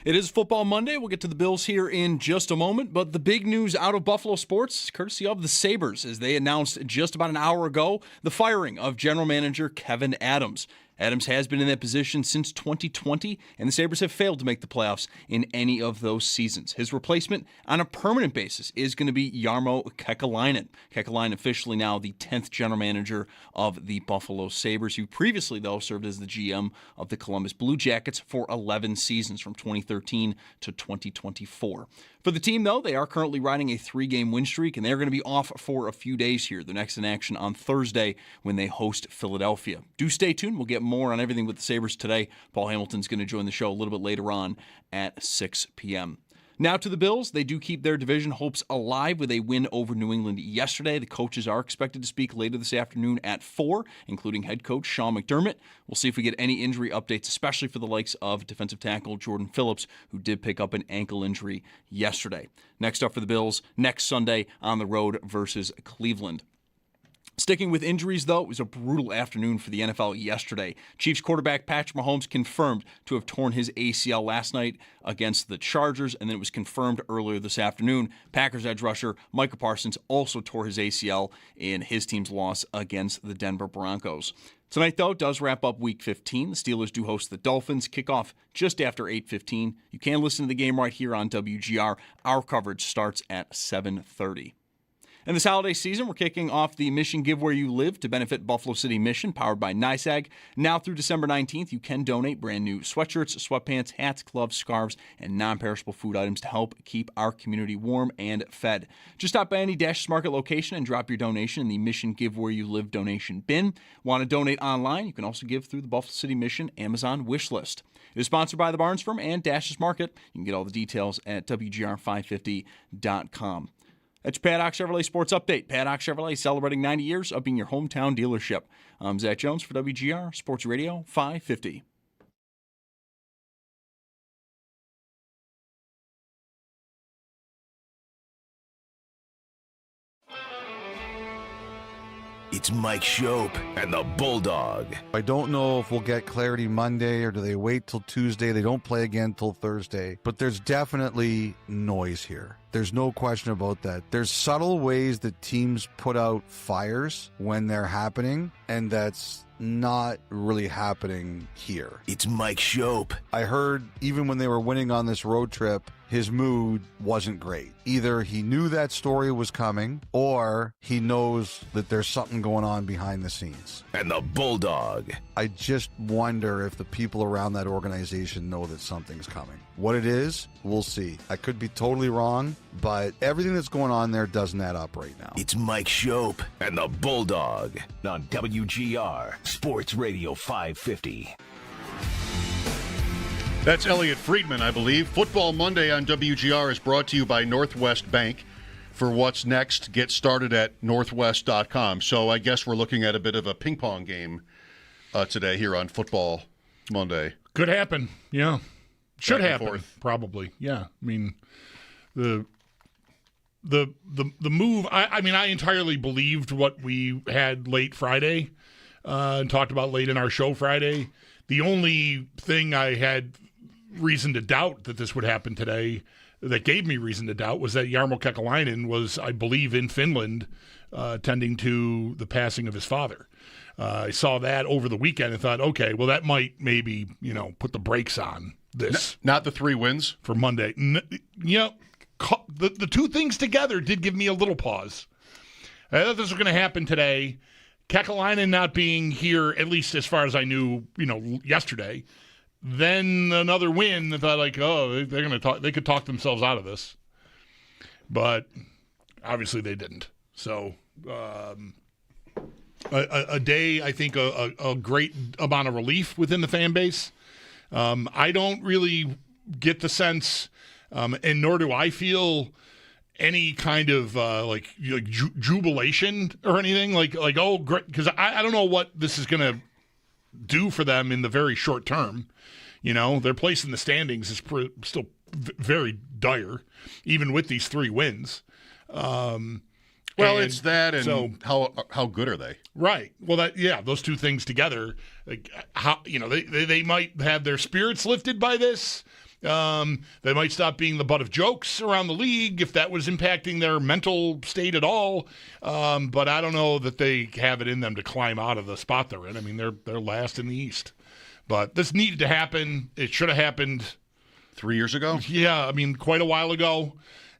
It is Football Monday. We'll get to the Bills here in just a moment, but the big news out of Buffalo sports, courtesy of the Sabres, as they announced just about an hour ago the firing of general manager Kevin Adams. Adams has been in that position since 2020, and the Sabres have failed to make the playoffs in any of those seasons. His replacement on a permanent basis is going to be Jarmo Kekalainen. Kekalainen officially now the 10th general manager of the Buffalo Sabres, who previously, though, served as the GM of the Columbus Blue Jackets for 11 seasons from 2013 to 2024. For the team, though, they are currently riding a 3-game win streak, and they're going to be off for a few days here. They're next in action on Thursday when they host Philadelphia. Do stay tuned. We'll get more on everything with the Sabres today. Paul Hamilton's going to join the show a little bit later on at 6 p.m. Now to the Bills. They do keep their division hopes alive with a win over New England yesterday. The coaches are expected to speak later this afternoon at 4, including head coach Sean McDermott. We'll see if we get any injury updates, especially for the likes of defensive tackle Jordan Phillips, who did pick up an ankle injury yesterday. Next up for the Bills, next Sunday on the road versus Cleveland. Sticking with injuries, though, it was a brutal afternoon for the NFL yesterday. Chiefs quarterback Patrick Mahomes confirmed to have torn his ACL last night against the Chargers, and then it was confirmed earlier this afternoon. Packers edge rusher Micah Parsons also tore his ACL in his team's loss against the Denver Broncos. Tonight, though, does wrap up Week 15. The Steelers do host the Dolphins. Kickoff just after 8:15. You can listen to the game right here on WGR. Our coverage starts at 7:30. And this holiday season, we're kicking off the Mission Give Where You Live to benefit Buffalo City Mission, powered by NYSAG. Now through December 19th, you can donate brand new sweatshirts, sweatpants, hats, gloves, scarves, and non-perishable food items to help keep our community warm and fed. Just stop by any Dash's Market location and drop your donation in the Mission Give Where You Live donation bin. Want to donate online? You can also give through the Buffalo City Mission Amazon wish list. It is sponsored by the Barnes Firm and Dash's Market. You can get all the details at WGR550.com. That's your Paddock Chevrolet Sports Update. Paddock Chevrolet celebrating 90 years of being your hometown dealership. I'm Zach Jones for WGR Sports Radio 550. It's Mike Schopp and the Bulldog. I don't know if we'll get clarity Monday or do they wait till Tuesday. They don't play again till Thursday. But there's definitely noise here. There's no question about that. There's subtle ways that teams put out fires when they're happening, and that's not really happening here. It's Mike Schopp. I heard even when they were winning on this road trip, his mood wasn't great. Either he knew that story was coming, or he knows that there's something going on behind the scenes. And the Bulldog. I just wonder if the people around that organization know that something's coming. What it is, we'll see. I could be totally wrong, but everything that's going on there doesn't add up right now. It's Mike Schopp and the Bulldog on WGR Sports Radio 550. That's Elliot Friedman, I believe. Football Monday on WGR is brought to you by Northwest Bank. For what's next, get started at northwest.com. So I guess we're looking at a bit of a ping pong game today here on Football Monday. Could happen, yeah. Should happen, forth. probably. Yeah, I mean, the move. I mean, I entirely believed what we had late Friday and talked about late in our show Friday. The only thing I had reason to doubt that this would happen today, that gave me reason to doubt, was that Jarmo Kekalainen was, I believe, in Finland tending to the passing of his father. I saw that over the weekend and thought, okay, well, that might maybe, put the brakes on this. Not the 3 wins? For Monday. The two things together did give me a little pause. I thought this was going to happen today. Kekalainen not being here, at least as far as I knew, yesterday. Then another win. I thought, they're going to talk. They could talk themselves out of this, but obviously they didn't. So a day, I think, a great amount of relief within the fan base. I don't really get the sense, and nor do I feel any kind of jubilation or anything like oh great, because I don't know what this is going to do for them in the very short term. Their place in the standings is still very dire, even with these 3 wins. It's that, and so, how good are they? Right. Well, those two things together, how they might have their spirits lifted by this. They might stop being the butt of jokes around the league if that was impacting their mental state at all. But I don't know that they have it in them to climb out of the spot they're in. I mean, they're last in the East. But this needed to happen. It should have happened 3 years ago? Yeah, I mean, quite a while ago.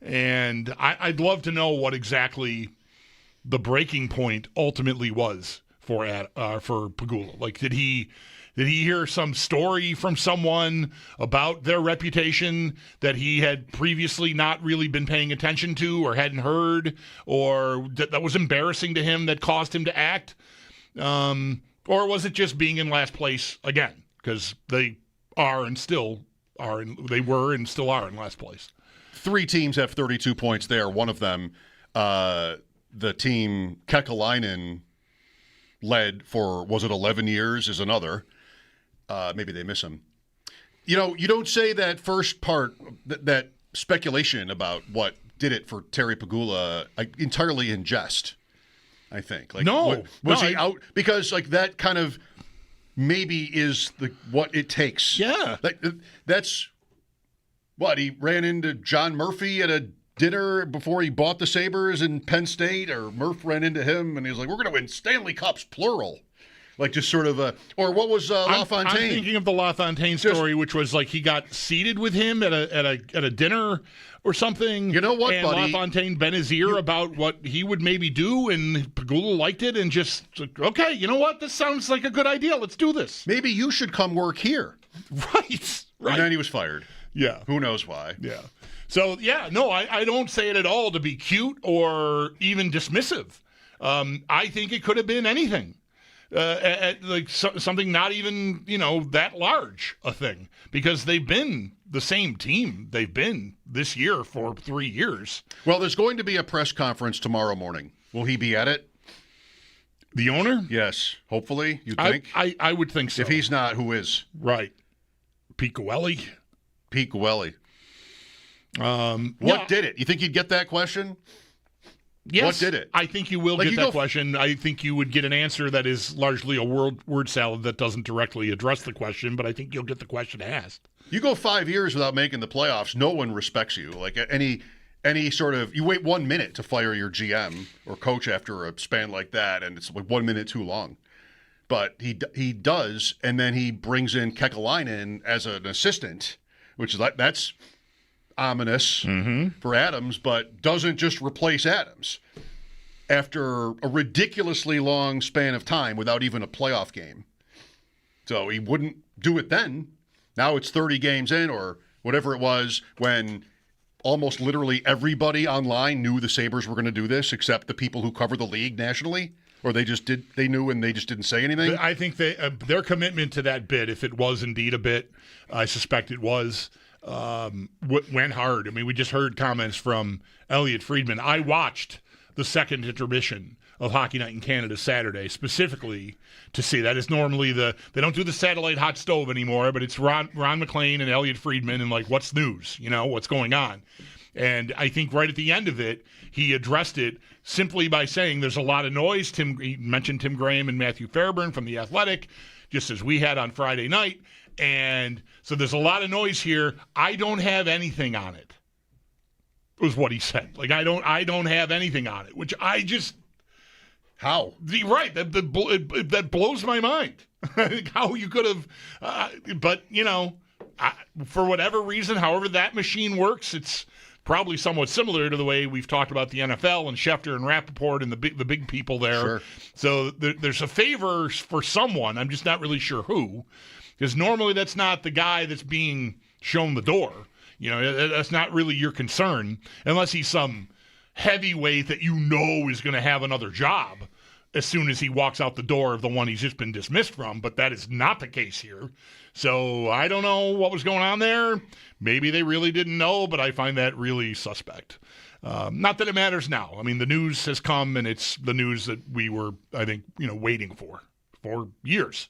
And I'd love to know what exactly the breaking point ultimately was for Pegula. Like, did he hear some story from someone about their reputation that he had previously not really been paying attention to or hadn't heard, or that was embarrassing to him that caused him to act? Or was it just being in last place again? Because they are and still are, they were and still are in last place. 3 teams have 32 points there. One of them, the team Kekalainen led for, was it 11 years, is another. Maybe they miss him. You know, you don't say that first part, that speculation about what did it for Terry Pegula entirely in jest, I think. Like, no. Was he out? Because, like, that kind of maybe is what it takes. Yeah. That's what, he ran into John Murphy at a dinner before he bought the Sabres in Penn State, or Murph ran into him and he was like, we're going to win Stanley Cups, plural. Like, just sort of or what was LaFontaine? I'm thinking of the LaFontaine story, which was like he got seated with him at a dinner or something. You know what, and buddy? LaFontaine bent his ear about what he would maybe do, and Pegula liked it and just, okay, you know what? This sounds like a good idea. Let's do this. Maybe you should come work here. Right. And then he was fired. Yeah. Who knows why? Yeah. So, yeah, no, I don't say it at all to be cute or even dismissive. I think it could have been anything. Something not even, that large a thing, because they've been the same team they've been this year for 3 years. Well, there's going to be a press conference tomorrow morning. Will he be at it? The owner? Yes, hopefully, you think? I would think so. If he's not, who is? Right. Pete Gwelly. What did it? You think he'd get that question? Yes. What did it? I think you will get that question. I think you would get an answer that is largely a word salad that doesn't directly address the question, but I think you'll get the question asked. You go 5 years without making the playoffs, no one respects you. Like, any sort of, you wait 1 minute to fire your GM or coach after a span like that, and it's like 1 minute too long. But he does, and then he brings in Kekalainen as an assistant, which is that's ominous for Adams, but doesn't just replace Adams after a ridiculously long span of time without even a playoff game. So he wouldn't do it then. Now it's 30 games in, or whatever it was, when almost literally everybody online knew the Sabres were going to do this, except the people who cover the league nationally. Or they knew and they just didn't say anything? I think their commitment to that bid, if it was indeed a bid, I suspect it was, went hard. I mean, we just heard comments from Elliot Friedman. I watched the second intermission of Hockey Night in Canada Saturday, specifically to see. That is normally they don't do the satellite hot stove anymore, but it's Ron McLean and Elliot Friedman and, like, what's news, what's going on. And I think right at the end of it, he addressed it simply by saying there's a lot of noise. He mentioned Tim Graham and Matthew Fairburn from The Athletic, just as we had on Friday night. And so there's a lot of noise here. I don't have anything on it, was what he said. Like, I don't have anything on it, which I just... How? Right. That blows my mind. How you could have... but, for whatever reason, however that machine works, it's probably somewhat similar to the way we've talked about the NFL and Schefter and Rappaport and the big people there. Sure. So there's a favor for someone. I'm just not really sure who, because normally that's not the guy that's being shown the door. That's not really your concern, unless he's some heavyweight that is going to have another job as soon as he walks out the door of the one he's just been dismissed from. But that is not the case here. So I don't know what was going on there. Maybe they really didn't know, but I find that really suspect. Not that it matters now. I mean, the news has come, and it's the news that we were, I think, waiting for years.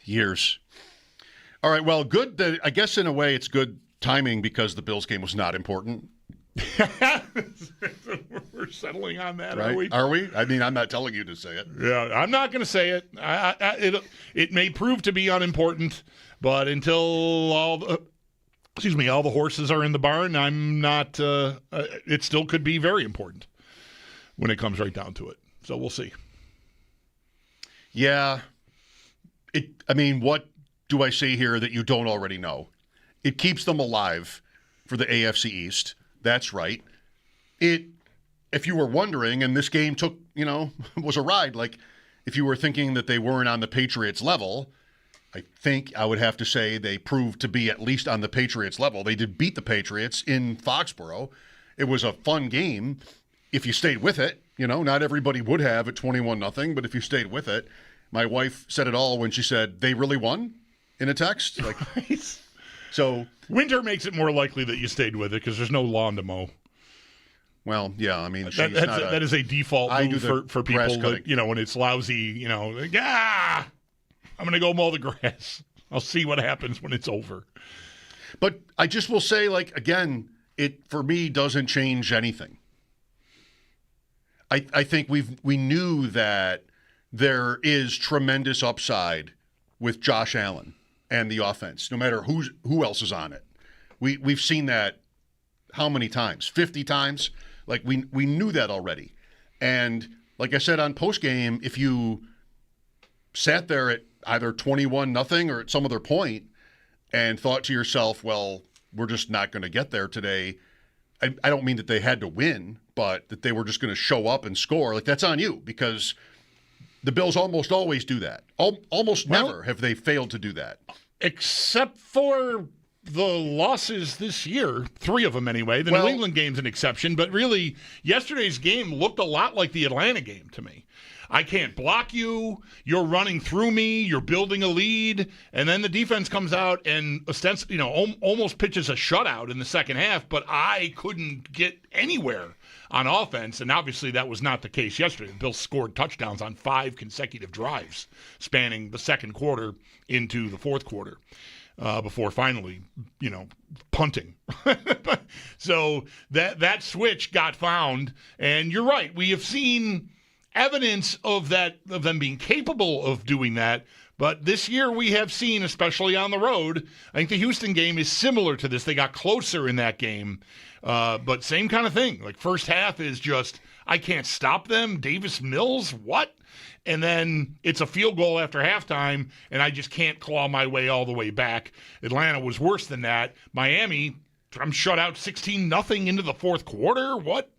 Years. All right, well, good. I guess in a way it's good timing because the Bills game was not important. We're settling on that, right? Are we? I mean, I'm not telling you to say it. Yeah, I'm not going to say it. It may prove to be unimportant, but until all the horses are in the barn. I'm not. It still could be very important when it comes right down to it. So we'll see. Yeah. What do I say here that you don't already know? It keeps them alive for the AFC East. That's right. If you were wondering, and this game took, was a ride, like if you were thinking that they weren't on the Patriots level, I think I would have to say they proved to be at least on the Patriots level. They did beat the Patriots in Foxborough. It was a fun game if you stayed with it. Not everybody would have at 21-0, but if you stayed with it. My wife said it all when she said, they really won in a text. Like, so winter makes it more likely that you stayed with it because there's no lawn to mow. Well, yeah, that is a default move for people that, when it's lousy, I'm going to go mow the grass. I'll see what happens when it's over. But I just will say, again, it, for me, doesn't change anything. I think we knew that there is tremendous upside with Josh Allen and the offense, no matter who else is on it. We've seen that how many times? 50 times? We knew that already. And like I said on postgame, if you sat there at either 21-0 or at some other point and thought to yourself, well, we're just not going to get there today. I don't mean that they had to win, but that they were just going to show up and score. That's on you, because the Bills almost always do that. Almost never have they failed to do that. Except for the losses this year, 3 of them anyway. The New England game's an exception, but really yesterday's game looked a lot like the Atlanta game to me. I can't block you. You're running through me. You're building a lead. And then the defense comes out and almost pitches a shutout in the second half, but I couldn't get anywhere on offense. And obviously that was not the case yesterday. The Bills scored touchdowns on 5 consecutive drives spanning the second quarter into the fourth quarter before finally, punting. So that switch got found. And you're right. We have seen evidence of them being capable of doing that. But this year we have seen, especially on the road, I think the Houston game is similar to this. They got closer in that game, but same kind of thing. First half is just, I can't stop them. Davis Mills, what? And then it's a field goal after halftime, and I just can't claw my way all the way back. Atlanta was worse than that. Miami, I'm shut out 16-0 into the fourth quarter. What?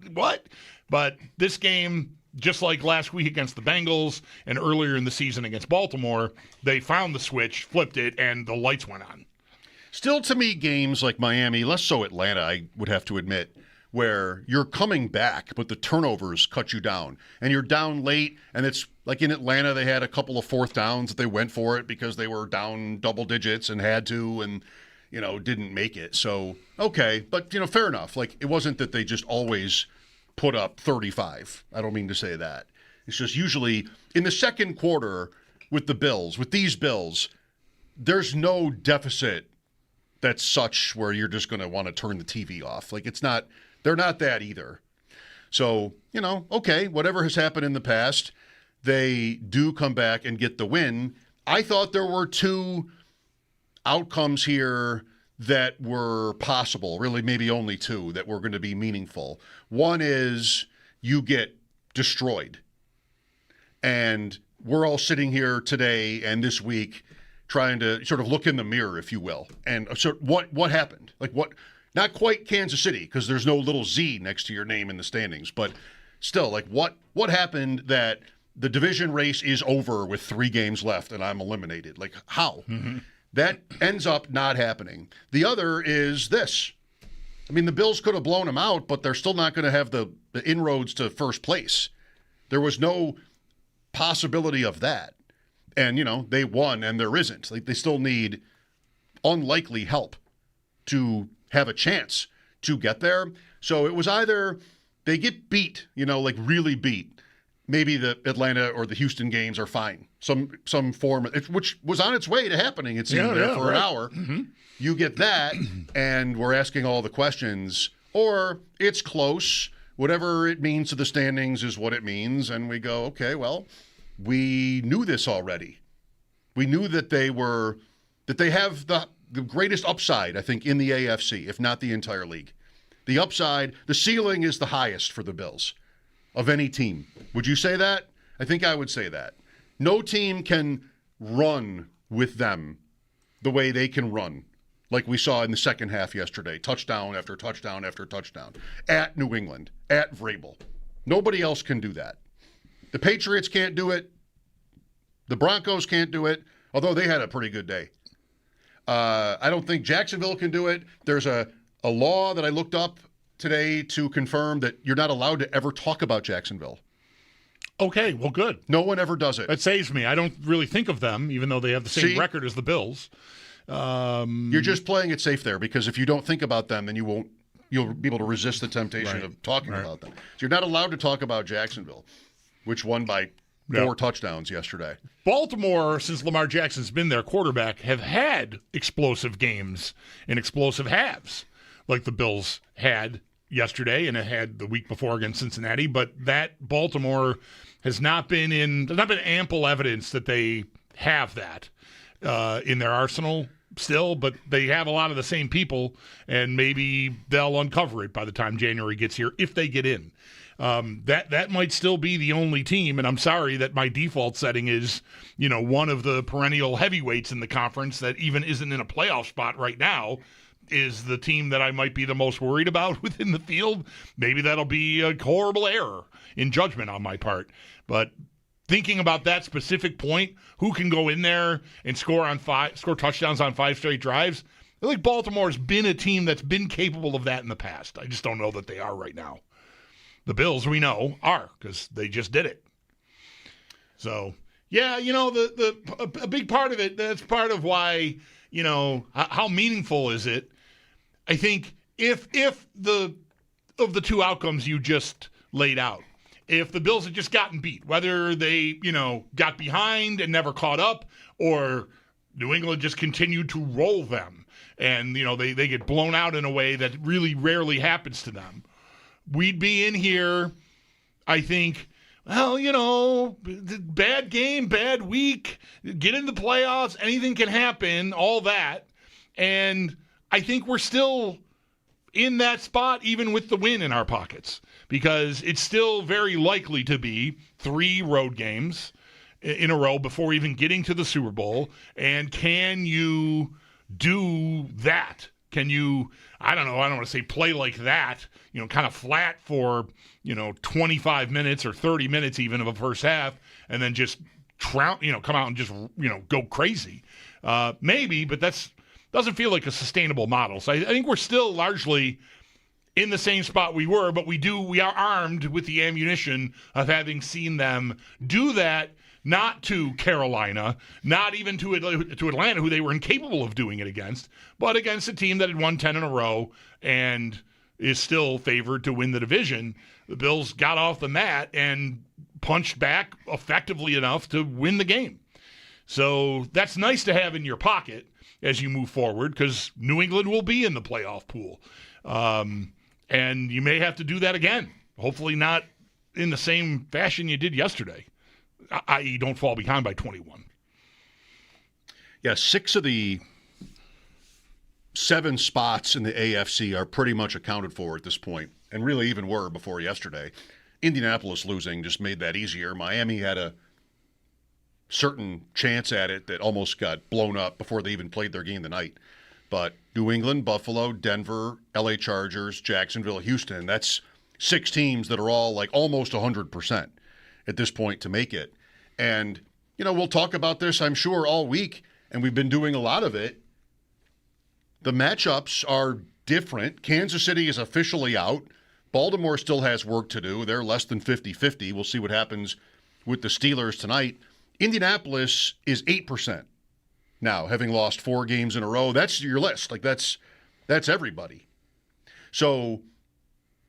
But this game, just like last week against the Bengals and earlier in the season against Baltimore, they found the switch, flipped it, and the lights went on. Still, to me, games like Miami, less so Atlanta, I would have to admit, where you're coming back, but the turnovers cut you down. And you're down late, and it's like in Atlanta, they had a couple of fourth downs that they went for it because they were down double digits and had to, and, didn't make it. So, okay, but, fair enough. It wasn't that they just always put up 35. I don't mean to say that. It's just usually in the second quarter with these Bills, there's no deficit that's such where you're just going to want to turn the TV off. They're not that either. So, okay, whatever has happened in the past, they do come back and get the win. I thought there were 2 outcomes here that were possible, really maybe only 2 that were going to be meaningful. One is you get destroyed. And we're all sitting here today and this week trying to sort of look in the mirror, if you will. And so what happened? Not quite Kansas City, because there's no little Z next to your name in the standings, but still, what happened that the division race is over with 3 games left and I'm eliminated? How? Mm-hmm. That ends up not happening. The other is this. The Bills could have blown them out, but they're still not going to have the inroads to first place. There was no possibility of that. And, they won and there isn't. They still need unlikely help to have a chance to get there. So it was either they get beat, really beat. Maybe the Atlanta or the Houston games are fine. Some form, which was on its way to happening, it seemed, for an hour. Mm-hmm. You get that, and we're asking all the questions. Or it's close. Whatever it means to the standings is what it means. And we go, okay, well, we knew this already. We knew that they have the greatest upside, I think, in the AFC, if not the entire league. The upside, the ceiling is the highest for the Bills of any team. Would you say that? I think I would say that. No team can run with them the way they can run, like we saw in the second half yesterday, touchdown after touchdown after touchdown, at New England, at Vrabel. Nobody else can do that. The Patriots can't do it. The Broncos can't do it, although they had a pretty good day. I don't think Jacksonville can do it. There's a law that I looked up today to confirm that you're not allowed to ever talk about Jacksonville. Okay, well, good. No one ever does it. That saves me. I don't really think of them, even though they have the same record as the Bills. You're just playing it safe there, because if you don't think about them, then you'll be able to resist the temptation of talking about them. So you're not allowed to talk about Jacksonville, which won by 4 touchdowns yesterday. Baltimore, since Lamar Jackson's been their quarterback, have had explosive games and explosive halves, like the Bills had yesterday and it had the week before against Cincinnati. But that Baltimore has not been there's not been ample evidence that they have that in their arsenal still, but they have a lot of the same people, and maybe they'll uncover it by the time January gets here, if they get in. That might still be the only team, and I'm sorry that my default setting is, one of the perennial heavyweights in the conference that even isn't in a playoff spot right now is the team that I might be the most worried about within the field. Maybe that'll be a horrible error in judgment on my part, but thinking about that specific point, who can go in there and score touchdowns on 5 straight drives? I think Baltimore's been a team that's been capable of that in the past. I just don't know that they are right now. The Bills, we know, are, because they just did it. So, yeah, a big part of it, that's part of why, how meaningful is it? I think if of the two outcomes you just laid out, if the Bills had just gotten beat, whether they, got behind and never caught up, or New England just continued to roll them and, they get blown out in a way that really rarely happens to them, we'd be in here, I think, bad game, bad week, get in the playoffs, anything can happen, all that. And I think we're still in that spot, even with the win in our pockets, because it's still very likely to be 3 road games in a row before even getting to the Super Bowl. And can you do that? Can you, I don't want to say play like that, kind of flat for, 25 minutes or 30 minutes even of a first half, and then just come out and just, go crazy. Maybe, but that's doesn't feel like a sustainable model. So I think we're still largely in the same spot we were, but we are armed with the ammunition of having seen them do that, not to Carolina, not even to Atlanta, who they were incapable of doing it against, but against a team that had won 10 in a row and is still favored to win the division. The Bills got off the mat and punched back effectively enough to win the game. So that's nice to have in your pocket as you move forward, because New England will be in the playoff pool. And you may have to do that again. Hopefully not in the same fashion you did yesterday, i.e. don't fall behind by 21. Yeah, 6 of the 7 spots in the AFC are pretty much accounted for at this point, and really even were before yesterday. Indianapolis losing just made that easier. Miami had a certain chance at it that almost got blown up before they even played their game tonight. But New England, Buffalo, Denver, LA Chargers, Jacksonville, Houston, that's 6 teams that are all like almost 100% at this point to make it. And, we'll talk about this, I'm sure, all week, and we've been doing a lot of it. The matchups are different. Kansas City is officially out. Baltimore still has work to do. They're less than 50-50. We'll see what happens with the Steelers tonight. Indianapolis is 8% now, having lost 4 games in a row. That's your list. Like, that's everybody. So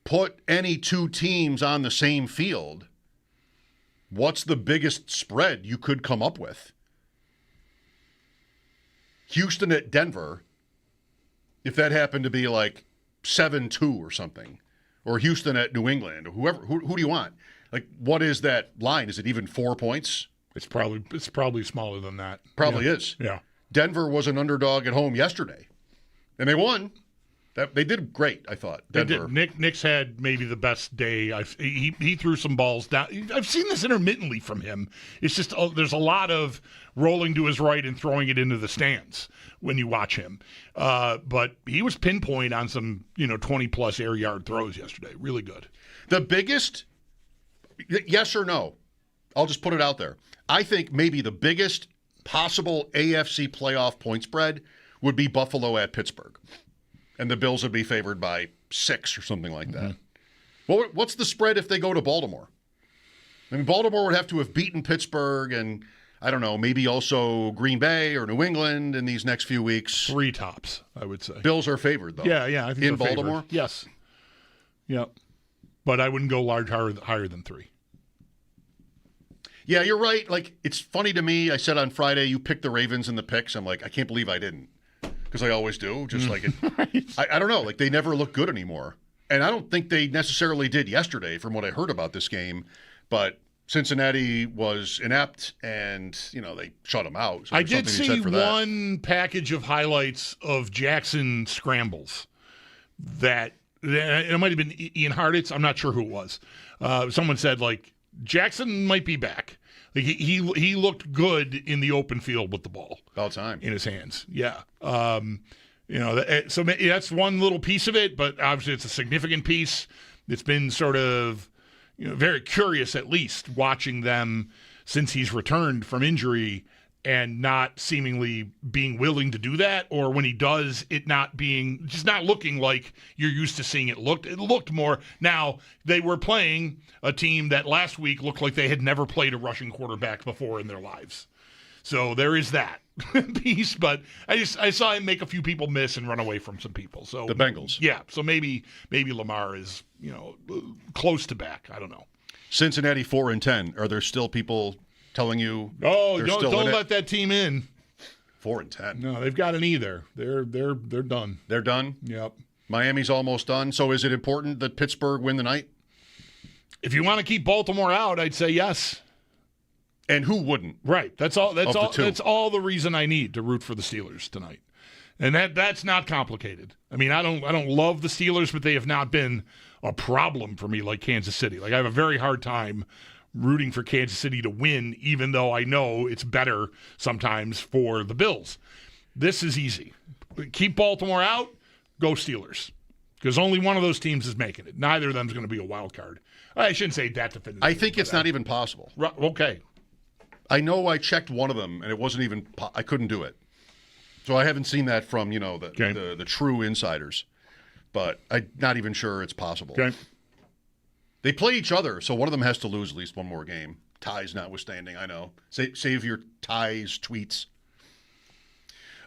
put any 2 teams on the same field. What's the biggest spread you could come up with? Houston at Denver, if that happened to be like 7-2 or something, or Houston at New England, or whoever, who do you want? Like, what is that line? Is it even 4 points? It's probably smaller than that. Probably is. Yeah. Denver was an underdog at home yesterday, and they won. They did great, I thought. Denver. They did. Nick's had maybe the best day. He threw some balls down. I've seen this intermittently from him. It's just there's a lot of rolling to his right and throwing it into the stands when you watch him. But he was pinpoint on some 20-plus air yard throws yesterday. Really good. The biggest, yes or no, I'll just put it out there. I think maybe the biggest possible AFC playoff point spread would be Buffalo at Pittsburgh. And the Bills would be favored by 6 or something like that. Well, what's the spread if they go to Baltimore? I mean, Baltimore would have to have beaten Pittsburgh and, I don't know, maybe also Green Bay or New England in these next few weeks. 3 tops, I would say. Bills are favored, though. Yeah, I think in they're favored. Baltimore? Yes. Yeah. But I wouldn't go higher than 3. Yeah, you're right. Like, it's funny to me. I said on Friday, you picked the Ravens in the picks. I'm like, I can't believe I didn't. Because I always do. Just like it. Right. I don't know. Like, they never look good anymore. And I don't think they necessarily did yesterday from what I heard about this game. But Cincinnati was inept and, they shut them out. So I did see one package of highlights of Jackson scrambles that it might have been Ian Hartitz. I'm not sure who it was. Someone said, Jackson might be back. Like he looked good in the open field with the ball. About time. In his hands. Yeah. So that's one little piece of it, but obviously it's a significant piece. It's been sort of, very curious at least watching them since he's returned from injury and not seemingly being willing to do that, or when he does, it not looking like you're used to seeing it looked. It looked more. Now, they were playing a team that last week looked like they had never played a rushing quarterback before in their lives. So there is that piece, but I saw him make a few people miss and run away from some people. So the Bengals. Yeah, so maybe Lamar is, close to back. I don't know. Cincinnati 4-10. Are there still people telling you? Oh, don't let that team in. 4-10. No, they've got an E there. They're done. They're done? Yep. Miami's almost done. So is it important that Pittsburgh win the night? If you want to keep Baltimore out, I'd say yes. And who wouldn't? Right. That's all That's all the reason I need to root for the Steelers tonight. And that's not complicated. I mean, I don't love the Steelers, but they have not been a problem for me like Kansas City. Like, I have a very hard time rooting for Kansas City to win, even though I know it's better sometimes for the Bills. This is easy. Keep Baltimore out, go Steelers. Because only one of those teams is making it. Neither of them is going to be a wild card. I shouldn't say that definitively. I think it's not even possible. Okay. I know I checked one of them, and it wasn't even I couldn't do it. So I haven't seen that from, the true insiders. But I'm not even sure it's possible. Okay. They play each other, so one of them has to lose at least one more game. Ties notwithstanding, I know. Save your ties tweets.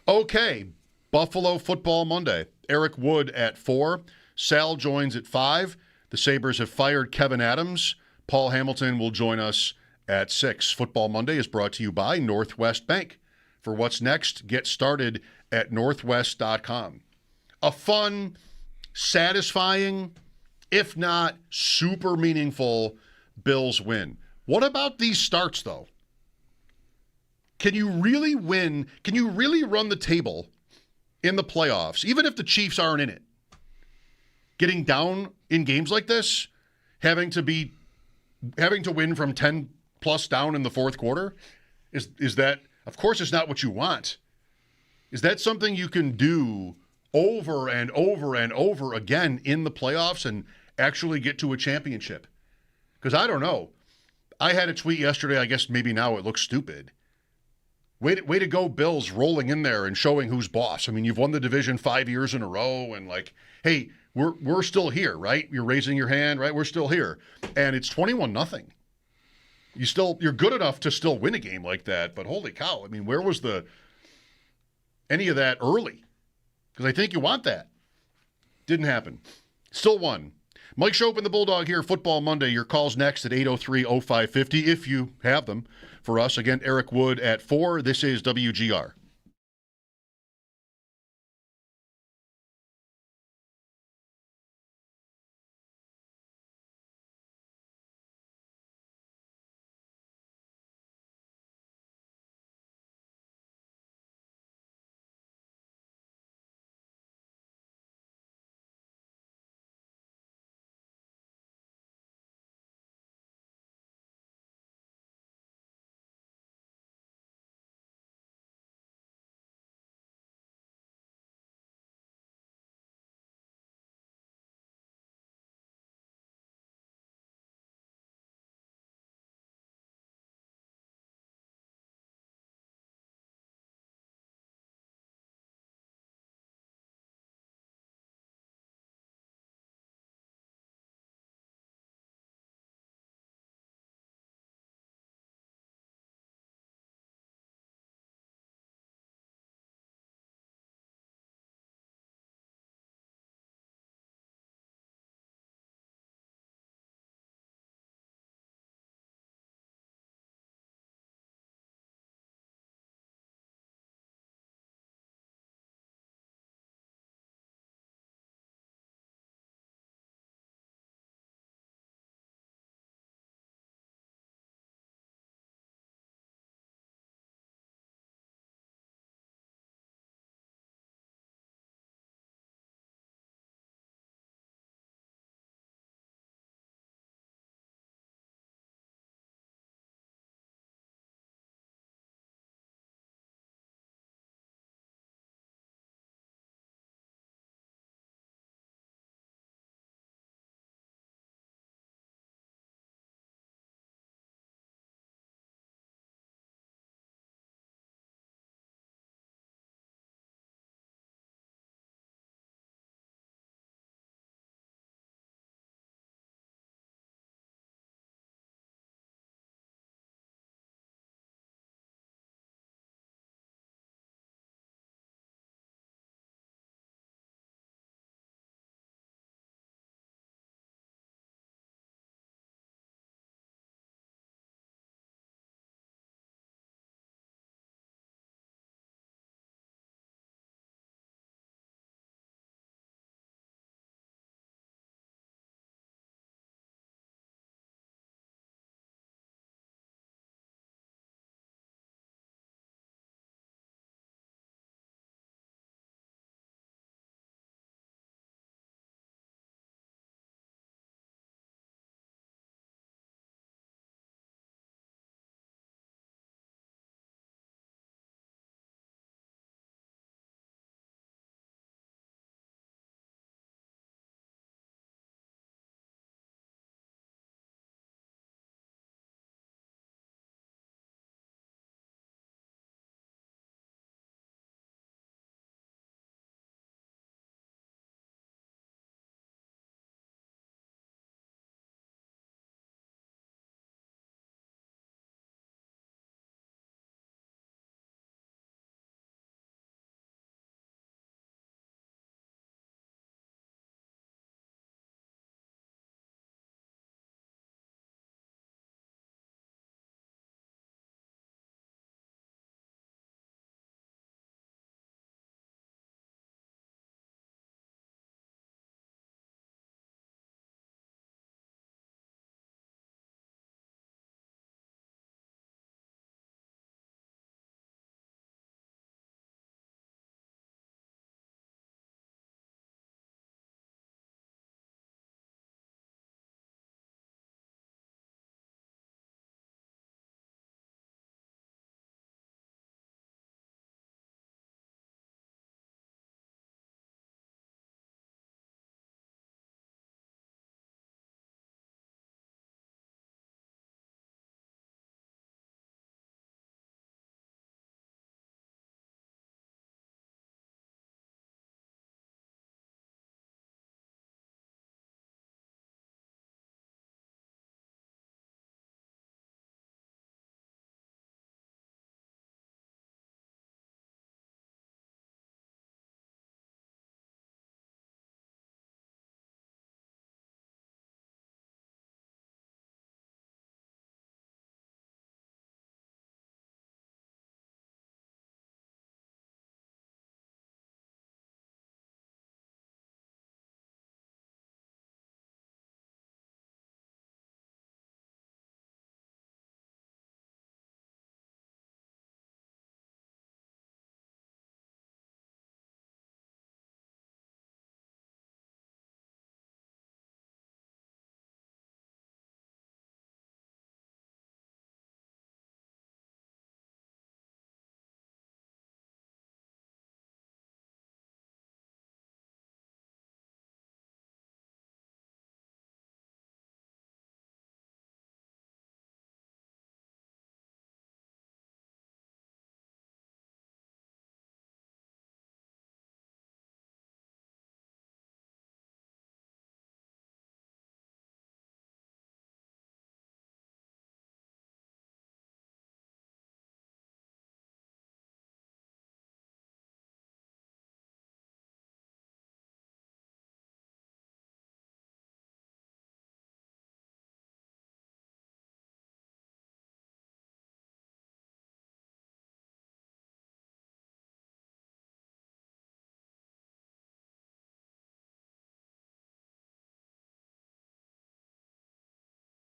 Okay, Buffalo Football Monday. Eric Wood at 4. Sal joins at 5. The Sabres have fired Kevin Adams. Paul Hamilton will join us at 6. Football Monday is brought to you by Northwest Bank. For what's next, get started at northwest.com. A fun, satisfying, if not super meaningful, Bills win. What about these starts, though? Can you really win? Can you really run the table in the playoffs, even if the Chiefs aren't in it? Getting down in games like this, having to win from 10 plus down in the fourth quarter, is that, of course, it's not what you want. Is that something you can do over and over and over again in the playoffs and actually get to a championship? Because I don't know. I had a tweet yesterday. I guess maybe now it looks stupid. Way to go, Bills, rolling in there and showing who's boss. I mean, you've won the division 5 years in a row, and hey, we're still here, right? You're raising your hand, right? We're still here, and it's 21-0. You're good enough to still win a game like that, but holy cow! I mean, where was any of that early? Because I think you want that. Didn't happen. Still won. Mike Schopp and the Bulldog here, Football Monday. Your calls next at 803-0550, if you have them for us. Again, Eric Wood at 4. This is WGR.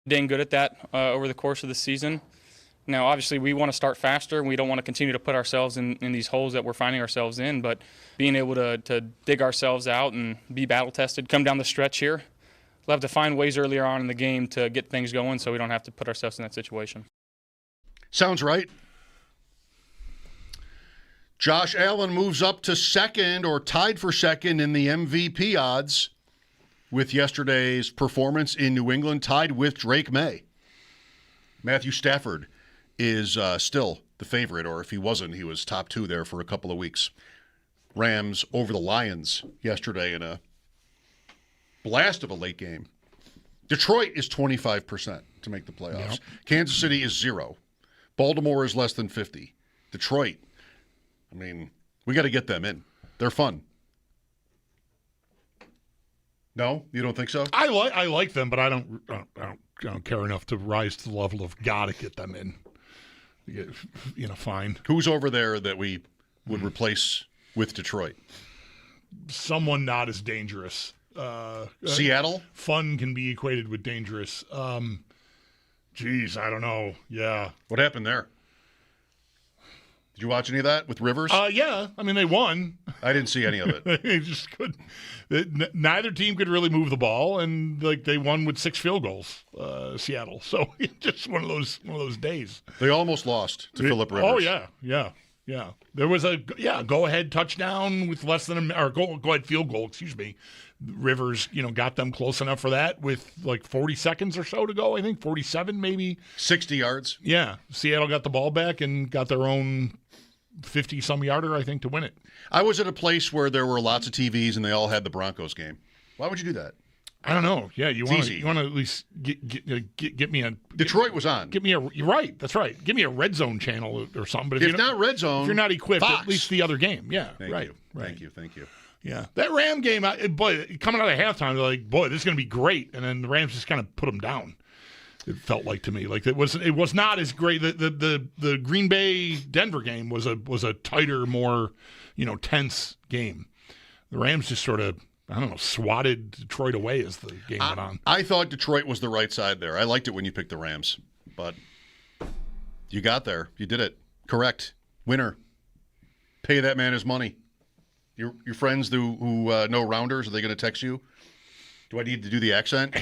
dang good at that over the course of the season. Now, obviously, we want to start faster. We don't want to continue to put ourselves in these holes that we're finding ourselves in, but being able to dig ourselves out and be battle-tested, come down the stretch here, we'll have to find ways earlier on in the game to get things going so we don't have to put ourselves in that situation. Sounds right. Josh Allen moves up to second or tied for second in the MVP odds with yesterday's performance in New England, tied with Drake May. Matthew Stafford is still the favorite, or if he wasn't, he was top 2 there for a couple of weeks. Rams over the Lions yesterday in a blast of a late game. Detroit is 25% to make the playoffs. Yep. Kansas City is 0. Baltimore is less than 50. Detroit, I mean, we got to get them in. They're fun. No, you don't think so? I like them, but I don't care enough to rise to the level of gotta get them in. Fine. Who's over there that we would replace with Detroit? Someone not as dangerous. Seattle? Fun can be equated with dangerous. I don't know. Yeah. What happened there? Did you watch any of that with Rivers? Yeah. I mean, they won. I didn't see any of it. They just couldn't. Neither team could really move the ball, and they won with 6 field goals. Seattle. So just one of those days. They almost lost to Phillip Rivers. Oh yeah. There was a go ahead touchdown with less than go ahead field goal. Excuse me. Rivers, got them close enough for that with like 40 seconds or so to go. I think 47 maybe. 60 yards. Yeah. Seattle got the ball back and got their own 50-some yarder, I think, to win it. I was at a place where there were lots of TVs and they all had the Broncos game. Why would you do that? I don't know. Yeah, you want to at least get me a Detroit was on. You're right. That's right. Give me a red zone channel or something. But if not red zone, if you're not equipped, Fox. at least the other game. Yeah, Thank right. you. Right. Thank you. Yeah, that Ram game, coming out of halftime, they're like, boy, this is going to be great, and then the Rams just kind of put them down. It felt like to me like it was not as great. The Green Bay Denver game was a tighter, more tense game. The Rams just sort of swatted Detroit away as the game went on. I thought Detroit was the right side there. I liked it when you picked the Rams, but you got there. You did it. Correct. Winner. Pay that man his money. Your friends who know Rounders, are they going to text you? Do I need to do the accent?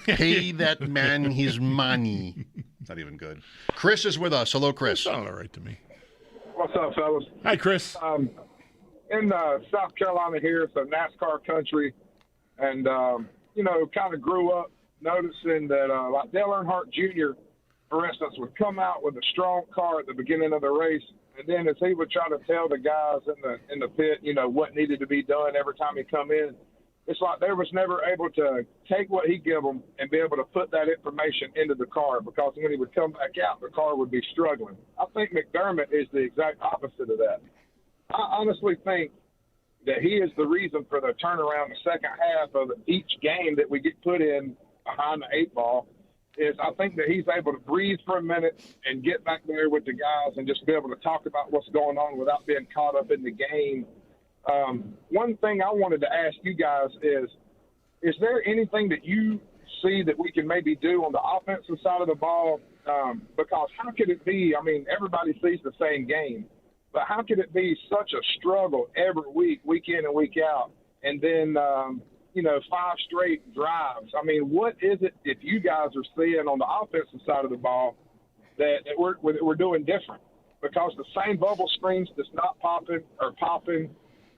Pay that man his money. Not even good. Chris is with us. Hello, Chris. That sounded all right to me. What's up, fellas? Hi, Chris. In South Carolina here, it's a NASCAR country, and, kind of grew up noticing that, like Dale Earnhardt Jr., for instance, would come out with a strong car at the beginning of the race, and then as he would try to tell the guys in the pit, what needed to be done every time he come in, it's like they was never able to take what he give them and be able to put that information into the car, because when he would come back out, the car would be struggling. I think McDermott is the exact opposite of that. I honestly think that he is the reason for the turnaround the second half of each game that we get put in behind the 8 ball. Is I think that he's able to breathe for a minute and get back there with the guys and just be able to talk about what's going on without being caught up in the game. One thing I wanted to ask you guys is there anything that you see that we can maybe do on the offensive side of the ball? Because how could it be, everybody sees the same game, but how could it be such a struggle every week, week in and week out, and then 5 straight drives? What is it if you guys are seeing on the offensive side of the ball that we're doing different? Because the same bubble screens that's not popping,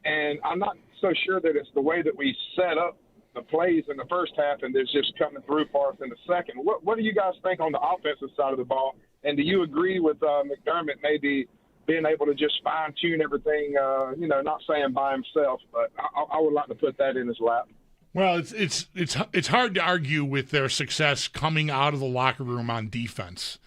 and I'm not so sure that it's the way that we set up the plays in the first half and it's just coming through for us in the second. What do you guys think on the offensive side of the ball? And do you agree with McDermott maybe being able to just fine-tune everything, not saying by himself, but I would like to put that in his lap. Well, it's hard to argue with their success coming out of the locker room on defense.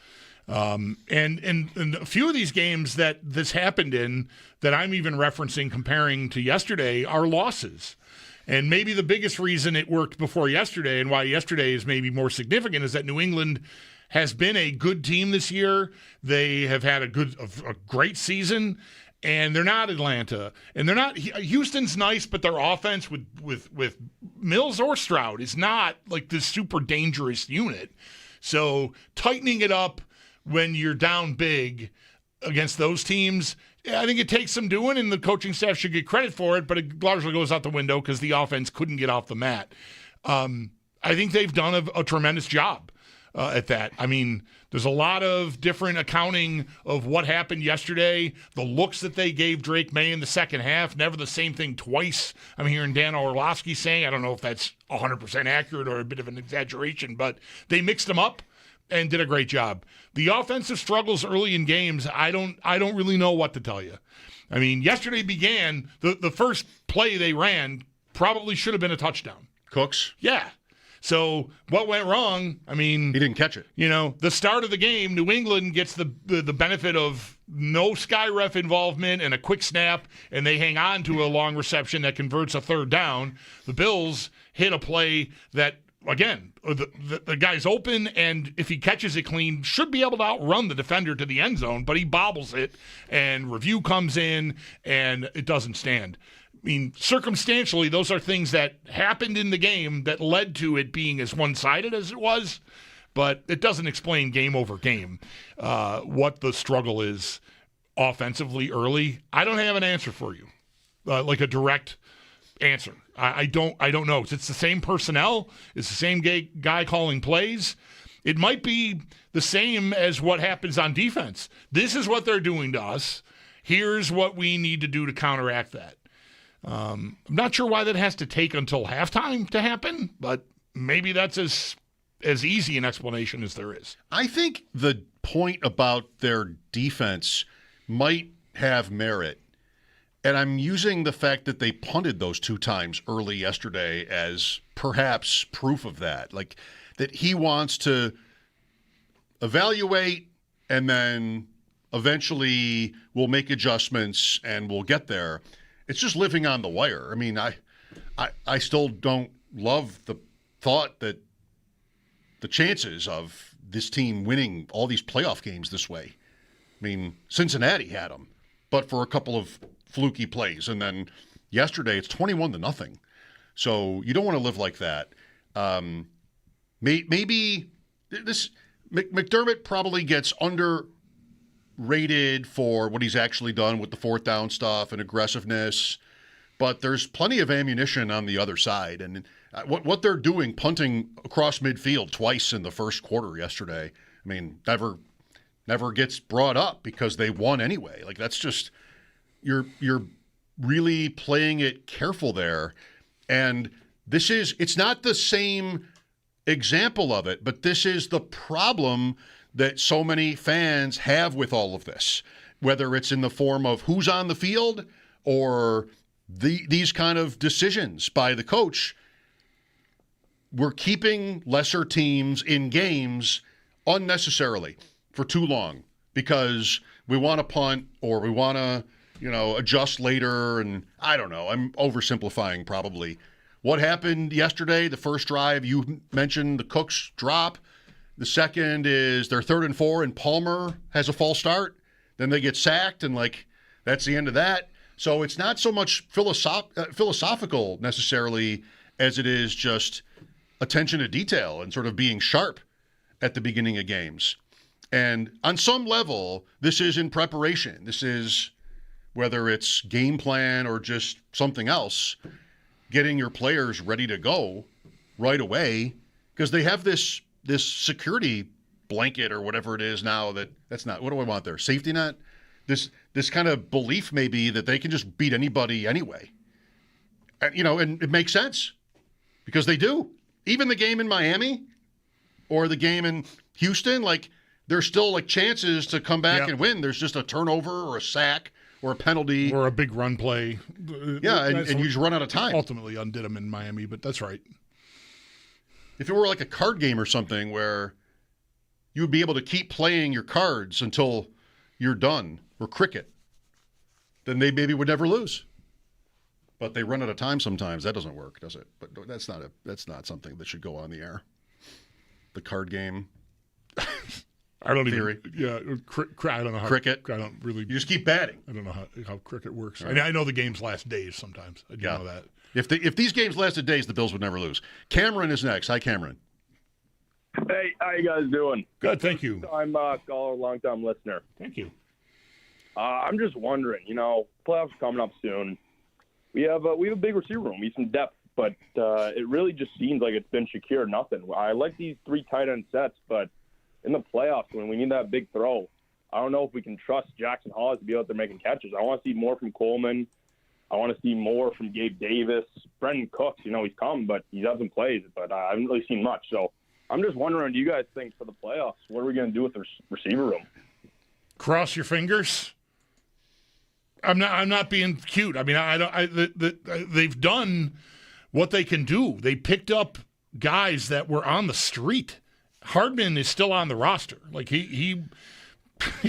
And a few of these games that this happened in that I'm even referencing comparing to yesterday are losses. And maybe the biggest reason it worked before yesterday and why yesterday is maybe more significant is that New England has been a good team this year. They have had a great season, and they're not Atlanta. And they're not Houston's nice, but their offense with Mills or Stroud is not like this super dangerous unit. So tightening it up when you're down big against those teams, I think it takes some doing, and the coaching staff should get credit for it, but it largely goes out the window because the offense couldn't get off the mat. I think they've done a tremendous job at that. I mean, there's a lot of different accounting of what happened yesterday, the looks that they gave Drake May in the second half, never the same thing twice. I'm hearing Dan Orlovsky saying, I don't know if that's 100% accurate or a bit of an exaggeration, but they mixed them up and did a great job. The offensive struggles early in games, I don't really know what to tell you. I mean, yesterday began, the first play they ran probably should have been a touchdown. Cooks? Yeah. So what went wrong? I mean, He didn't catch it. You know, the start of the game, New England gets the benefit of no sky ref involvement and a quick snap, and they hang on to a long reception that converts a third down. The Bills hit a play that, again, the guy's open, and if he catches it clean, should be able to outrun the defender to the end zone, but he bobbles it, and review comes in, and it doesn't stand. I mean, circumstantially, those are things that happened in the game that led to it being as one-sided as it was, but it doesn't explain game over game what the struggle is offensively early. I don't have an answer for you, like a direct answer. I don't know. It's the same personnel. It's the same guy calling plays. It might be the same as what happens on defense. This is what they're doing to us. Here's what we need to do to counteract that. I'm not sure why that has to take until halftime to happen, but maybe that's as easy an explanation as there is. I think the point about their defense might have merit, and I'm using the fact that they punted those 2 times early yesterday as perhaps proof of that. Like, that he wants to evaluate and then eventually we'll make adjustments and we'll get there. It's just living on the wire. I mean, I still don't love the thought that the chances of this team winning all these playoff games this way. I mean, Cincinnati had them, but for a couple of fluky plays. And then yesterday, it's 21-0. So you don't want to live like that. Maybe this McDermott probably gets underrated for what he's actually done with the fourth down stuff and aggressiveness, but there's plenty of ammunition on the other side. And what they're doing, punting across midfield twice in the first quarter yesterday, I mean, never gets brought up because they won anyway. Like, that's just, you're really playing it careful there. And it's not the same example of it, but this is the problem that so many fans have with all of this, whether it's in the form of who's on the field or these kind of decisions by the coach. We're keeping lesser teams in games unnecessarily for too long because we want to punt or we want to, adjust later. And I don't know. I'm oversimplifying probably. What happened yesterday, the first drive, you mentioned the Cooks drop. The second is their 3rd and 4, and Palmer has a false start. Then they get sacked, and, that's the end of that. So it's not so much philosophical necessarily as it is just attention to detail and sort of being sharp at the beginning of games. And on some level, this is in preparation. This is, whether it's game plan or just something else, getting your players ready to go right away because they have this security blanket or whatever it is now that's not, what do I want there? Safety net? This kind of belief maybe that they can just beat anybody anyway. And it makes sense because they do. Even the game in Miami or the game in Houston, there's still chances to come back and win. There's just a turnover or a sack or a penalty. Or a big run play. Yeah, and you just run out of time. Ultimately undid them in Miami, but that's right. If it were like a card game or something where you would be able to keep playing your cards until you're done, or cricket, then they maybe would never lose. But they run out of time sometimes. That doesn't work, does it? But that's not something that should go on the air. The card game. I don't theory. Even. Yeah, I don't know how cricket. I don't really. You just keep batting. I don't know how cricket works. Right. I know the games last days sometimes. I do know that. If these games lasted days, the Bills would never lose. Cameron is next. Hi, Cameron. Hey, how you guys doing? Good, thank you. I'm caller, long-time listener. Thank you. I'm just wondering, playoffs are coming up soon. We have a big receiver room. We have some depth, but it really just seems like it's been Shakir nothing. I like these 3 tight end sets, but in the playoffs, when we need that big throw, I don't know if we can trust Jackson Hollis to be out there making catches. I want to see more from Coleman. I want to see more from Gabe Davis. Brendan Cooks, he's come, but he doesn't play, but I haven't really seen much. So I'm just wondering, do you guys think for the playoffs, what are we going to do with the receiver room? Cross your fingers. I'm not being cute. I mean, they've done what they can do. They picked up guys that were on the street. Hardman is still on the roster. Like he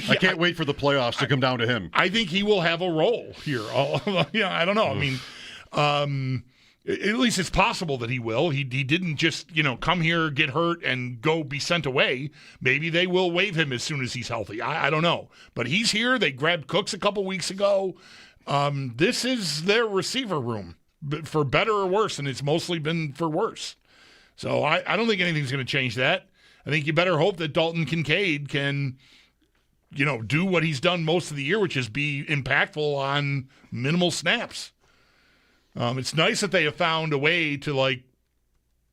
I can't wait for the playoffs to come down to him. I think he will have a role here. I don't know. I mean, at least it's possible that he will. He didn't just, come here, get hurt, and go be sent away. Maybe they will waive him as soon as he's healthy. I don't know. But he's here. They grabbed Cooks a couple weeks ago. This is their receiver room, for better or worse, and it's mostly been for worse. So I don't think anything's going to change that. I think you better hope that Dalton Kincaid can do what he's done most of the year, which is be impactful on minimal snaps. It's nice that they have found a way to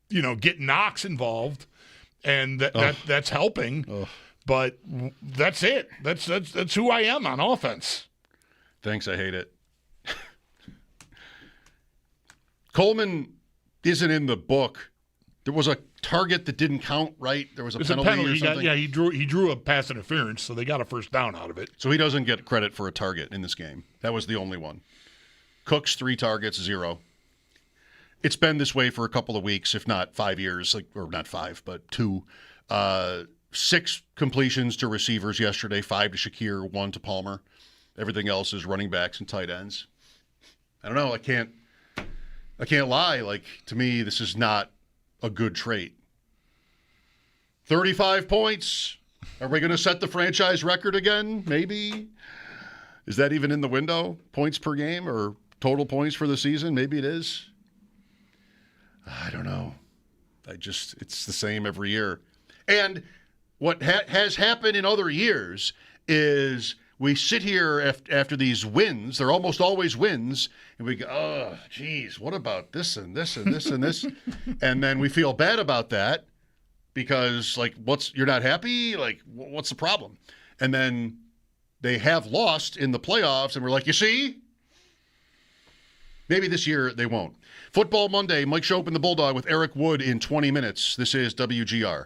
get Knox involved, and that's helping. But that's it. That's who I am on offense. Thanks, I hate it. Coleman isn't in the book. There was a target that didn't count, right? There was a penalty or something. He drew a pass interference, so they got a first down out of it. So he doesn't get credit for a target in this game. That was the only one. Cooks, 3 targets, 0. It's been this way for a couple of weeks, if not 5 years, or not 5, but 2. 6 completions to receivers yesterday, 5 to Shakir, 1 to Palmer. Everything else is running backs and tight ends. I don't know. I can't lie. To me, this is not a good trait. 35 points. Are we going to set the franchise record again? Maybe. Is that even in the window? Points per game or total points for the season? Maybe it is. I don't know. It's the same every year. And what has happened in other years is we sit here after these wins, they're almost always wins, and we go, oh, geez, what about this and this and this and this? And then we feel bad about that because, you're not happy? What's the problem? And then they have lost in the playoffs, and we're like, you see? Maybe this year they won't. Football Monday, Mike Schopp and the Bulldog with Eric Wood in 20 minutes. This is WGR.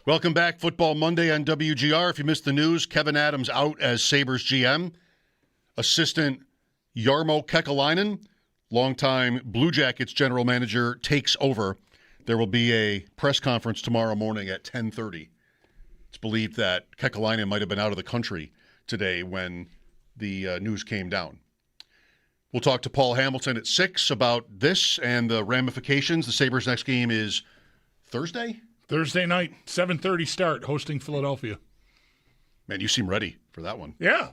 Welcome back. Football Monday on WGR. If you missed the news, Kevin Adams out as Sabres GM. Assistant Jarmo Kekalainen, longtime Blue Jackets general manager, takes over. There will be a press conference tomorrow morning at 10:30. It's believed that Kekalainen might have been out of the country today when the news came down. We'll talk to Paul Hamilton at 6 about this and the ramifications. The Sabres' next game is Thursday? Thursday night, 7:30 start, hosting Philadelphia. Man, you seem ready for that one. Yeah.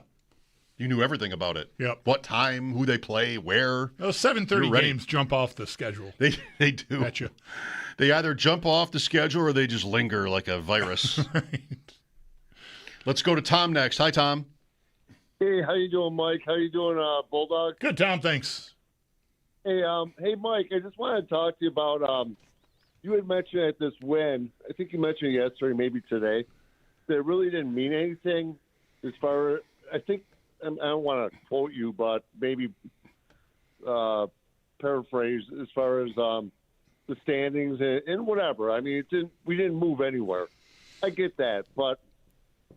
You knew everything about it. Yep. What time, who they play, where. Those 7:30 games jump off the schedule. They do. Betcha. They either jump off the schedule or they just linger like a virus. Right. Let's go to Tom next. Hi, Tom. Hey, how you doing, Mike? How you doing, Bulldog? Good, Tom. Thanks. Hey, Mike. I just wanted to talk to you about. You had mentioned at this win. I think you mentioned yesterday, maybe today, that it really didn't mean anything. As far as I think, I don't want to quote you, but maybe paraphrase as far as the standings and whatever. I mean, we didn't move anywhere. I get that, but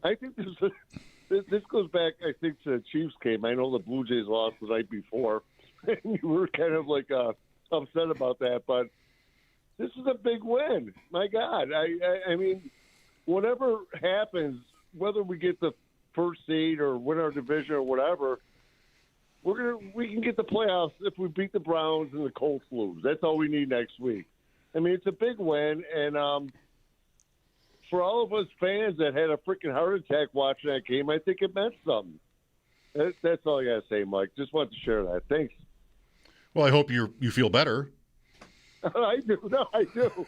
I think this goes back, I think, to the Chiefs game. I know the Blue Jays lost the night before, and you were kind of like upset about that. But this is a big win. My God, I mean, whatever happens, whether we get the first seed or win our division or whatever, we can get the playoffs if we beat the Browns and the Colts lose. That's all we need next week. I mean, it's a big win, and for all of us fans that had a freaking heart attack watching that game, I think it meant something. That's all I got to say, Mike. Just wanted to share that. Thanks. Well, I hope you feel better. I do. No, I do.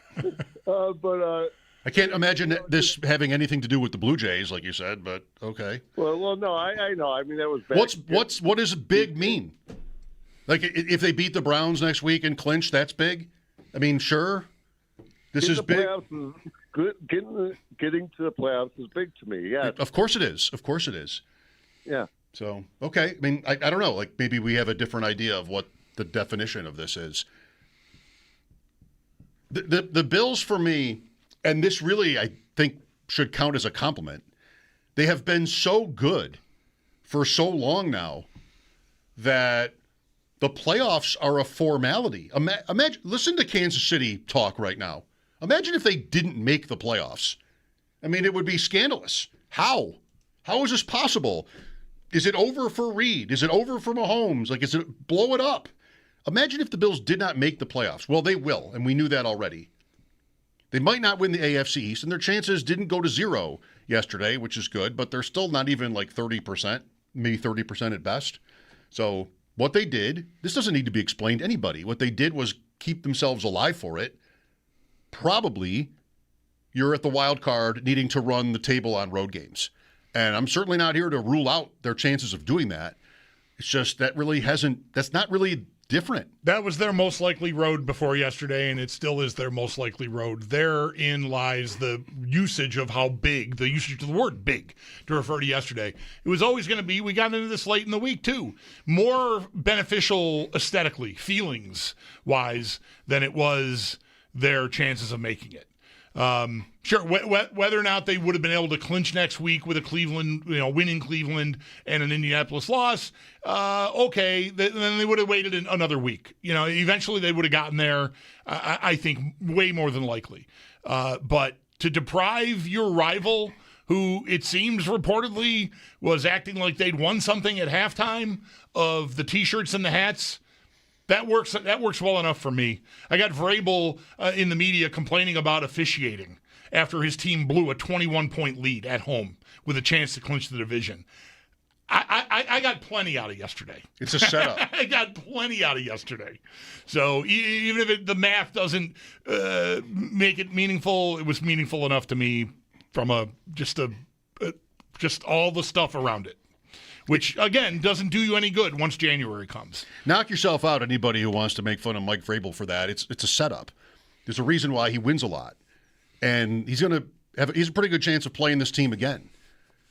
But I can't imagine this having anything to do with the Blue Jays, like you said, but okay. Well, no, I know. I mean, that was bad. What does big mean? Like, if they beat the Browns next week and clinch, that's big? I mean, sure. This is big. Getting to the playoffs is big to me, yeah. Of course it is. Of course it is. Yeah. So, okay. I mean, I don't know. Like, maybe we have a different idea of what the definition of this is. The Bills, for me, and this really, I think, should count as a compliment, they have been so good for so long now that the playoffs are a formality. Imagine, listen to Kansas City talk right now. Imagine if they didn't make the playoffs. I mean, it would be scandalous. How? How is this possible? Is it over for Reed? Is it over for Mahomes? Like, is it blow it up? Imagine if the Bills did not make the playoffs. Well, they will, and we knew that already. They might not win the AFC East, and their chances didn't go to 0 yesterday, which is good, but they're still not even like 30%, maybe 30% at best. So what they did, this doesn't need to be explained to anybody. What they did was keep themselves alive for it. Probably you're at the wild card needing to run the table on road games. And I'm certainly not here to rule out their chances of doing that. It's just that's not really different. That was their most likely road before yesterday, and it still is their most likely road. Therein lies the usage of the usage of the word big to refer to yesterday. It was always going to be, we got into this late in the week too, more beneficial aesthetically, feelings-wise, than it was their chances of making it. Sure, whether or not they would have been able to clinch next week with a Cleveland, win in Cleveland and an Indianapolis loss, okay, then they would have waited another week. Eventually they would have gotten there, I think, way more than likely. But to deprive your rival, who it seems reportedly was acting like they'd won something at halftime, of the T-shirts and the hats, that works well enough for me. I got Vrabel in the media complaining about officiating after his team blew a 21-point lead at home with a chance to clinch the division. I got plenty out of yesterday. It's a setup. I got plenty out of yesterday. So even if the math doesn't make it meaningful, it was meaningful enough to me from just all the stuff around it. Which, again, doesn't do you any good once January comes. Knock yourself out, anybody who wants to make fun of Mike Vrabel for that. It's a setup. There's a reason why he wins a lot. And he's a pretty good chance of playing this team again.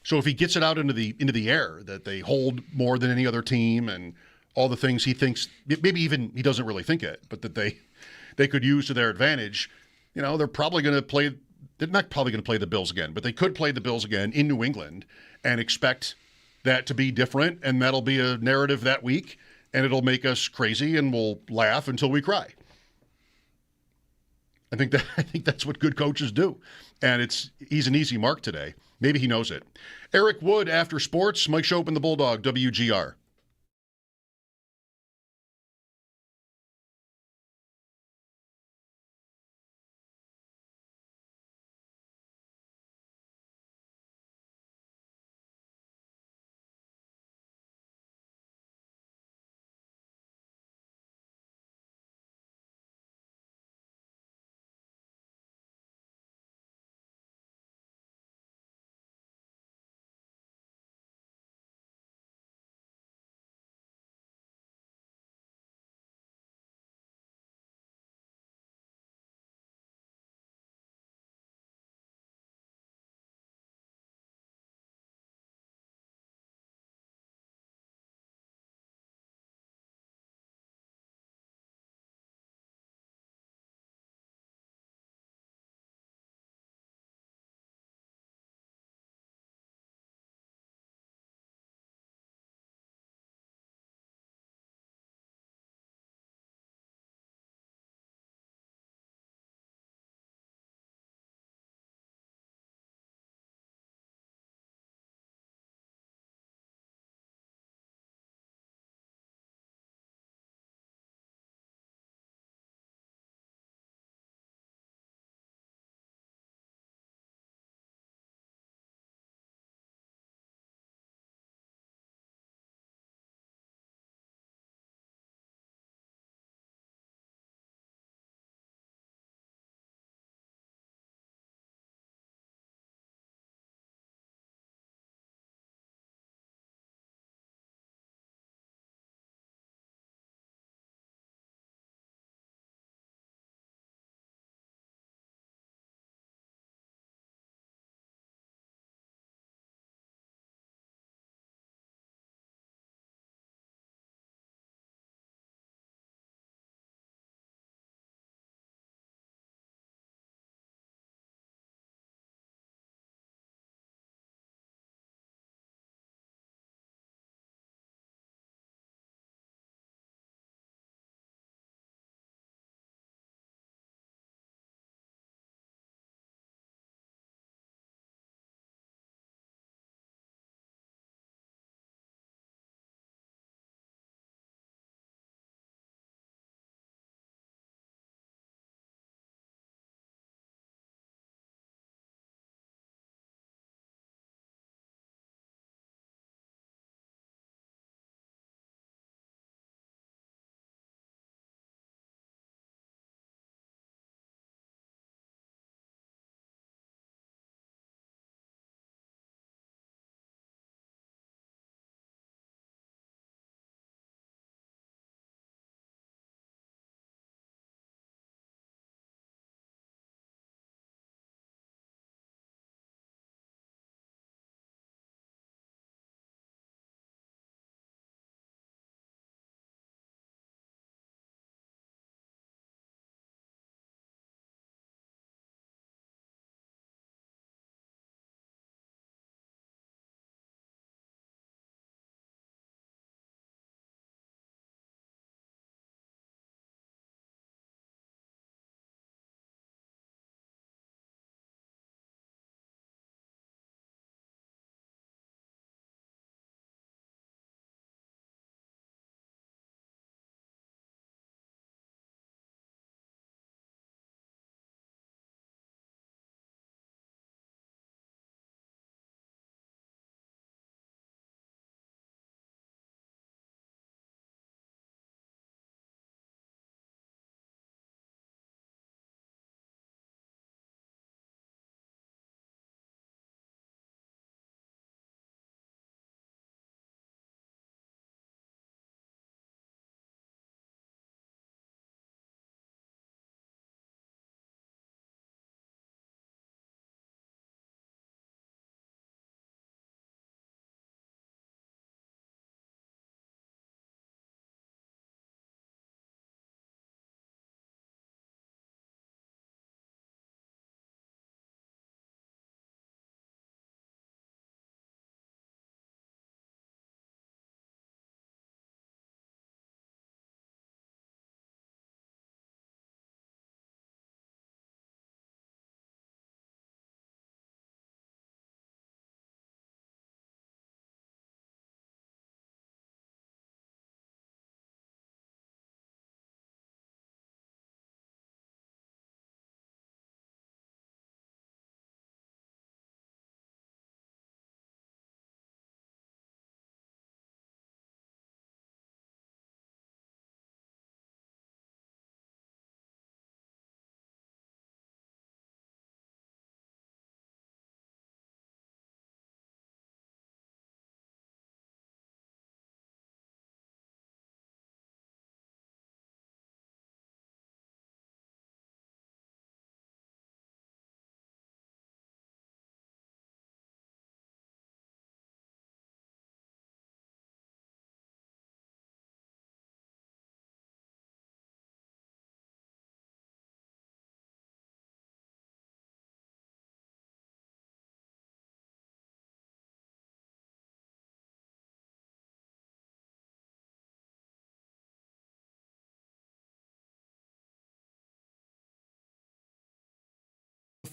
So if he gets it out into the air, that they hold more than any other team and all the things he thinks, maybe even he doesn't really think it, but that they could use to their advantage, they're probably going to play They're not probably going to play the Bills again, but they could play the Bills again in New England and expect that to be different, and that'll be a narrative that week, and it'll make us crazy, and we'll laugh until we cry. I think that's what good coaches do, and he's an easy mark today. Maybe he knows it. Eric Wood after sports. Mike Schopp and the Bulldog, WGR.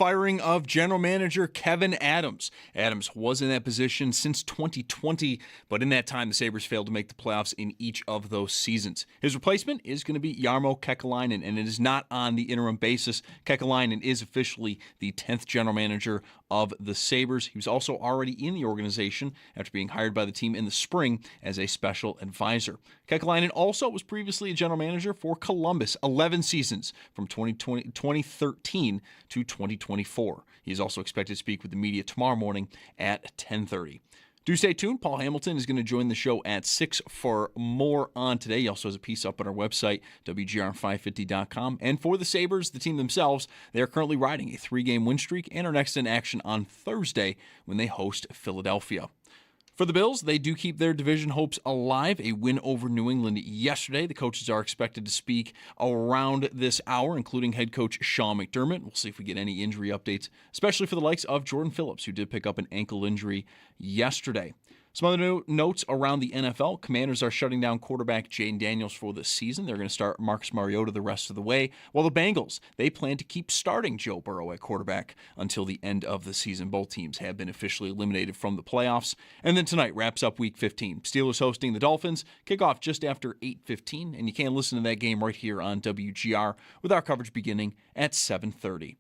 firing of general manager Kevin Adams. Adams was in that position since 2020, but in that time, the Sabres failed to make the playoffs in each of those seasons. His replacement is going to be Jarmo Kekalainen, and it is not on the interim basis. Kekalainen is officially the 10th general manager of the Sabres. He was also already in the organization after being hired by the team in the spring as a special advisor. Kekalainen also was previously a general manager for Columbus, 11 seasons from 2013 to 2024. He is also expected to speak with the media tomorrow morning at 10:30. Do stay tuned. Paul Hamilton is going to join the show at 6 for more on today. He also has a piece up on our website, WGR550.com. And for the Sabres, the team themselves, they are currently riding a 3-game win streak and are next in action on Thursday when they host Philadelphia. For the Bills, they do keep their division hopes alive. A win over New England yesterday. The coaches are expected to speak around this hour, including head coach Sean McDermott. We'll see if we get any injury updates, especially for the likes of Jordan Phillips, who did pick up an ankle injury yesterday. Some other notes around the NFL. Commanders are shutting down quarterback Jayden Daniels for the season. They're going to start Marcus Mariota the rest of the way. While the Bengals, they plan to keep starting Joe Burrow at quarterback until the end of the season. Both teams have been officially eliminated from the playoffs. And then tonight wraps up Week 15. Steelers hosting the Dolphins. Kickoff just after 8:15. And you can listen to that game right here on WGR with our coverage beginning at 7:30.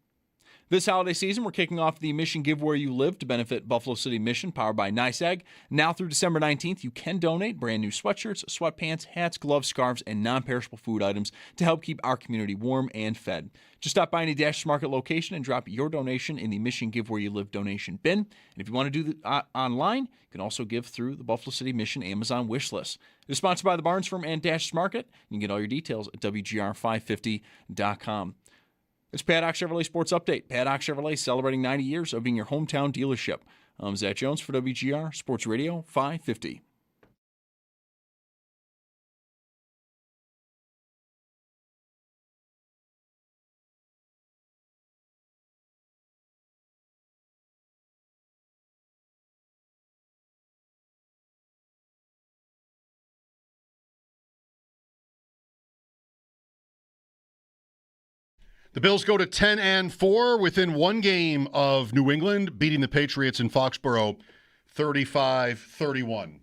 This holiday season, we're kicking off the Mission Give Where You Live to benefit Buffalo City Mission, powered by NYSAG. Now through December 19th, you can donate brand new sweatshirts, sweatpants, hats, gloves, scarves, and non-perishable food items to help keep our community warm and fed. Just stop by any Dash Market location and drop your donation in the Mission Give Where You Live donation bin. And if you want to do that online, you can also give through the Buffalo City Mission Amazon wish list. It is sponsored by the Barnes Firm and Dash Market. You can get all your details at WGR550.com. It's Paddock Chevrolet Sports Update. Paddock Chevrolet celebrating 90 years of being your hometown dealership. I'm Zach Jones for WGR Sports Radio 550. The Bills go to 10-4 within one game of New England, beating the Patriots in Foxborough 35-31.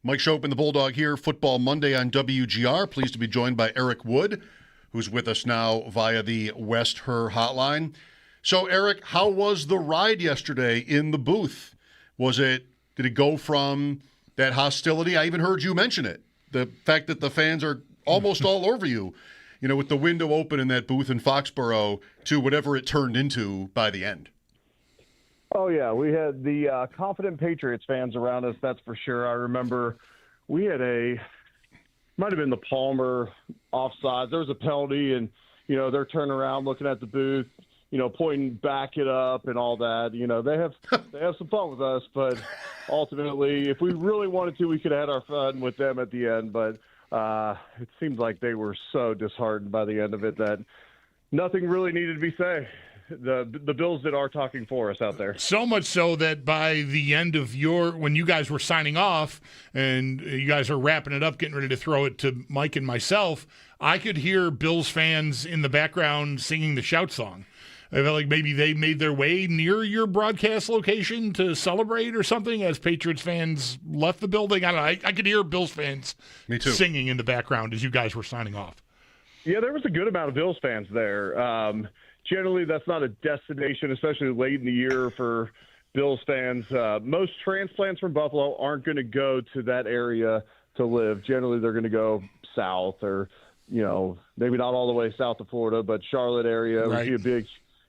Mike Schopp and the Bulldog here, Football Monday on WGR. Pleased to be joined by Eric Wood, who's with us now via the West Her hotline. So, Eric, how was the ride yesterday in the booth? Did it go from that hostility? I even heard you mention it. The fact that the fans are almost all over you, with the window open in that booth in Foxborough, to whatever it turned into by the end. Oh, yeah. We had the confident Patriots fans around us, that's for sure. I remember we had might have been the Palmer offside. There was a penalty, and, they're turning around looking at the booth, pointing back it up and all that. They have some fun with us, but ultimately, if we really wanted to, we could have had our fun with them at the end. But it seems like they were so disheartened by the end of it that nothing really needed to be said. The Bills did our talking for us out there. So much so that by the end of when you guys were signing off and you guys are wrapping it up, getting ready to throw it to Mike and myself, I could hear Bills fans in the background singing the shout song. I felt like maybe they made their way near your broadcast location to celebrate or something as Patriots fans left the building. I don't know. I could hear Bills fans singing in the background as you guys were signing off. Yeah, there was a good amount of Bills fans there. Generally, that's not a destination, especially late in the year for Bills fans. Most transplants from Buffalo aren't going to go to that area to live. Generally, they're going to go south or, maybe not all the way south of Florida, but Charlotte area. Right. We see a big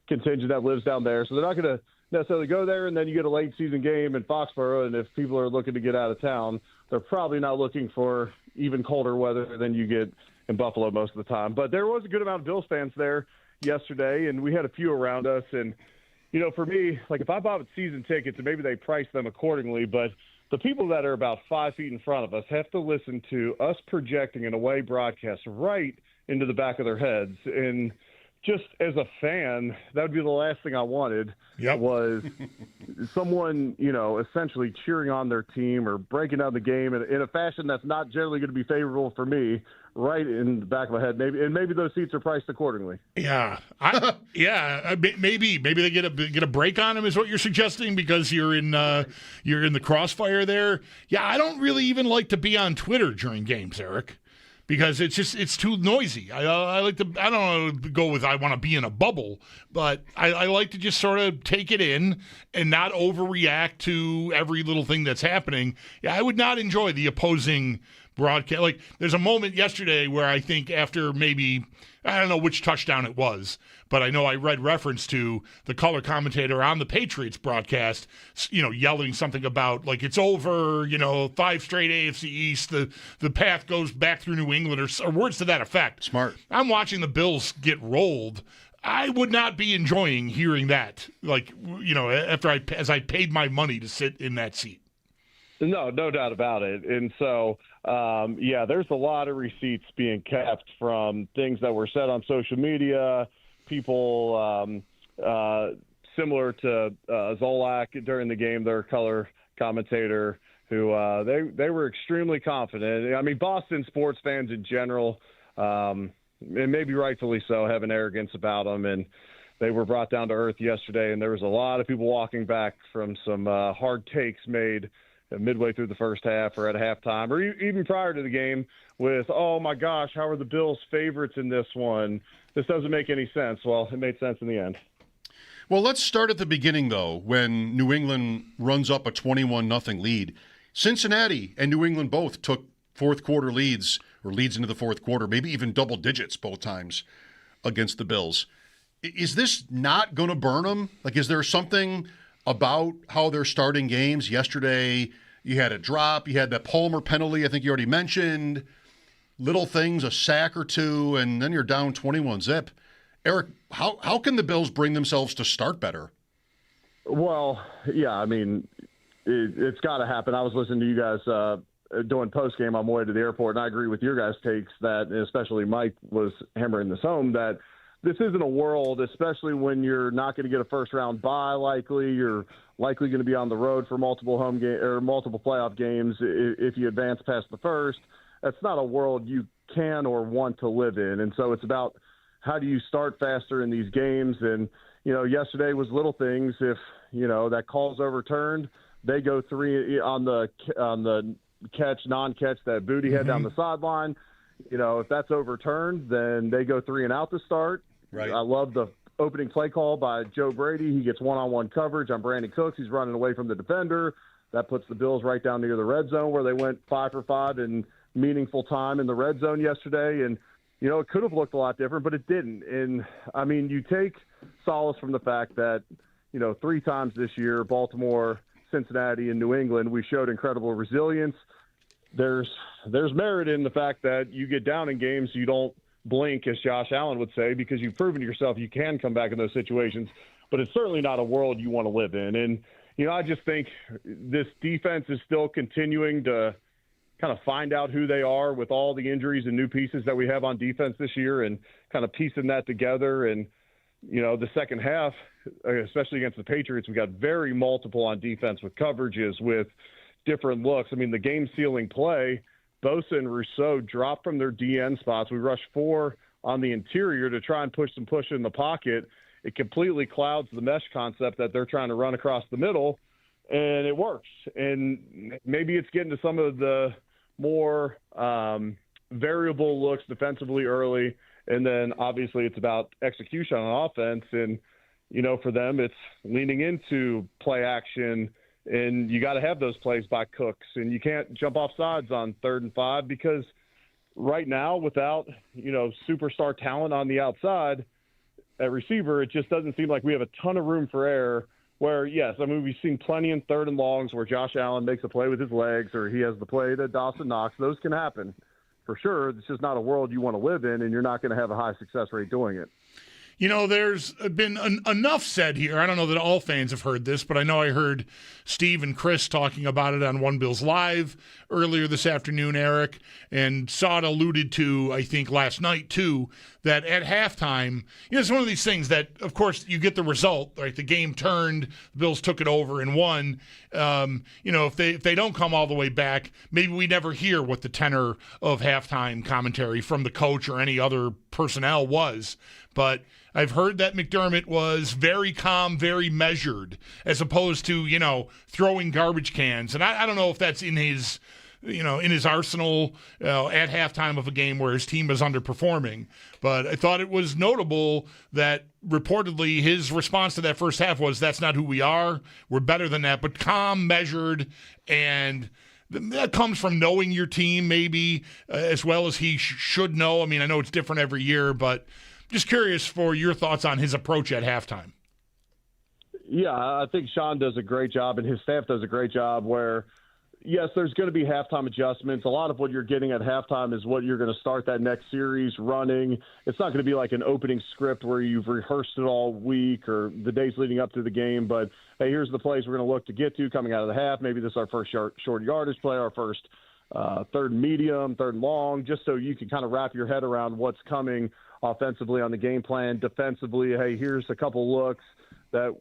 contingent that lives down there. So they're not going to necessarily go there, and then you get a late season game in Foxborough, and if people are looking to get out of town, they're probably not looking for even colder weather than you get in Buffalo most of the time. But there was a good amount of Bills fans there yesterday, and we had a few around us. And, for me, like if I bought season tickets, and maybe they priced them accordingly, but the people that are about 5 feet in front of us have to listen to us projecting an away broadcast right into the back of their heads. And just as a fan, that would be the last thing I wanted. Yep. Was someone, essentially cheering on their team or breaking down the game in a fashion that's not generally going to be favorable for me, right in the back of my head. Maybe those seats are priced accordingly. Yeah, maybe they get a break on him is what you're suggesting because you're in the crossfire there. Yeah, I don't really even like to be on Twitter during games, Eric. Because it's too noisy. I like to, I don't want to go with I want to be in a bubble, but I like to just sort of take it in and not overreact to every little thing that's happening. Yeah, I would not enjoy the opposing broadcast. Like there's a moment yesterday where I think after maybe, I don't know which touchdown it was, but I know I read reference to the color commentator on the Patriots broadcast, yelling something about like it's over, 5 straight AFC East, the path goes back through New England or words to that effect. Smart. I'm watching the Bills get rolled. I would not be enjoying hearing that, as I paid my money to sit in that seat. No doubt about it. And so, there's a lot of receipts being kept from things that were said on social media, people similar to Zolak during the game, their color commentator, who they were extremely confident. I mean, Boston sports fans in general, and maybe rightfully so, have an arrogance about them. And they were brought down to earth yesterday, and there was a lot of people walking back from some hard takes made midway through the first half or at halftime or even prior to the game with, oh, my gosh, how are the Bills favorites in this one? This doesn't make any sense. Well, it made sense in the end. Well, let's start at the beginning, though, when New England runs up a 21-0 lead. Cincinnati and New England both took fourth-quarter leads or leads into the fourth quarter, maybe even double digits both times against the Bills. Is this not going to burn them? Like, is there something about how they're starting games? Yesterday, you had a drop. You had that Palmer penalty I think you already mentioned. Little things, a sack or two, and then you're down 21-0. Eric, how can the Bills bring themselves to start better? Well, yeah, I mean, it's got to happen. I was listening to you guys doing postgame on my way to the airport, and I agree with your guys' takes that, especially Mike was hammering this home, that this isn't a world, especially when you're not going to get a first-round bye likely. You're likely going to be on the road for multiple home game or multiple playoff games if you advance past the first. That's not a world you can or want to live in. And so it's about how do you start faster in these games. And, yesterday was little things. If, that call's overturned, they go 3 on the non-catch that Booty had down the sideline. If that's overturned, then they go 3 and out to start. Right. I love the opening play call by Joe Brady. He gets one-on-one coverage on Brandon Cooks. He's running away from the defender. That puts the Bills right down near the red zone where they went 5 for 5 in meaningful time in the red zone yesterday. And, it could have looked a lot different, but it didn't. And, I mean, you take solace from the fact that, 3 times this year, Baltimore, Cincinnati, and New England, we showed incredible resilience. There's merit in the fact that you get down in games, you don't blink, as Josh Allen would say, because you've proven to yourself you can come back in those situations. But it's certainly not a world you want to live in. And, I just think this defense is still continuing to kind of find out who they are with all the injuries and new pieces that we have on defense this year and kind of piecing that together. And, the second half, especially against the Patriots, we got very multiple on defense with coverages, with different looks. I mean, the game-sealing play, Bosa and Rousseau dropped from their DN spots. We rushed 4 on the interior to try and push in the pocket. It completely clouds the mesh concept that they're trying to run across the middle, and it works. And maybe it's getting to some of the more variable looks defensively early, and then obviously it's about execution on offense. And, for them, it's leaning into play action, and you got to have those plays by Cooks. And you can't jump off sides on 3rd and 5 because right now, without, superstar talent on the outside at receiver, it just doesn't seem like we have a ton of room for error where, yes, I mean, we've seen plenty in 3rd and longs where Josh Allen makes a play with his legs or he has the play that Dawson knocks. Those can happen for sure. It's just not a world you want to live in, and you're not going to have a high success rate doing it. There's been enough said here. I don't know that all fans have heard this, but I know I heard Steve and Chris talking about it on One Bills Live earlier this afternoon, Eric, and saw it alluded to, I think, last night, too, that at halftime, it's one of these things that, of course, you get the result, right? The game turned, the Bills took it over and won. If they don't come all the way back, maybe we never hear what the tenor of halftime commentary from the coach or any other personnel was. But I've heard that McDermott was very calm, very measured, as opposed to, throwing garbage cans. And I don't know if that's in his arsenal at halftime of a game where his team is underperforming. But I thought it was notable that reportedly his response to that first half was, that's not who we are. We're better than that. But calm, measured, and that comes from knowing your team maybe as well as he should know. I mean, I know it's different every year, but just curious for your thoughts on his approach at halftime. Yeah, I think Sean does a great job and his staff does a great job where, yes, there's going to be halftime adjustments. A lot of what you're getting at halftime is what you're going to start that next series running. It's not going to be like an opening script where you've rehearsed it all week or the days leading up to the game. But, hey, here's the plays we're going to look to get to coming out of the half. Maybe this is our first short yardage play, our first third and medium, third and long, just so you can kind of wrap your head around what's coming offensively on the game plan. Defensively, hey, here's a couple looks that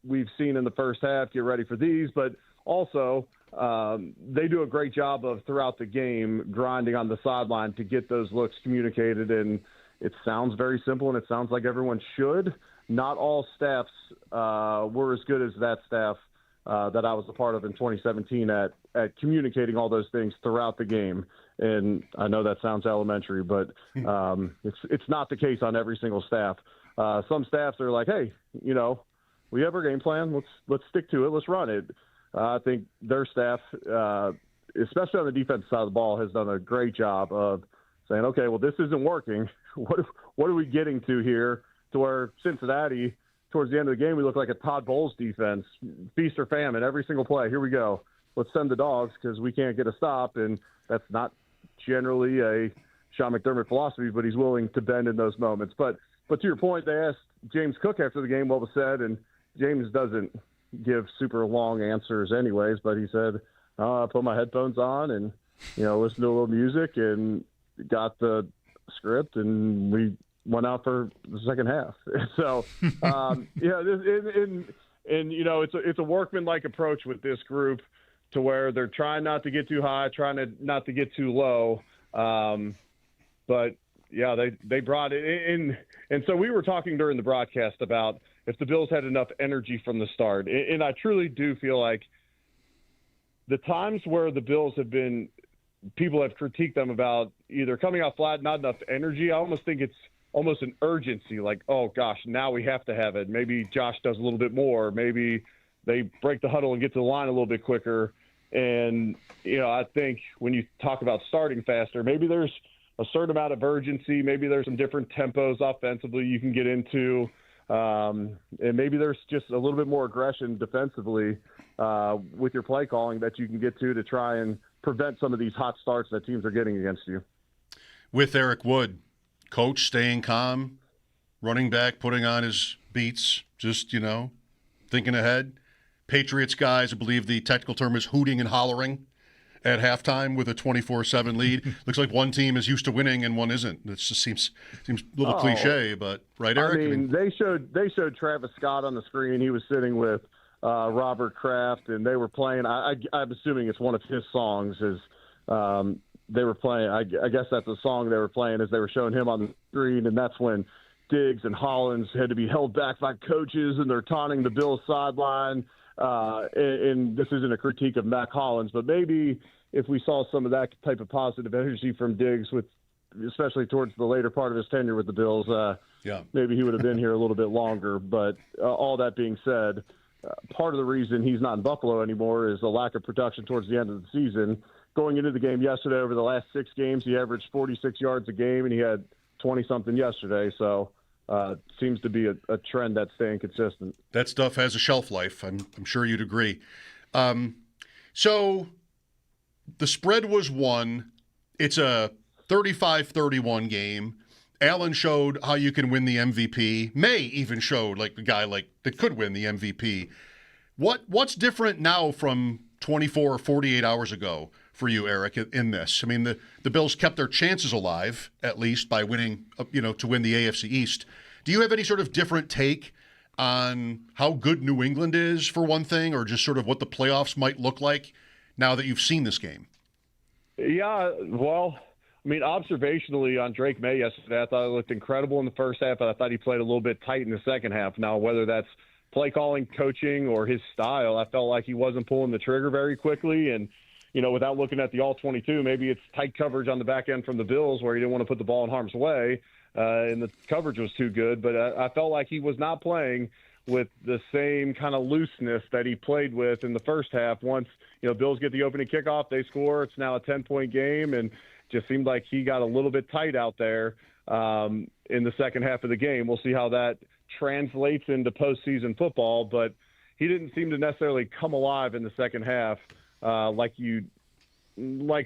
we've seen in the first half. Get ready for these. But also, they do a great job of throughout the game grinding on the sideline to get those looks communicated. And it sounds very simple, and it sounds like everyone should. Not all staffs were as good as that staff that I was a part of in 2017 at communicating all those things throughout the game. And I know that sounds elementary, but it's not the case on every single staff. Some staffs are like, hey, we have our game plan. Let's stick to it. Let's run it. I think their staff, especially on the defensive side of the ball, has done a great job of saying, okay, well, this isn't working. What are we getting to here to where Cincinnati, towards the end of the game, we look like a Todd Bowles defense, feast or famine, every single play. Here we go. Let's send the dogs because we can't get a stop. And that's not generally a Sean McDermott philosophy, but he's willing to bend in those moments. But to your point, they asked James Cook after the game what was said, and James doesn't give super long answers anyways, but he said, I put my headphones on and, listen to a little music and got the script and we went out for the second half. So, it's a workman-like approach with this group to where they're trying not to get too high, not to get too low. But yeah, they brought it in. And so we were talking during the broadcast about if the Bills had enough energy from the start. And I truly do feel like the times where the Bills have been, people have critiqued them about either coming out flat, not enough energy. I almost think it's almost an urgency, like, oh gosh, now we have to have it. Maybe Josh does a little bit more. Maybe they break the huddle and get to the line a little bit quicker. And, I think when you talk about starting faster, maybe there's a certain amount of urgency. Maybe there's some different tempos offensively you can get into. And maybe there's just a little bit more aggression defensively with your play calling that you can get to try and prevent some of these hot starts that teams are getting against you. With Eric Wood, coach staying calm, running back putting on his beats, just, thinking ahead. Patriots guys, I believe the technical term is hooting and hollering at halftime with a 24-7 lead. Looks like one team is used to winning and one isn't. It just seems a little cliche, but right, Eric? I mean, they showed Travis Scott on the screen. He was sitting with Robert Kraft, and they were playing. I'm assuming it's one of his songs. They were playing. I guess that's a song they were playing as they were showing him on the screen, and that's when Diggs and Hollins had to be held back by coaches, and they're taunting the Bills sideline. And this isn't a critique of Mac Hollins, but maybe if we saw some of that type of positive energy from Diggs, especially towards the later part of his tenure with the Bills, maybe he would have been here a little bit longer. But all that being said, part of the reason he's not in Buffalo anymore is the lack of production towards the end of the season. Going into the game yesterday, over the last 6 games, he averaged 46 yards a game, and he had 20-something yesterday. So seems to be a trend that's staying consistent. That stuff has a shelf life. I'm sure you'd agree. So the spread was 1. It's a 35-31 game, Allen showed how you can win the MVP. May even showed like the guy like that could win the MVP. What's different now from 24 or 48 hours ago for you, Eric, in this? I mean, the Bills kept their chances alive, at least, by winning, to win the AFC East. Do you have any sort of different take on how good New England is, for one thing, or just sort of what the playoffs might look like now that you've seen this game? Yeah, well, I mean, observationally on Drake May yesterday, I thought he looked incredible in the first half, but I thought he played a little bit tight in the second half. Now, whether that's play calling, coaching, or his style, I felt like he wasn't pulling the trigger very quickly. And, without looking at the all-22, maybe it's tight coverage on the back end from the Bills where he didn't want to put the ball in harm's way, and the coverage was too good. But I felt like he was not playing with the same kind of looseness that he played with in the first half. Once, Bills get the opening kickoff, they score. It's now a 10-point game, and just seemed like he got a little bit tight out there in the second half of the game. We'll see how that translates into postseason football, but he didn't seem to necessarily come alive in the second half like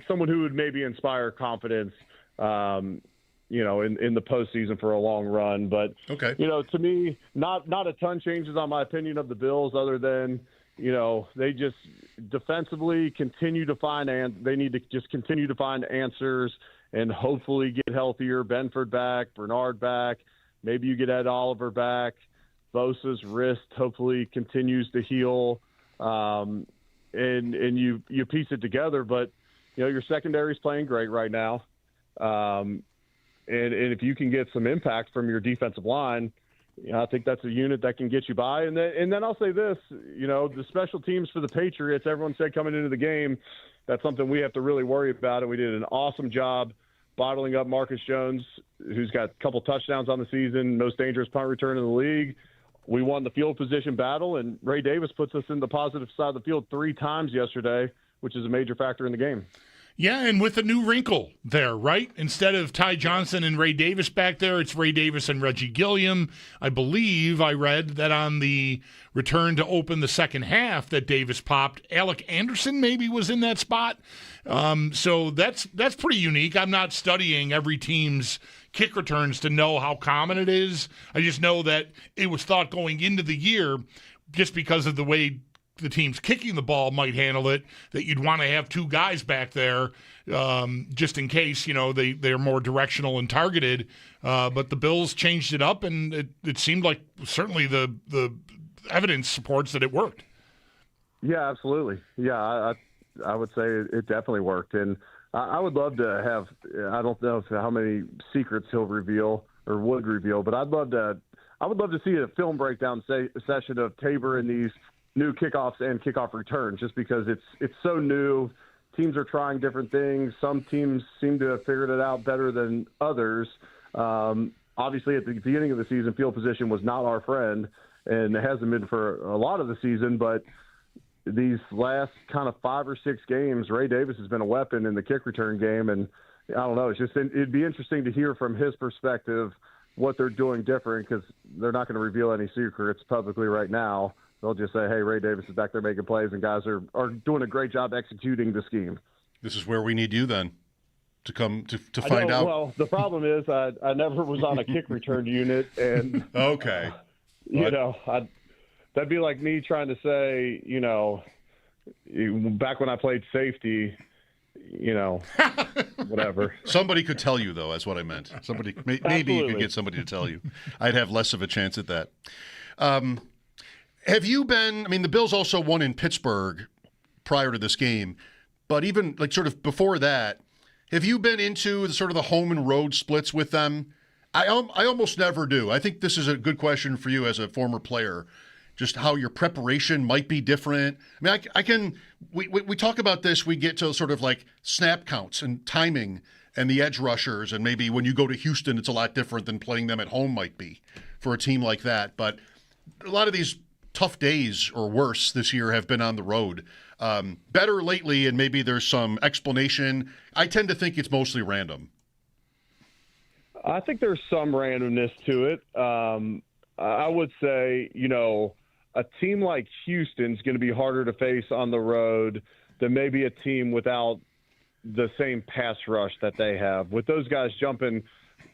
someone who would maybe inspire confidence, in the postseason for a long run. But, okay. To me, not a ton changes on my opinion of the Bills other than, they just defensively continue to find, and they need to just continue to find answers and hopefully get healthier. Benford back, Bernard back. Maybe you get Ed Oliver back. Bosa's wrist hopefully continues to heal, and you piece it together. But your secondary is playing great right now, and if you can get some impact from your defensive line, I think that's a unit that can get you by. And then I'll say this: the special teams for the Patriots. Everyone said coming into the game, that's something we have to really worry about, and we did an awesome job bottling up Marcus Jones, who's got a couple touchdowns on the season, most dangerous punt return in the league. We won the field position battle, and Ray Davis puts us in the positive side of the field 3 times yesterday, which is a major factor in the game. Yeah, and with a new wrinkle there, right? Instead of Ty Johnson and Ray Davis back there, it's Ray Davis and Reggie Gilliam. I believe I read that on the return to open the second half that Davis popped, Alec Anderson maybe was in that spot. So that's pretty unique. I'm not studying every team's kick returns to know how common it is. I just know that it was thought going into the year, just because of the way the teams kicking the ball might handle it, that you'd want to have 2 guys back there just in case, they're more directional and targeted. But the Bills changed it up, and it seemed like certainly the evidence supports that it worked. Yeah, absolutely. Yeah, I would say it definitely worked. And I would love to have, I don't know how many secrets he'll reveal or would reveal, but I would love to see a film breakdown session of Tabor and these new kickoffs and kickoff returns, just because it's so new. Teams are trying different things. Some teams seem to have figured it out better than others. Obviously, at the beginning of the season, field position was not our friend, and it hasn't been for a lot of the season. But these last kind of 5 or 6 games, Ray Davis has been a weapon in the kick return game, and I don't know. It'd be interesting to hear from his perspective what they're doing different, because they're not going to reveal any secrets publicly right now. They'll just say, hey, Ray Davis is back there making plays, and guys are doing a great job executing the scheme. This is where we need you then to come to find out. Well, the problem is I never was on a kick return unit, and okay, that'd be like me trying to say, back when I played safety, whatever. Somebody could tell you, though. That's what I meant. Maybe you could get somebody to tell you. I'd have less of a chance at that. Have you been? I mean, the Bills also won in Pittsburgh prior to this game, but even like sort of before that, have you been into the home and road splits with them? I almost never do. I think this is a good question for you as a former player, just how your preparation might be different. I mean, we talk about this. We get to sort of like snap counts and timing and the edge rushers, and maybe when you go to Houston, it's a lot different than playing them at home might be for a team like that. But a lot of these tough days or worse this year have been on the road. Better lately, and maybe there's some explanation. I tend to think it's mostly random. I think there's some randomness to it. I would say, a team like Houston's going to be harder to face on the road than maybe a team without the same pass rush that they have. With those guys jumping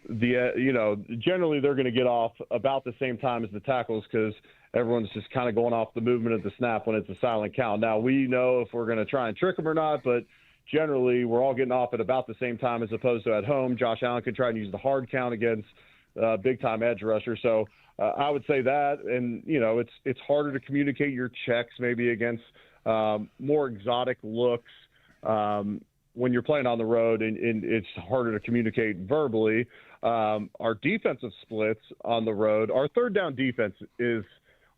generally they're going to get off about the same time as the tackles because everyone's just kind of going off the movement of the snap when it's a silent count. Now, we know if we're going to try and trick them or not, but generally we're all getting off at about the same time as opposed to at home. Josh Allen could try and use the hard count against big-time edge rusher. So I would say that, and, it's harder to communicate your checks maybe against more exotic looks when you're playing on the road, and it's harder to communicate verbally. Our defensive splits on the road, our third down defense is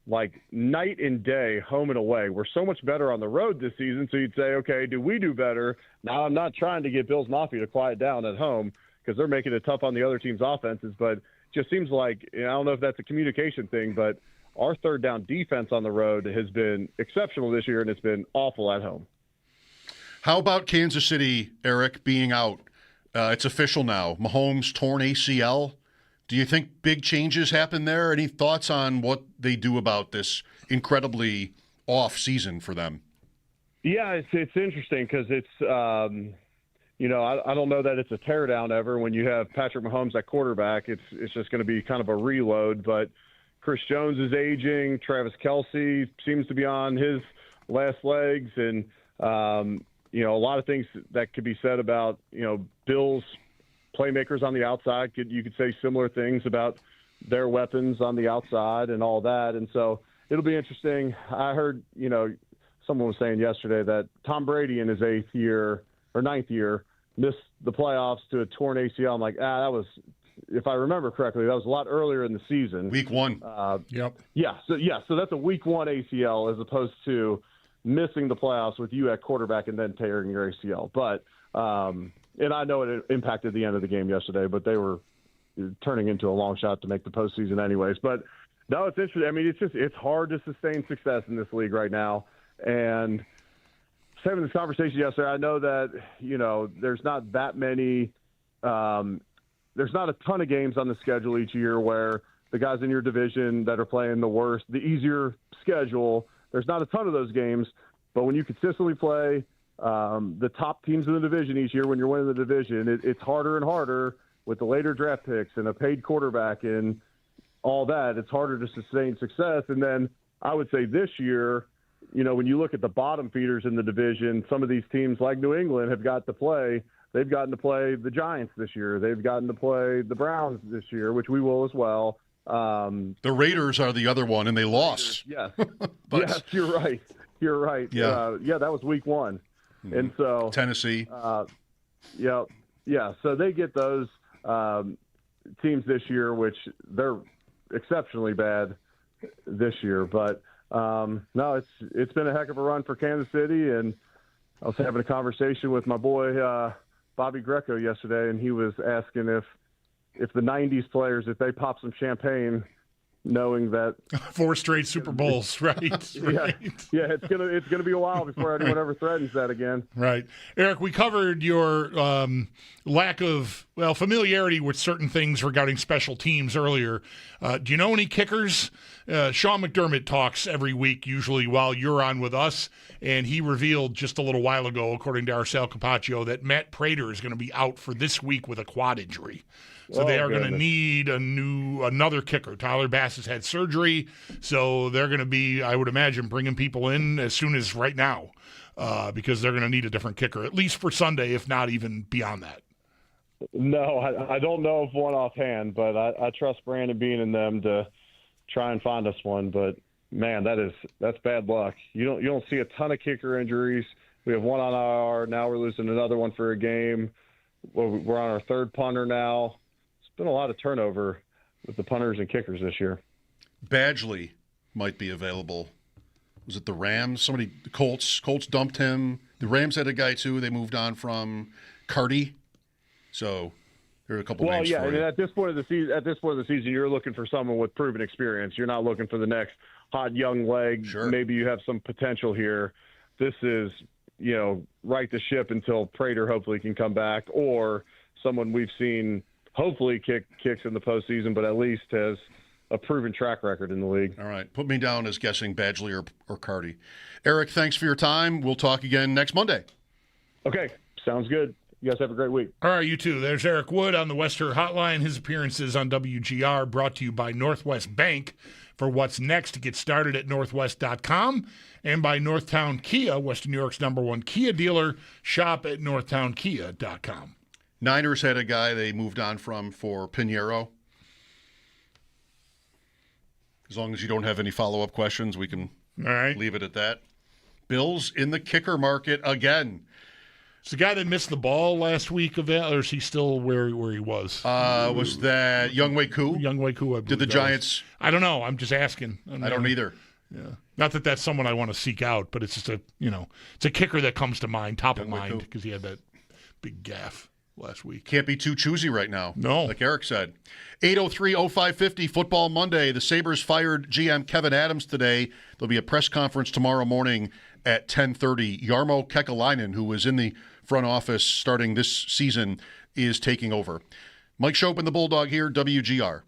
like night and day, home and away. We're so much better on the road this season, so you'd say, okay, do we do better? Now, I'm not trying to get Bills Mafia to quiet down at home because they're making it tough on the other team's offenses, but just seems like, I don't know if that's a communication thing, but our third down defense on the road has been exceptional this year, and it's been awful at home. How about Kansas City, Eric, being out? It's official now. Mahomes torn ACL. Do you think big changes happen there? Any thoughts on what they do about this incredibly off season for them? Yeah, it's interesting because it's, I don't know that it's a teardown ever. When you have Patrick Mahomes at quarterback, it's just going to be kind of a reload. But Chris Jones is aging. Travis Kelce seems to be on his last legs. And, a lot of things that could be said about, Bills playmakers on the outside. You could say similar things about their weapons on the outside and all that. And so it'll be interesting. I heard, someone was saying yesterday that Tom Brady in his ninth year missed the playoffs to a torn ACL. I'm like, that was, if I remember correctly, that was a lot earlier in the season. Week 1. Yep. Yeah. So that's a week 1 ACL as opposed to missing the playoffs with you at quarterback and then tearing your ACL. But, and I know it impacted the end of the game yesterday, but they were turning into a long shot to make the postseason anyways. But no, it's interesting. I mean, it's hard to sustain success in this league right now. And having this conversation yesterday, I know that, there's not that many, there's not a ton of games on the schedule each year where the guys in your division that are playing the easier schedule, there's not a ton of those games. But when you consistently play the top teams in the division each year, when you're winning the division, it's harder and harder with the later draft picks and a paid quarterback and all that. It's harder to sustain success. And then I would say this year, when you look at the bottom feeders in the division, some of these teams like New England have got to play. They've gotten to play the Giants this year. They've gotten to play the Browns this year, which we will as well. The Raiders are the other one, and they lost. Yes. But, yes, you're right. Yeah. That was week 1. Mm-hmm. And so Tennessee. Yeah. So they get those teams this year, which they're exceptionally bad this year. But no, it's been a heck of a run for Kansas City. And I was having a conversation with my boy Bobby Greco yesterday, and he was asking if the 90s players, if they pop some champagne, knowing that 4 straight Super Bowls, right? Right. Yeah, it's gonna be a while before anyone ever threatens that again. Right, Eric. We covered your lack of familiarity with certain things regarding special teams earlier. Do you know any kickers? Sean McDermott talks every week, usually while you're on with us, and he revealed just a little while ago, according to our Sal Capacio, that Matt Prater is going to be out for this week with a quad injury. So they are going to need another kicker. Tyler Bass has had surgery, so they're going to be, I would imagine, bringing people in as soon as right now because they're going to need a different kicker, at least for Sunday, if not even beyond that. No, I don't know of one offhand, but I trust Brandon Bean and them to try and find us one. But man, that's bad luck. You don't see a ton of kicker injuries. We have one on IR. Now we're losing another one for a game. We're on our third punter now. It's been a lot of turnover with the punters and kickers this year. Badgley might be available. Was it the Rams? The Colts dumped him. The Rams had a guy too. They moved on from Carty. So there are a couple names. Well, yeah, for I mean, you. at this point of the season, you're looking for someone with proven experience. You're not looking for the next hot young leg. Sure. Maybe you have some potential here. This is, right the ship until Prater hopefully can come back, or someone we've seen hopefully kicks in the postseason, but at least has a proven track record in the league. All right. Put me down as guessing Badgley or Carty. Eric, thanks for your time. We'll talk again next Monday. Okay. Sounds good. You guys have a great week. All right, you too. There's Eric Wood on the Wester Hotline. His appearances on WGR brought to you by Northwest Bank. For what's next, get started at northwest.com, and by Northtown Kia, Western New York's #1 Kia dealer. Shop at northtownkia.com. Niners had a guy they moved on from for Pinheiro. As long as you don't have any follow-up questions, we can leave it at that. Bills in the kicker market again. It's the guy that missed the ball last week, or is he still where he was? Was that Younghoe Koo? Younghoe Koo, I believe. Did the Giants? I don't know. I'm just asking. I don't either. Yeah. Not that that's someone I want to seek out, but it's just it's a kicker that comes to mind, top of mind, because he had that big gaffe last week. Can't be too choosy right now. No. Like Eric said. 803-0550, Football Monday. The Sabres fired GM Kevin Adams today. There'll be a press conference tomorrow morning at 10:30. Jarmo Kekalainen, who was in the front office starting this season, is taking over. Mike Schopp and the Bulldog here, WGR.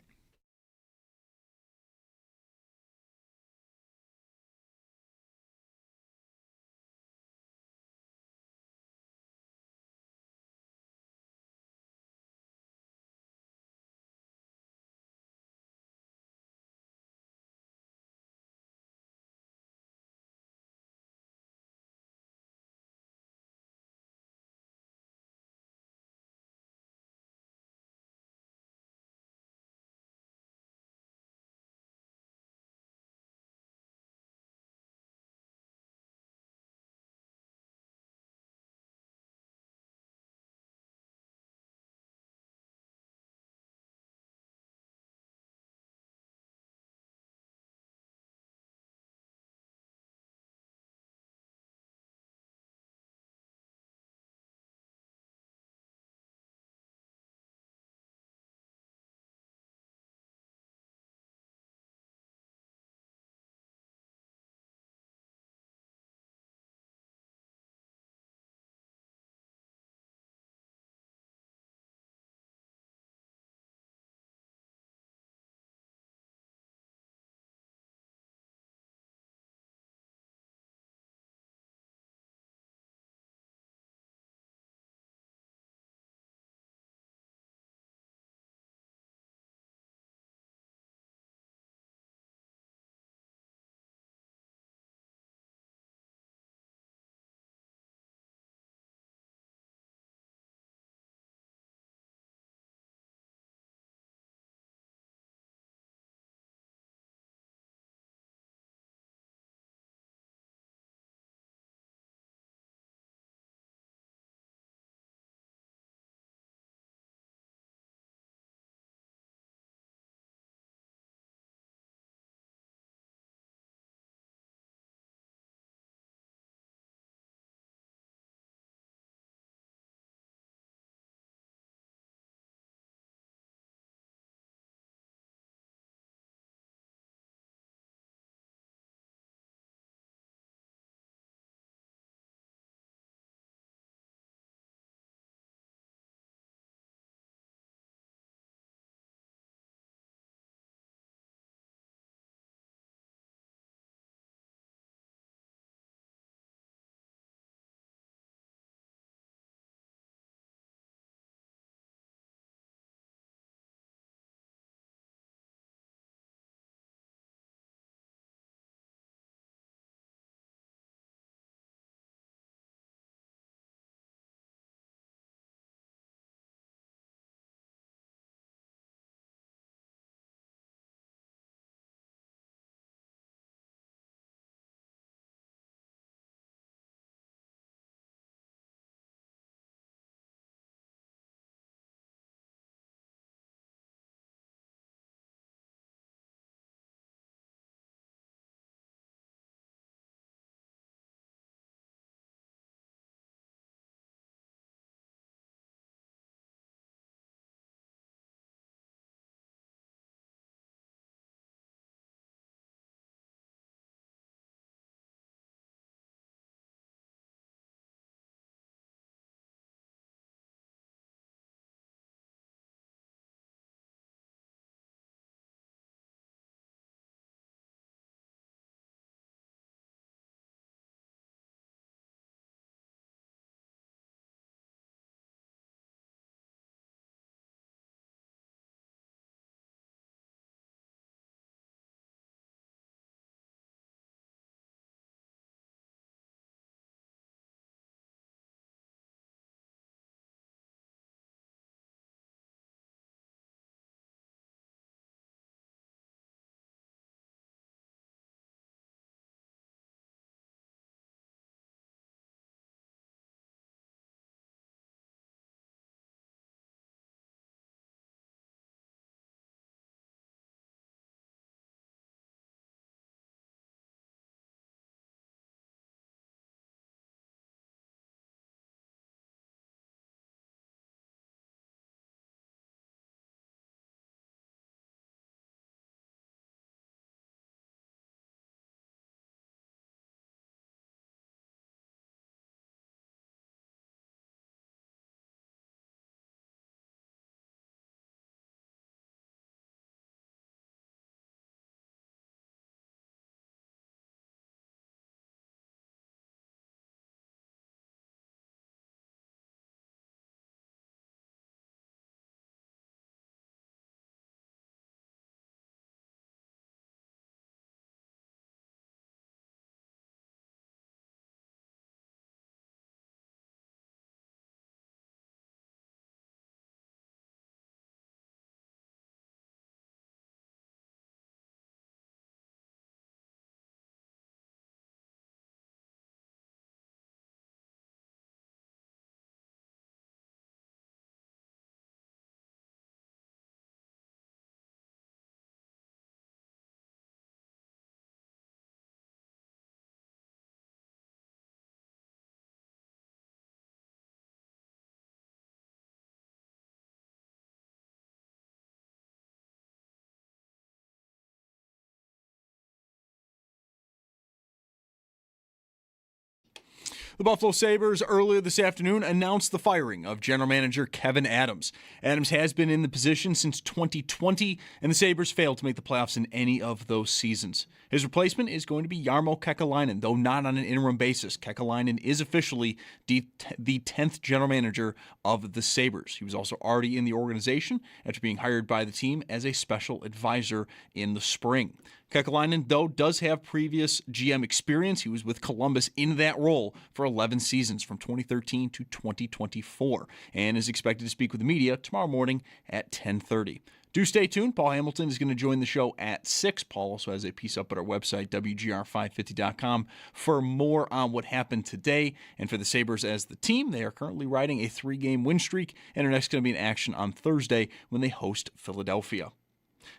The Buffalo Sabres earlier this afternoon announced the firing of general manager Kevin Adams. Adams has been in the position since 2020, and the Sabres failed to make the playoffs in any of those seasons. His replacement is going to be Jarmo Kekalainen, though not on an interim basis. Kekalainen is officially the 10th general manager of the Sabres. He was also already in the organization after being hired by the team as a special advisor in the spring. Kekalainen, though, does have previous GM experience. He was with Columbus in that role for 11 seasons from 2013 to 2024 and is expected to speak with the media tomorrow morning at 10:30. Do stay tuned. Paul Hamilton is going to join the show at 6. Paul also has a piece up at our website, WGR550.com, for more on what happened today. And for the Sabres as the team, they are currently riding a 3-game win streak and are next going to be in action on Thursday when they host Philadelphia.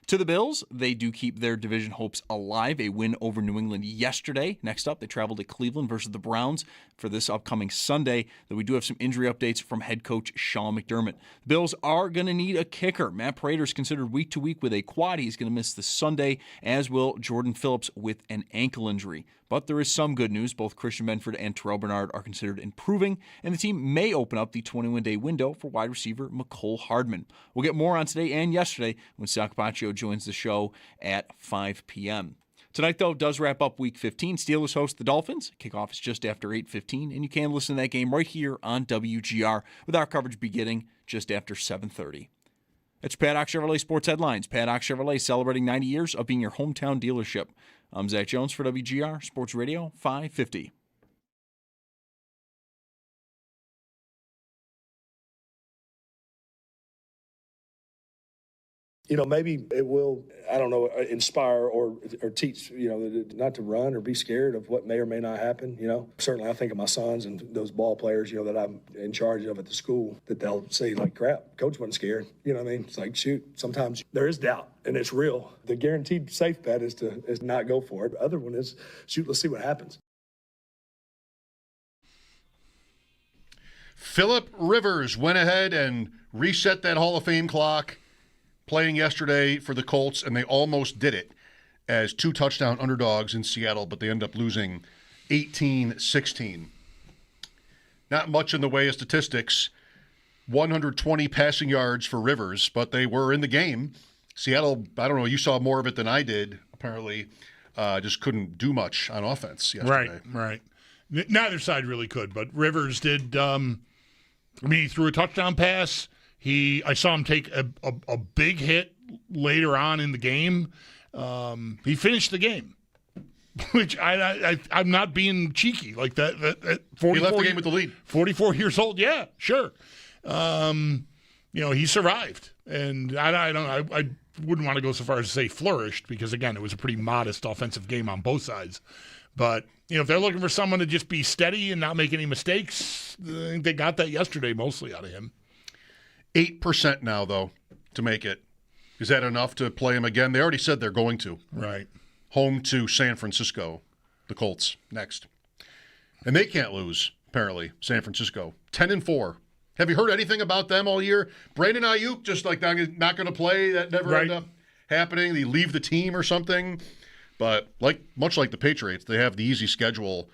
To the Bills, they do keep their division hopes alive. A win over New England yesterday. Next up, they travel to Cleveland versus the Browns for this upcoming Sunday. Though we do have some injury updates from head coach Sean McDermott. The Bills are going to need a kicker. Matt Prater is considered week to week with a quad. He's going to miss this Sunday, as will Jordan Phillips with an ankle injury. But there is some good news. Both Christian Benford and Terrell Bernard are considered improving, and the team may open up the 21-day window for wide receiver Mecole Hardman. We'll get more on today and yesterday when Sal Capacio joins the show at 5 p.m. Tonight, though, does wrap up Week 15. Steelers host the Dolphins. Kickoff is just after 8:15, and you can listen to that game right here on WGR with our coverage beginning just after 7:30. It's Paddock Chevrolet Sports Headlines. Paddock Chevrolet celebrating 90 years of being your hometown dealership. I'm Zach Jones for WGR Sports Radio 550. Maybe it will, I don't know, inspire or teach, not to run or be scared of what may or may not happen, Certainly I think of my sons and those ball players, that I'm in charge of at the school, that they'll say, like, crap, coach wasn't scared. You know what I mean? It's like, shoot, sometimes there is doubt, and it's real. The guaranteed safe bet is not go for it. The other one is, shoot, let's see what happens. Phillip Rivers went ahead and reset that Hall of Fame clock, playing yesterday for the Colts, and they almost did it as 2 touchdown underdogs in Seattle, but they end up losing 18-16. Not much in the way of statistics. 120 passing yards for Rivers, but they were in the game. Seattle, I don't know, you saw more of it than I did, apparently. Just couldn't do much on offense yesterday. Right. Neither side really could, but Rivers did. He threw a touchdown pass. I saw him take a big hit later on in the game. He finished the game, which I'm not being cheeky like that. He left the game with the lead. 44 years old, yeah, sure. He survived, and I wouldn't want to go so far as to say flourished, because again, it was a pretty modest offensive game on both sides. But if they're looking for someone to just be steady and not make any mistakes, I think they got that yesterday mostly out of him. 8% now, though, to make it. Is that enough to play him again? They already said they're going to. Right. Home to San Francisco, the Colts, next. And they can't lose, apparently, San Francisco. 10-4. Have you heard anything about them all year? Brandon Ayuk just not going to play. That never ended up happening. They leave the team or something. But much like the Patriots, they have the easy schedule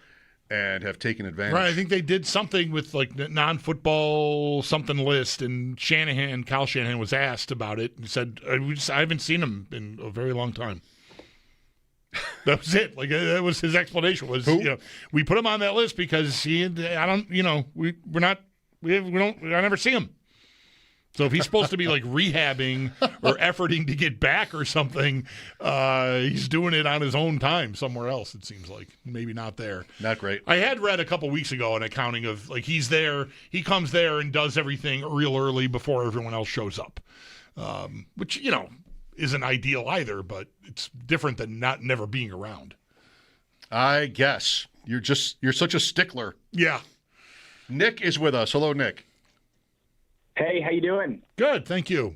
and have taken advantage. Right, I think they did something with non-football something list, and Kyle Shanahan was asked about it and said, I haven't seen him in a very long time. That was it. That was his explanation. Was we put him on that list because I never see him. So if he's supposed to be rehabbing or efforting to get back or something, he's doing it on his own time somewhere else, it seems like. Maybe not there. Not great. I had read a couple weeks ago an accounting of he's there, he comes there and does everything real early before everyone else shows up. Which, isn't ideal either, but it's different than never being around. I guess. You're such a stickler. Yeah. Nick is with us. Hello, Nick. Hey, how you doing? Good, thank you.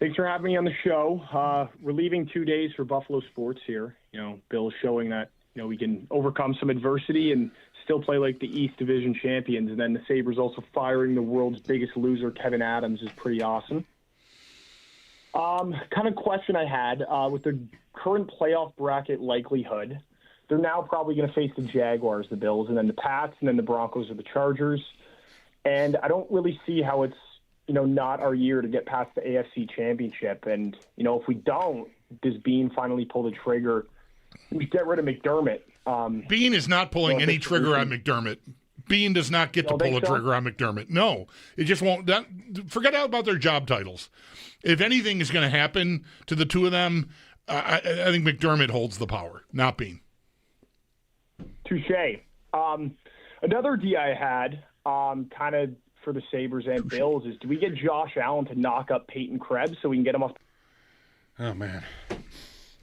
Thanks for having me on the show. We're leaving 2 days for Buffalo sports here. Bill's showing that, we can overcome some adversity and still play like the East Division champions. And then the Sabres also firing the world's biggest loser, Kevin Adams, is pretty awesome. Kind of question I had with the current playoff bracket likelihood. they're now probably going to face the Jaguars, the Bills, and then the Pats, and then the Broncos or the Chargers. And I don't really see how it's, not our year to get past the AFC Championship. And, if we don't, does Bean finally pull the trigger? We get rid of McDermott. Bean is not pulling any trigger on McDermott. Bean does not get to pull a trigger on McDermott. No, it just won't. Forget about their job titles. If anything is going to happen to the two of them, I think McDermott holds the power, not Bean. Touche. Another idea I had, kind of for the Sabres and Bills, is do we get Josh Allen to knock up Peyton Krebs so we can get him off? Oh, man.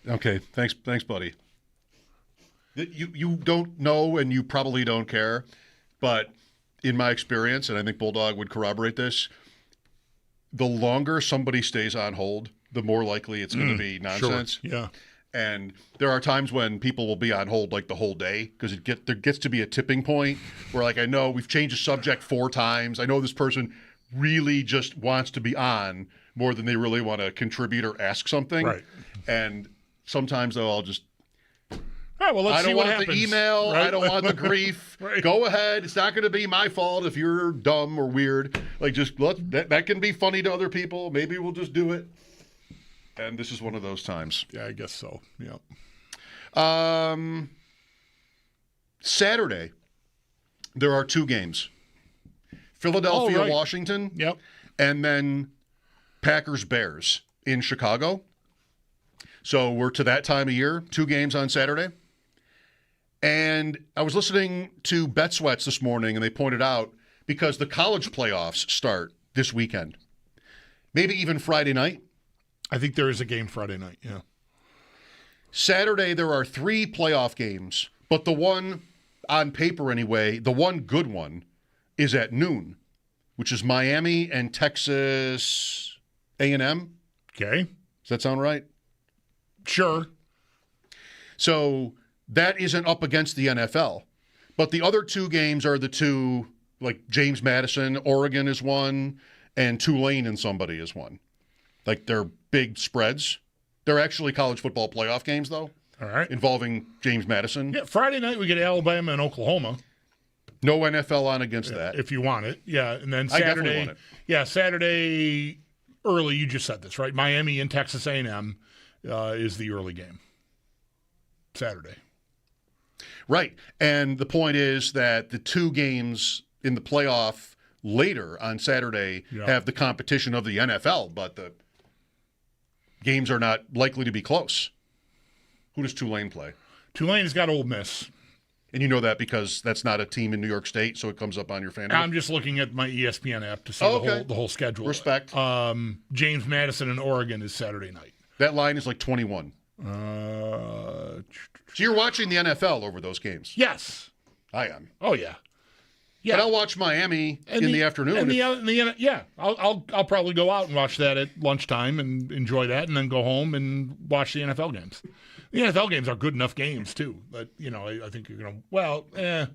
Okay, thanks, buddy. You don't know and you probably don't care, but in my experience, and I think Bulldog would corroborate this, the longer somebody stays on hold, the more likely it's going to be nonsense. Sure. Yeah. And there are times when people will be on hold like the whole day because there gets to be a tipping point where, like, I know we've changed the subject 4 times. I know this person really just wants to be on more than they really want to contribute or ask something. Right. And sometimes I'll just, all right, well, let's I don't see what want happens. the email. Right? I don't want the grief. Right. Go ahead. It's not going to be my fault if you're dumb or weird. Like, just that can be funny to other people. Maybe we'll just do it. And this is one of those times. Yeah, I guess so. Yeah. Saturday, there are 2 games. Philadelphia, Washington. Yep. And then Packers-Bears in Chicago. So we're to that time of year, 2 games on Saturday. And I was listening to Bet Sweats this morning, and they pointed out, because the college playoffs start this weekend, maybe even Friday night. I think there is a game Friday night, yeah. Saturday, there are 3 playoff games, but the one, on paper anyway, the one good one is at noon, which is Miami and Texas A&M. Okay. Does that sound right? Sure. So that isn't up against the NFL. But the other 2 games are the 2, like James Madison, Oregon is one, and Tulane and somebody is one. Like, they're big spreads. They're actually college football playoff games, though. All right. Involving James Madison. Yeah, Friday night we get Alabama and Oklahoma. No NFL on against that. If you want it. Yeah, and then I definitely Saturday. want it. Yeah, Saturday early, you just said this, right? Miami and Texas A&M is the early game. Saturday. Right. And the point is that the 2 games in the playoff later on Saturday have the competition of the NFL, but the games are not likely to be close. Who does Tulane play? Tulane's got Ole Miss. And you know that because that's not a team in New York State, so it comes up on your fan. I'm just looking at my ESPN app to see the whole schedule. Respect. James Madison and Oregon is Saturday night. That line is like 21. So you're watching the NFL over those games? Yes. I am. Oh, yeah. Yeah. But I'll watch Miami in the afternoon. I'll probably go out and watch that at lunchtime and enjoy that, and then go home and watch the NFL games. The NFL games are good enough games too, but I think you're gonna.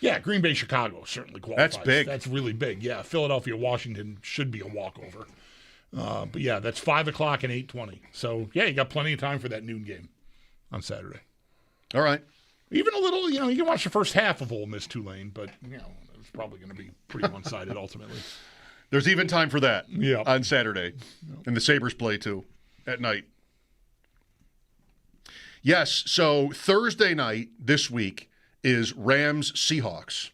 Yeah, Green Bay, Chicago certainly qualifies. That's big. That's really big. Yeah, Philadelphia, Washington should be a walkover. But yeah, that's 5:00 and 8:20. So yeah, you got plenty of time for that noon game on Saturday. All right. Even a little, you can watch the first half of Ole Miss Tulane, but it's probably going to be pretty one-sided ultimately. There's even time for that on Saturday. And the Sabres play too at night. Yes, so Thursday night this week is Rams Seahawks.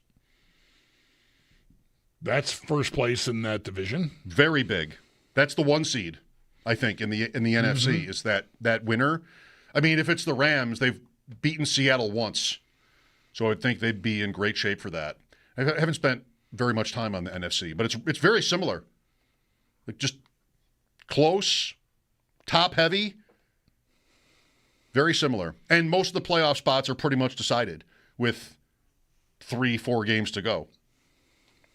That's first place in that division. Very big. That's the 1 seed, I think, in the NFC is that winner. I mean, if it's the Rams, they've beaten Seattle once. So I think they'd be in great shape for that. I haven't spent very much time on the NFC, but it's very similar. Like, just close, top heavy, very similar. And most of the playoff spots are pretty much decided with 3-4 games to go.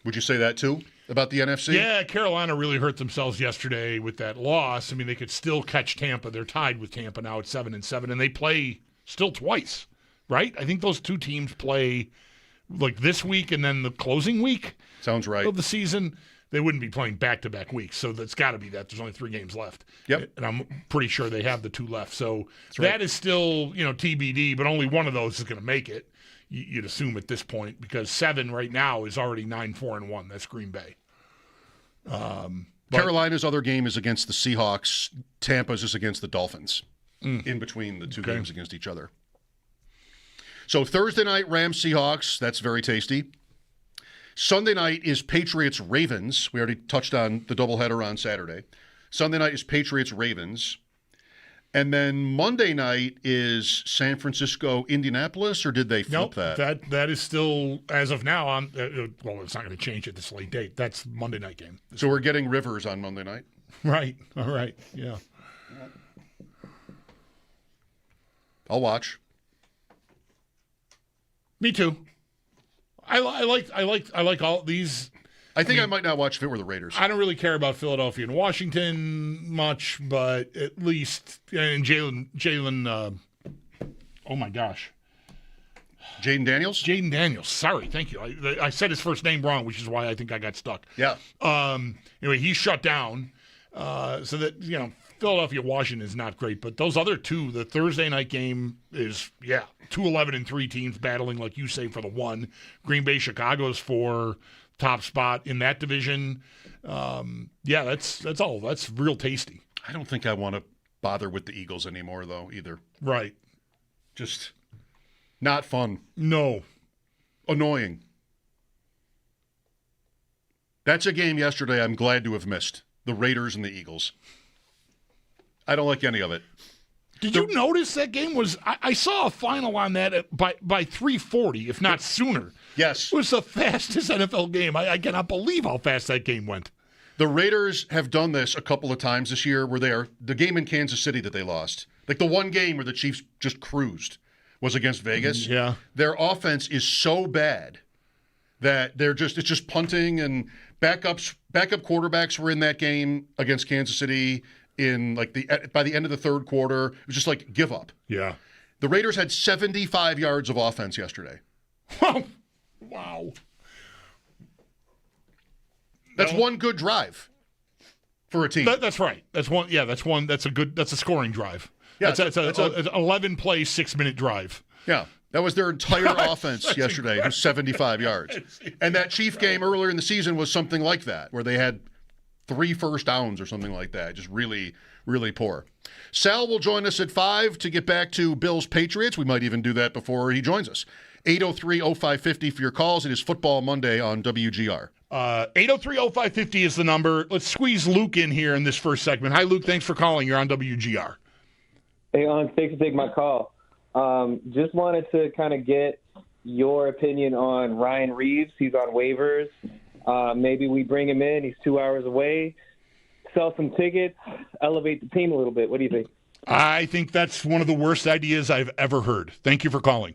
Would you say that too about the NFC? Yeah, Carolina really hurt themselves yesterday with that loss. I mean, they could still catch Tampa. They're tied with Tampa now at 7-7, and they play still twice, right? I think those 2 teams play like this week and then the closing week. Sounds right. Of the season. they wouldn't be playing back-to-back weeks. So that's got to be that. There's only 3 games left. Yep. And I'm pretty sure they have the 2 left. So that is still, TBD, but only one of those is going to make it, you'd assume at this point, because 7 right now is already 9-4-1. That's Green Bay. Carolina's other game is against the Seahawks. Tampa's is against the Dolphins in between the 2 games against each other. So Thursday night, Rams-Seahawks. That's very tasty. Sunday night is Patriots-Ravens. We already touched on the doubleheader on Saturday. Sunday night is Patriots-Ravens. And then Monday night is San Francisco-Indianapolis, or did they flip that? That is still, as of now, it's not going to change at this late date. That's Monday night game. So we're getting Rivers on Monday night? Right. All right. Yeah. I'll watch. Me too. I like all these. I might not watch if it were the Raiders. I don't really care about Philadelphia and Washington much, but at least and Jalen. Oh my gosh, Jaden Daniels. Jaden Daniels. Sorry, thank you. I said his first name wrong, which is why I think I got stuck. Yeah. Anyway, he's shut down. So that Philadelphia Washington is not great, but those other 2, the Thursday night game is 2 11-3 teams battling, like you say, for the 1. Green Bay, Chicago's for top spot in that division. That's all. That's real tasty. I don't think I want to bother with the Eagles anymore, though, either. Right. Just not fun. No. Annoying. That's a game yesterday I'm glad to have missed. The Raiders and the Eagles. I don't like any of it. Did you notice that game was? I saw a final on that by 3:40, if not sooner. Yes. It was the fastest NFL game. I cannot believe how fast that game went. The Raiders have done this a couple of times this year where the game in Kansas City that they lost. Like the one game where the Chiefs just cruised was against Vegas. Yeah. Their offense is so bad that it's just punting, and backup quarterbacks were in that game against Kansas City in by the end of the third quarter. It was just like give up. Yeah. The Raiders had 75 yards of offense yesterday. Wow. That's one good drive for a team. That's right. That's one. Yeah, that's one. That's a scoring drive. Yeah, it's an 11-play, 6-minute drive. Yeah, that was their entire offense yesterday, was 75 yards. And that Chief game earlier in the season was something like that, where they had 3 first downs or something like that. Just really, really poor. Sal will join us at 5 to get back to Bills Patriots. We might even do that before he joins us. 803-0550 for your calls. It is Football Monday on WGR. 803-0550 is the number. Let's squeeze Luke in here in this first segment. Hi, Luke. Thanks for calling. You're on WGR. Hey, thanks for taking my call. Just wanted to kind of get your opinion on Ryan Reeves. He's on waivers. Maybe we bring him in. He's 2 hours away. Sell some tickets. Elevate the team a little bit. What do you think? I think that's one of the worst ideas I've ever heard. Thank you for calling.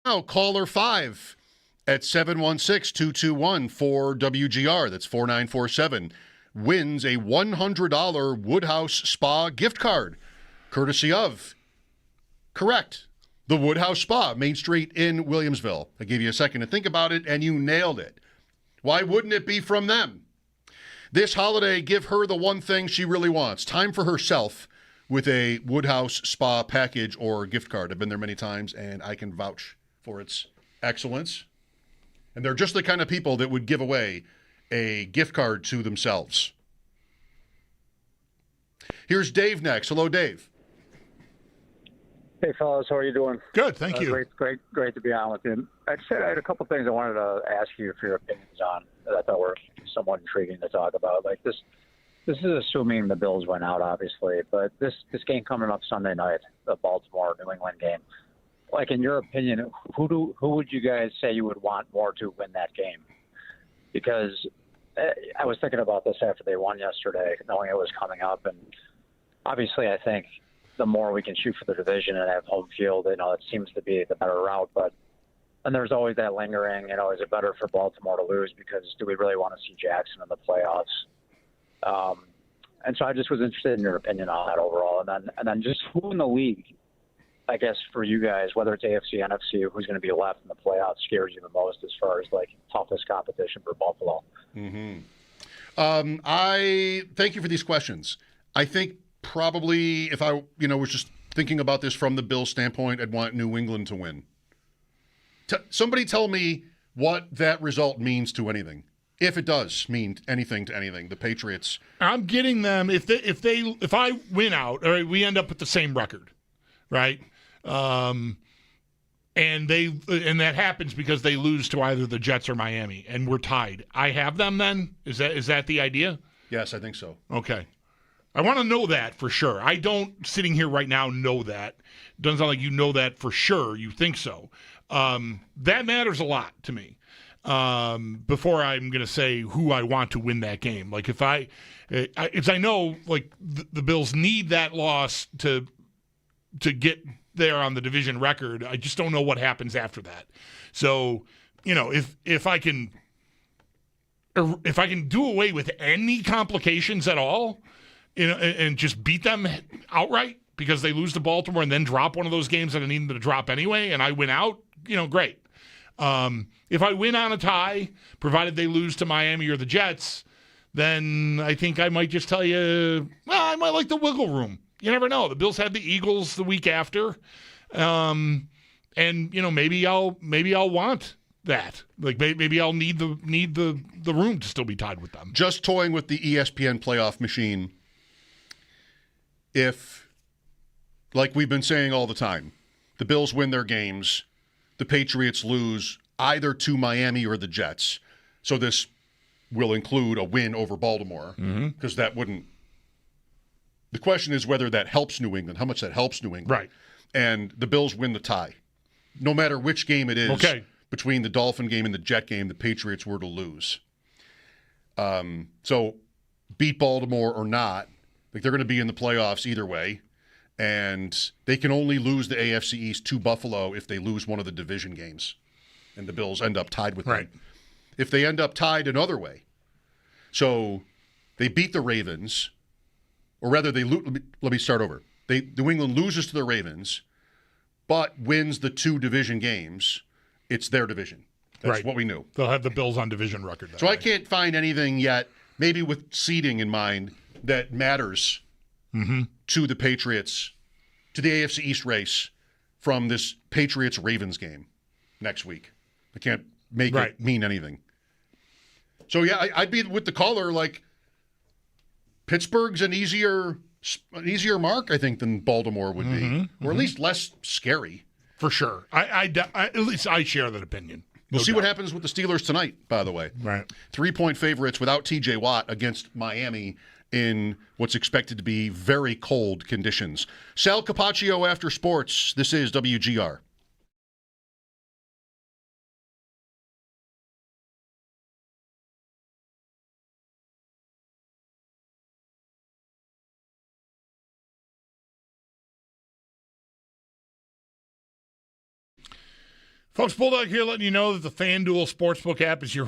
Now, caller 5 at 716-221-4WGR. That's 4947. Wins a $100 Woodhouse Spa gift card, courtesy of, correct, the Woodhouse Spa, Main Street in Williamsville. I gave you a second to think about it, and you nailed it. Why wouldn't it be from them? This holiday, give her the one thing she really wants. Time for herself with a Woodhouse Spa package or gift card. I've been there many times, and I can vouch for its excellence. And they're just the kind of people that would give away a gift card to themselves. Here's Dave next. Hello, Dave. Hey, fellas. How are you doing? Good, thank you. Great to be on with you. I had a couple things I wanted to ask you for your opinions on that I thought were somewhat intriguing to talk about. Like this is assuming the Bills went out, obviously, but this game coming up Sunday night, the Baltimore-New England game. Like, in your opinion, who would you guys say you would want more to win that game? Because I was thinking about this after they won yesterday, knowing it was coming up, and obviously I think the more we can shoot for the division and have home field, it seems to be the better route. But then there's always that lingering, is it better for Baltimore to lose? Because do we really want to see Jackson in the playoffs? And so I just was interested in your opinion on that overall. And then just who in the league, I guess, for you guys, whether it's AFC, NFC, who's going to be left in the playoffs scares you the most as far as, like, toughest competition for Buffalo? Mm-hmm. I thank you for these questions. I think probably if I, was just thinking about this from the Bills' standpoint, I'd want New England to win. Somebody tell me what that result means to anything. If it does mean anything to anything, the Patriots. I'm getting them if I win out, or we end up with the same record, right? And that happens because they lose to either the Jets or Miami, and we're tied. I have them then? Is that the idea? Yes, I think so. Okay. I want to know that for sure. I don't, sitting here right now, know that. It doesn't sound like you know that for sure. You think so. That matters a lot to me. Before I'm going to say who I want to win that game. Like if I know, like the Bills need that loss to get there on the division record. I just don't know what happens after that. So, if I can do away with any complications at all, and just beat them outright because they lose to Baltimore and then drop one of those games that I need them to drop anyway, and I win out, great. If I win on a tie, provided they lose to Miami or the Jets, then I think I might just tell you, I might like the wiggle room. You never know. The Bills have the Eagles the week after, and maybe I'll want that. Like maybe I'll need the room to still be tied with them. Just toying with the ESPN playoff machine. If, like we've been saying all the time, the Bills win their games, the Patriots lose either to Miami or the Jets. So this will include a win over Baltimore, because that wouldn't. The question is whether that helps New England, how much that helps New England. Right. And the Bills win the tie. No matter which game it is, between the Dolphin game and the Jet game, the Patriots were to lose. So beat Baltimore or not, like they're going to be in the playoffs either way. And they can only lose the AFC East to Buffalo if they lose one of the division games. And the Bills end up tied with them. If they end up tied another way, so they beat the Ravens, or rather let me start over. New England loses to the Ravens, but wins the two division games. It's their division. That's what we knew. They'll have the Bills on division record. So I can't find anything yet, maybe with seeding in mind, that matters to the Patriots, to the AFC East race from this Patriots-Ravens game next week. I can't make it mean anything. So, yeah, I'd be with the caller, like, Pittsburgh's an easier mark, I think, than Baltimore would be, or at least less scary. For sure. At least I share that opinion. We'll see what happens with the Steelers tonight, by the way. Right. 3-point favorites without TJ Watt against Miami in what's expected to be very cold conditions. Sal Capacio after sports. This is WGR. Folks, Bulldog here letting you know that the FanDuel Sportsbook app is your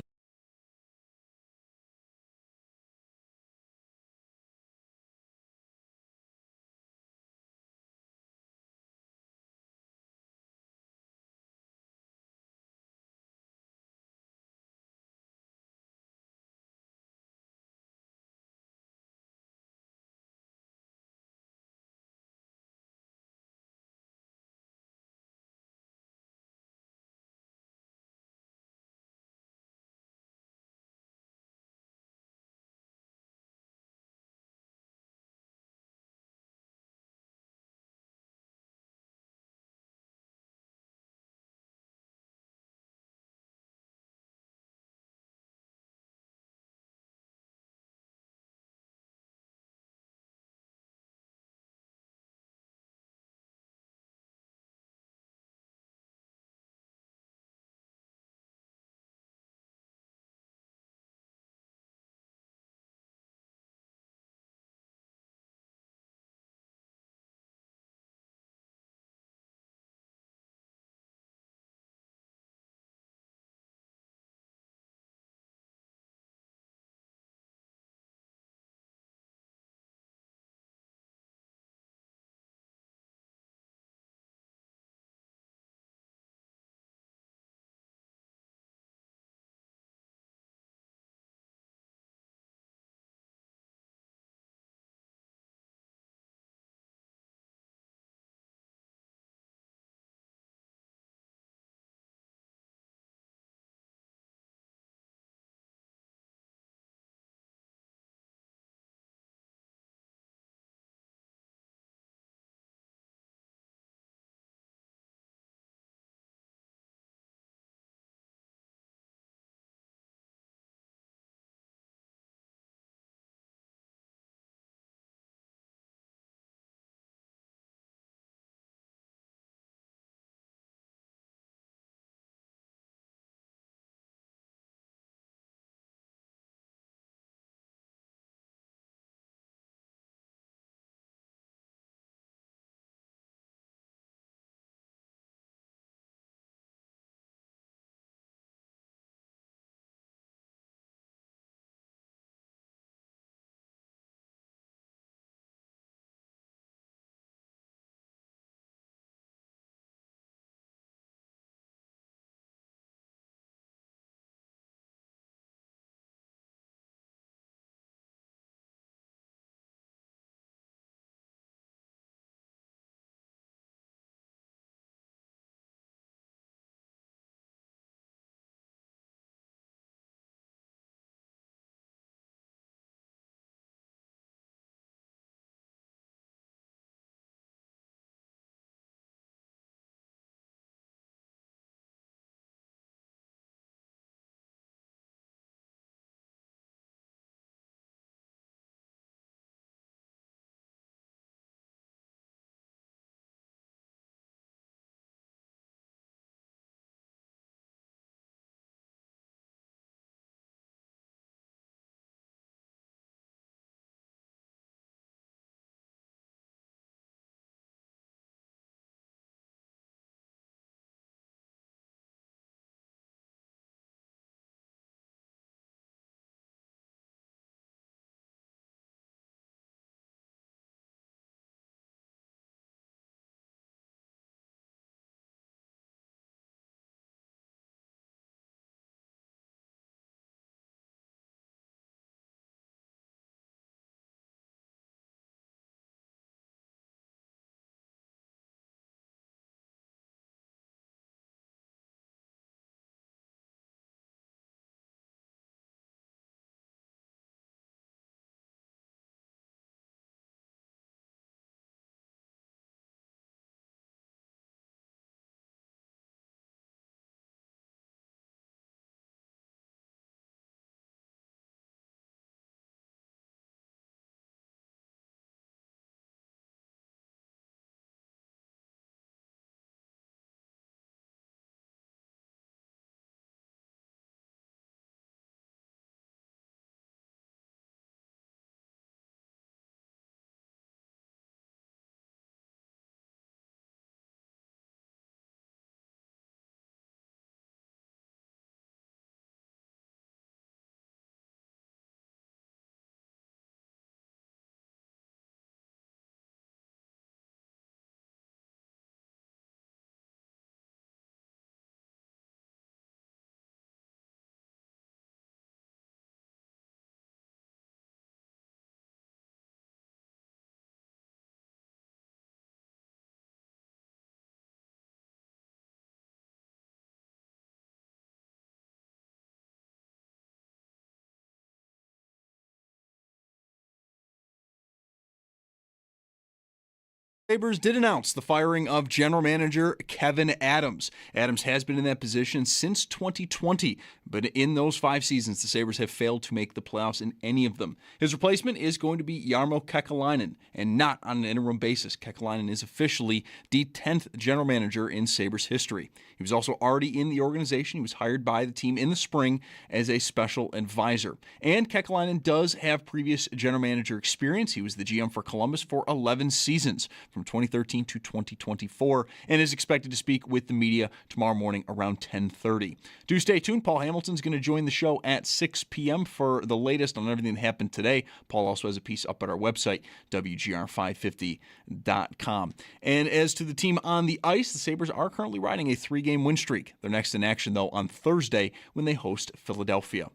Sabres did announce the firing of general manager Kevin Adams. Adams has been in that position since 2020, but in those 5 seasons, the Sabres have failed to make the playoffs in any of them. His replacement is going to be Jarmo Kekalainen, and not on an interim basis. Kekalainen is officially the 10th general manager in Sabres history. He was also already in the organization. He was hired by the team in the spring as a special advisor. And Kekalainen does have previous general manager experience. He was the GM for Columbus for 11 seasons, from 2013 to 2024, and is expected to speak with the media tomorrow morning around 10:30. Do stay tuned. Paul Hamilton's going to join the show at 6 p.m. for the latest on everything that happened today. Paul also has a piece up at our website, WGR550.com. And as to the team on the ice, the Sabres are currently riding a 3-game win streak. They're next in action, though, on Thursday when they host Philadelphia.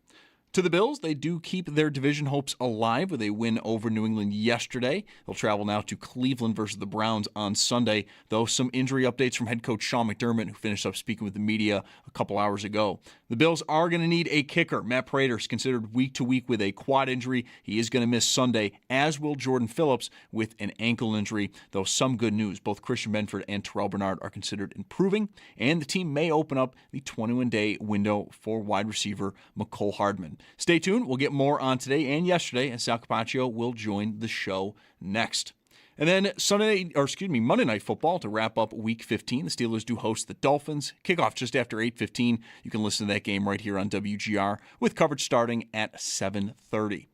To the Bills, they do keep their division hopes alive with a win over New England yesterday. They'll travel now to Cleveland versus the Browns on Sunday, though some injury updates from head coach Sean McDermott, who finished up speaking with the media a couple hours ago. The Bills are going to need a kicker. Matt Prater is considered week to week with a quad injury. He is going to miss Sunday, as will Jordan Phillips with an ankle injury, though some good news. Both Christian Benford and Terrell Bernard are considered improving, and the team may open up the 21-day window for wide receiver Mecole Hardman. Stay tuned. We'll get more on today and yesterday, and Sal Capacio will join the show next. And then Monday Night Football to wrap up Week 15. The Steelers do host the Dolphins. Kickoff just after 8:15. You can listen to that game right here on WGR with coverage starting at 7:30.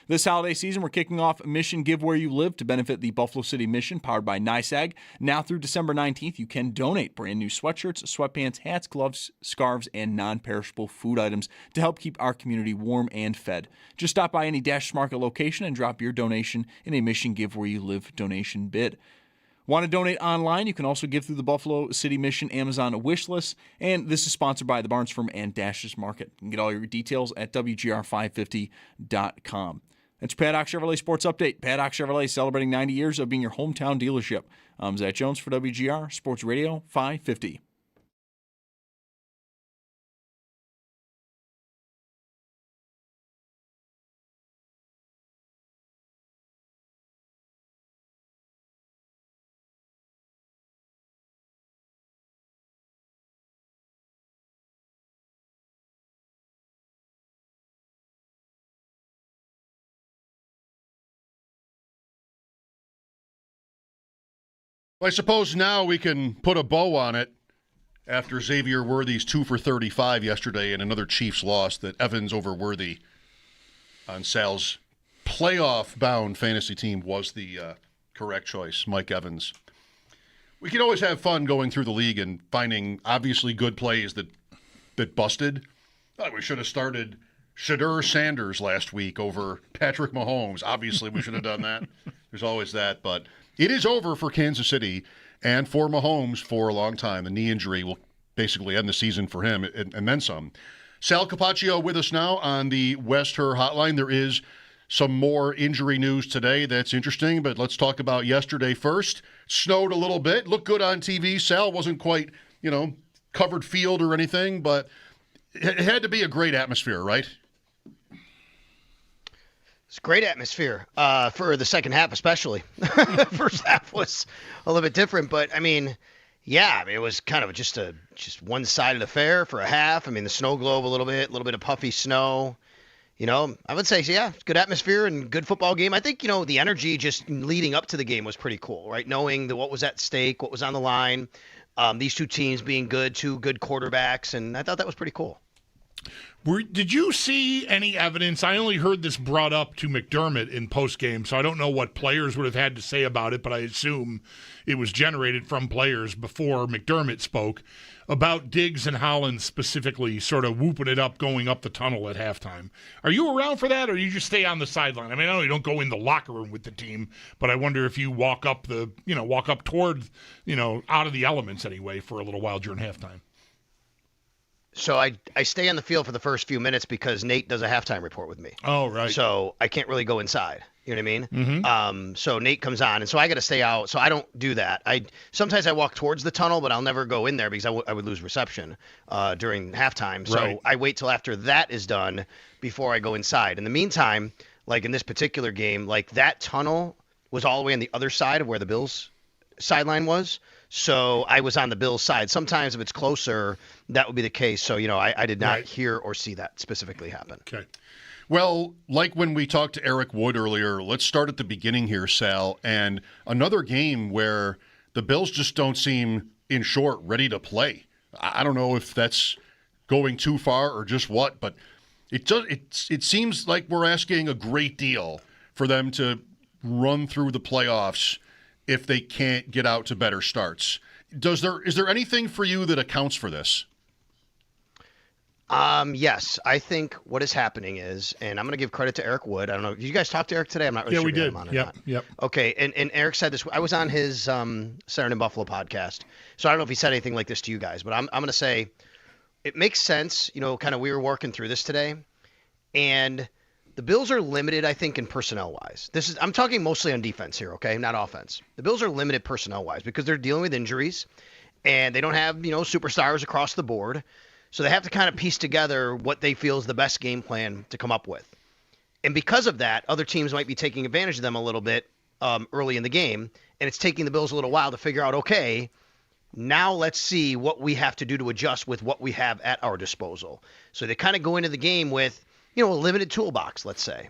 This holiday season, we're kicking off Mission Give Where You Live to benefit the Buffalo City Mission, powered by NYSAG. Now through December 19th, you can donate brand new sweatshirts, sweatpants, hats, gloves, scarves, and non-perishable food items to help keep our community warm and fed. Just stop by any Dash Market location and drop your donation in a Mission Give Where You Live donation bid. Want to donate online? You can also give through the Buffalo City Mission Amazon wish list. And this is sponsored by the Barnes Firm and Dash's Market. You can get all your details at WGR550.com. That's your Paddock Chevrolet Sports Update. Paddock Chevrolet celebrating 90 years of being your hometown dealership. I'm Zach Jones for WGR Sports Radio 550. I suppose now we can put a bow on it after Xavier Worthy's 2 for 35 yesterday and another Chiefs loss, that Evans over Worthy on Sal's playoff-bound fantasy team was the correct choice, Mike Evans. We can always have fun going through the league and finding obviously good plays that busted. We should have started Shedeur Sanders last week over Patrick Mahomes. Obviously, we should have done that. There's always that, but it is over for Kansas City and for Mahomes for a long time. The knee injury will basically end the season for him and then some. Sal Capacio with us now on the West Her Hotline. There is some more injury news today that's interesting, but let's talk about yesterday first. Snowed a little bit. Looked good on TV. Sal wasn't quite, covered field or anything, but it had to be a great atmosphere, right? It's a great atmosphere for the second half, especially. First half was a little bit different, but it was kind of just one-sided affair for a half. The snow globe a little bit of puffy snow. I would say, good atmosphere and good football game. I think, the energy just leading up to the game was pretty cool, right? Knowing what was at stake, what was on the line, these two teams being two good quarterbacks, and I thought that was pretty cool. Did you see any evidence? I only heard this brought up to McDermott in postgame, so I don't know what players would have had to say about it, but I assume it was generated from players before McDermott spoke about Diggs and Hollins specifically sort of whooping it up going up the tunnel at halftime. Are you around for that, or you just stay on the sideline? I know you don't go in the locker room with the team, but I wonder if you walk up toward, out of the elements anyway for a little while during halftime. So I stay on the field for the first few minutes because Nate does a halftime report with me. Oh, right. So I can't really go inside. You know what I mean? Mm-hmm. So Nate comes on, and so I got to stay out. So I don't do that. Sometimes I walk towards the tunnel, but I'll never go in there because I would lose reception during halftime. So Right. I wait till after that is done before I go inside. In the meantime, like in this particular game, like that tunnel was all the way on the other side of where the Bills sideline was. So I was on the Bills side. Sometimes if it's closer, that would be the case. So, I did not hear or see that specifically happen. Okay. Well, like when we talked to Eric Wood earlier, let's start at the beginning here, Sal. And another game where the Bills just don't seem, in short, ready to play. I don't know if that's going too far or just what, but it seems like we're asking a great deal for them to run through the playoffs if they can't get out to better starts. Is there anything for you that accounts for this? Yes, I think what is happening is, and I'm going to give credit to Eric Wood. I don't know. Did you guys talk to Eric today? I'm not really sure. Yeah, we did. Him on or not. Yep. Okay, and Eric said this. I was on his Saturday in Buffalo podcast, so I don't know if he said anything like this to you guys, but I'm going to say it makes sense. Kind of we were working through this today, and the Bills are limited, I think, in personnel-wise. I'm talking mostly on defense here, okay, not offense. The Bills are limited personnel-wise because they're dealing with injuries, and they don't have superstars across the board. So they have to kind of piece together what they feel is the best game plan to come up with. And because of that, other teams might be taking advantage of them a little bit early in the game. And it's taking the Bills a little while to figure out, okay, now let's see what we have to do to adjust with what we have at our disposal. So they kind of go into the game with, a limited toolbox, let's say.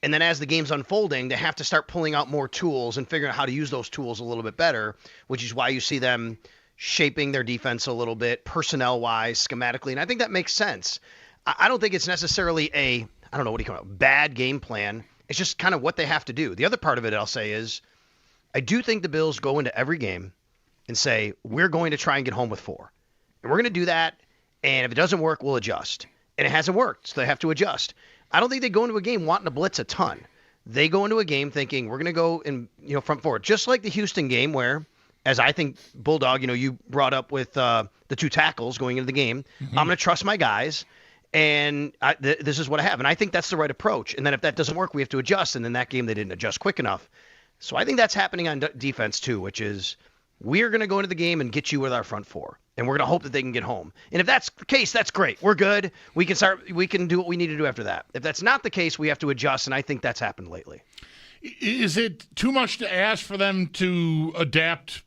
And then as the game's unfolding, they have to start pulling out more tools and figuring out how to use those tools a little bit better, which is why you see them shaping their defense a little bit, personnel-wise, schematically, and I think that makes sense. I don't think it's necessarily bad game plan. It's just kind of what they have to do. The other part of it, I'll say, is I do think the Bills go into every game and say, we're going to try and get home with 4. And we're going to do that, and if it doesn't work, we'll adjust. And it hasn't worked, so they have to adjust. I don't think they go into a game wanting to blitz a ton. They go into a game thinking, we're going to go in front forward, just like the Houston game where, as I think, Bulldog, you brought up with the 2 tackles going into the game. I'm going to trust my guys, and this is what I have. And I think that's the right approach. And then if that doesn't work, we have to adjust. And in that game, they didn't adjust quick enough. So I think that's happening on defense too, which is we're going to go into the game and get you with our front 4. And we're going to hope that they can get home. And if that's the case, that's great. We're good. We can do what we need to do after that. If that's not the case, we have to adjust. And I think that's happened lately. Is it too much to ask for them to adapt,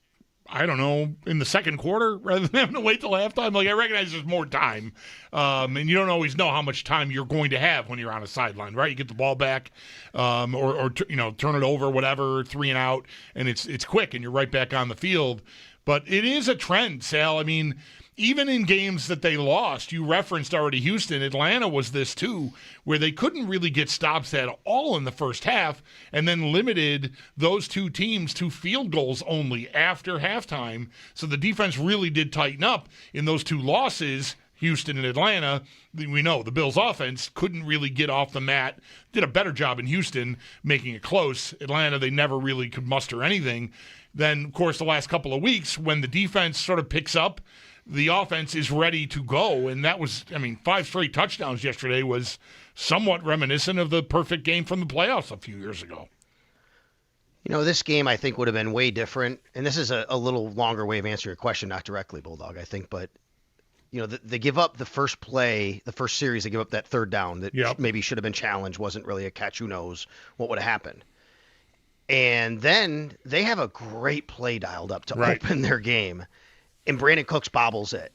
I don't know, in the second quarter rather than having to wait till halftime? Like, I recognize there's more time, and you don't always know how much time you're going to have when you're on a sideline, right? You get the ball back, or turn it over, whatever, 3 and out, and it's quick, and you're right back on the field. But it is a trend, Sal. I mean, even in games that they lost, you referenced already Houston, Atlanta was this too, where they couldn't really get stops at all in the first half and then limited those 2 teams to field goals only after halftime. So the defense really did tighten up in those 2 losses, Houston and Atlanta. We know the Bills' offense couldn't really get off the mat, did a better job in Houston making it close. Atlanta, they never really could muster anything. Then, of course, the last couple of weeks when the defense sort of picks up, the offense is ready to go. And that was, 5 straight touchdowns yesterday was somewhat reminiscent of the perfect game from the playoffs a few years ago. This game I think would have been way different. And this is a little longer way of answering your question, not directly, Bulldog, I think. But, they give up the first play, the first series, they give up that 3rd down that maybe should have been challenged, wasn't really a catch. Who knows what would have happened. And then they have a great play dialed up to open their game. And Brandon Cooks bobbles it.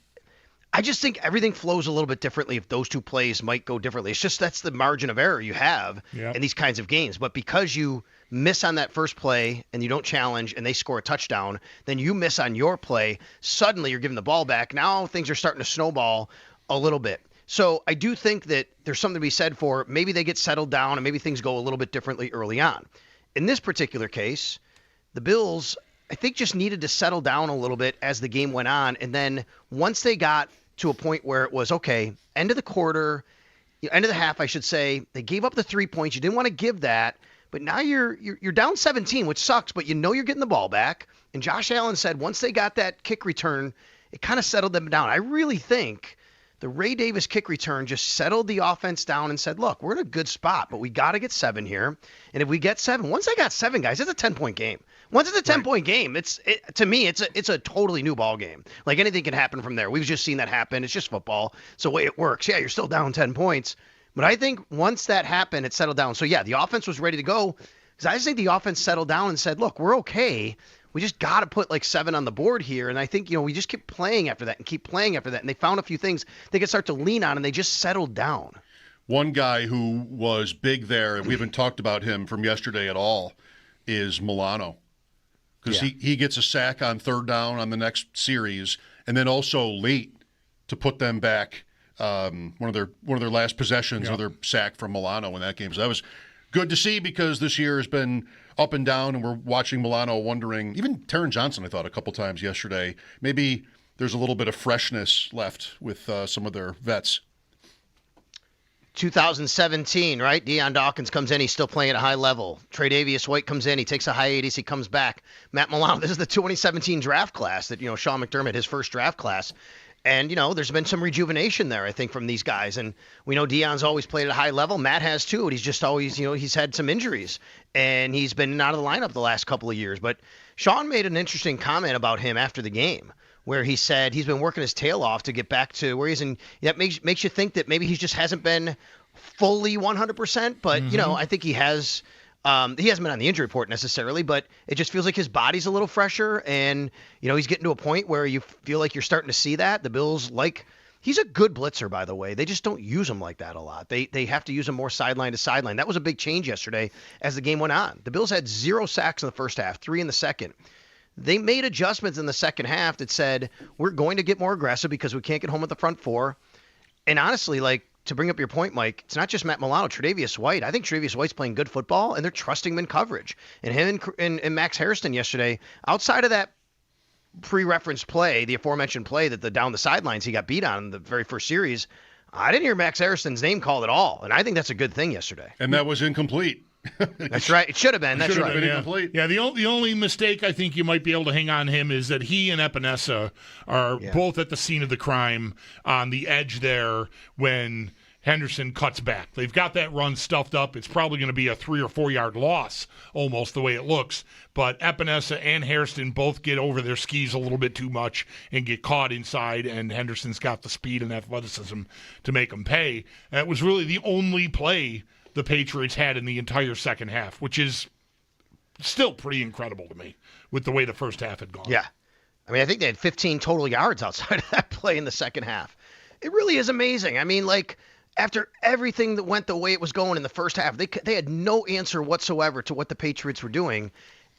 I just think everything flows a little bit differently if those 2 plays might go differently. It's just that's the margin of error you have in these kinds of games. But because you miss on that first play and you don't challenge and they score a touchdown, then you miss on your play. Suddenly you're giving the ball back. Now things are starting to snowball a little bit. So I do think that there's something to be said for maybe they get settled down and maybe things go a little bit differently early on. In this particular case, the Bills, I think, just needed to settle down a little bit as the game went on. And then once they got to a point where it was, okay, end of the quarter, end of the half, I should say, they gave up the 3 points. You didn't want to give that. But now you're down 17, which sucks, but you're getting the ball back. And Josh Allen said once they got that kick return, it kind of settled them down. I really think the Ray Davis kick return just settled the offense down and said, look, we're in a good spot, but we got to get 7 here. And if we get 7, once they got 7, guys, it's a 10-point game. Once it's a 10-point game, to me, it's a totally new ball game. Like anything can happen from there. We've just seen that happen. It's just football. It's the way it works. Yeah, you're still down 10 points. But I think once that happened, it settled down. So, yeah, the offense was ready to go because I just think the offense settled down and said, look, we're okay. we just got to put like 7 on the board here. And I think, we just keep playing after that and keep playing after that. And they found a few things they could start to lean on, and they just settled down. One guy who was big there, and we haven't talked about him from yesterday at all, is Milano. Because he gets a sack on 3rd down on the next series, and then also late to put them back one of their last possessions, another sack from Milano in that game. So that was good to see, because this year has been up and down, and we're watching Milano wondering, even Taron Johnson, I thought a couple times yesterday, maybe there's a little bit of freshness left with some of their vets. 2017, right? Deion Dawkins comes in. He's still playing at a high level. Tre'Davious White comes in. He takes a hiatus. He comes back. Matt Milano, this is the 2017 draft class that, Sean McDermott, his first draft class. And, there's been some rejuvenation there, I think, from these guys. And we know Deion's always played at a high level. Matt has too. And he's just always, he's had some injuries. And he's been out of the lineup the last couple of years. But Sean made an interesting comment about him after the game, where he said he's been working his tail off to get back to where he's in. That makes you think that maybe he just hasn't been fully 100%. But, I think he has. He hasn't been on the injury report necessarily, but it just feels like his body's a little fresher, and he's getting to a point where you feel like you're starting to see that. The Bills, he's a good blitzer, by the way. They just don't use him like that a lot. They have to use him more sideline to sideline. That was a big change yesterday as the game went on. The Bills had 0 sacks in the first half, 3 in the second. They made adjustments in the second half that said, we're going to get more aggressive because we can't get home at the front 4. And honestly, to bring up your point, Mike, it's not just Matt Milano, Tre'Davious White. I think Tre'Davious White's playing good football, and they're trusting him in coverage. And him and Max Harrison yesterday, outside of that pre-referenced play, the aforementioned play that down the sidelines he got beat on in the very first series, I didn't hear Max Harrison's name called at all, and I think that's a good thing yesterday. And that was incomplete. That's right. It should have been. That's right. Incomplete. Yeah, the only mistake I think you might be able to hang on him is that he and Epinesa are both at the scene of the crime on the edge there when Henderson cuts back. They've got that run stuffed up. It's probably going to be a 3 or 4 yard loss, almost the way it looks. But Epinesa and Hairston both get over their skis a little bit too much and get caught inside, and Henderson's got the speed and athleticism to make them pay. That was really the only play the Patriots had in the entire second half, which is still pretty incredible to me with the way the first half had gone. Yeah. I mean, I think they had 15 total yards outside of that play in the second half. It really is amazing. I mean, after everything that went the way it was going in the first half, they had no answer whatsoever to what the Patriots were doing.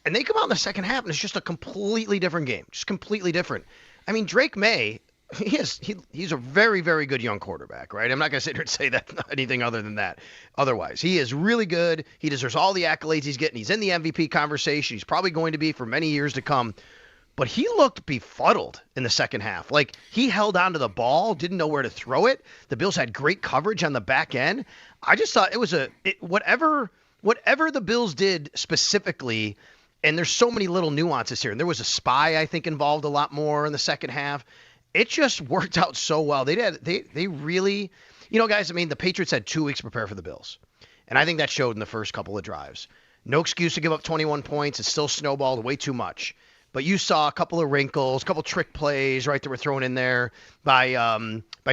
And they come out in the second half, and it's just a completely different game, just completely different. I mean, Drake May, he's a very, very good young quarterback, right? I'm not going to sit here and say that anything other than that. Otherwise, he is really good. He deserves all the accolades he's getting. He's in the MVP conversation. He's probably going to be for many years to come. But he looked befuddled in the second half. He held onto the ball, didn't know where to throw it. The Bills had great coverage on the back end. I just thought it was whatever the Bills did specifically, and there's so many little nuances here. And there was a spy, I think, involved a lot more in the second half. It just worked out so well. They really, guys, I mean, the Patriots had 2 weeks to prepare for the Bills. And I think that showed in the first couple of drives. No excuse to give up 21 points. It still snowballed way too much. But you saw a couple of wrinkles, a couple trick plays, right, that were thrown in there by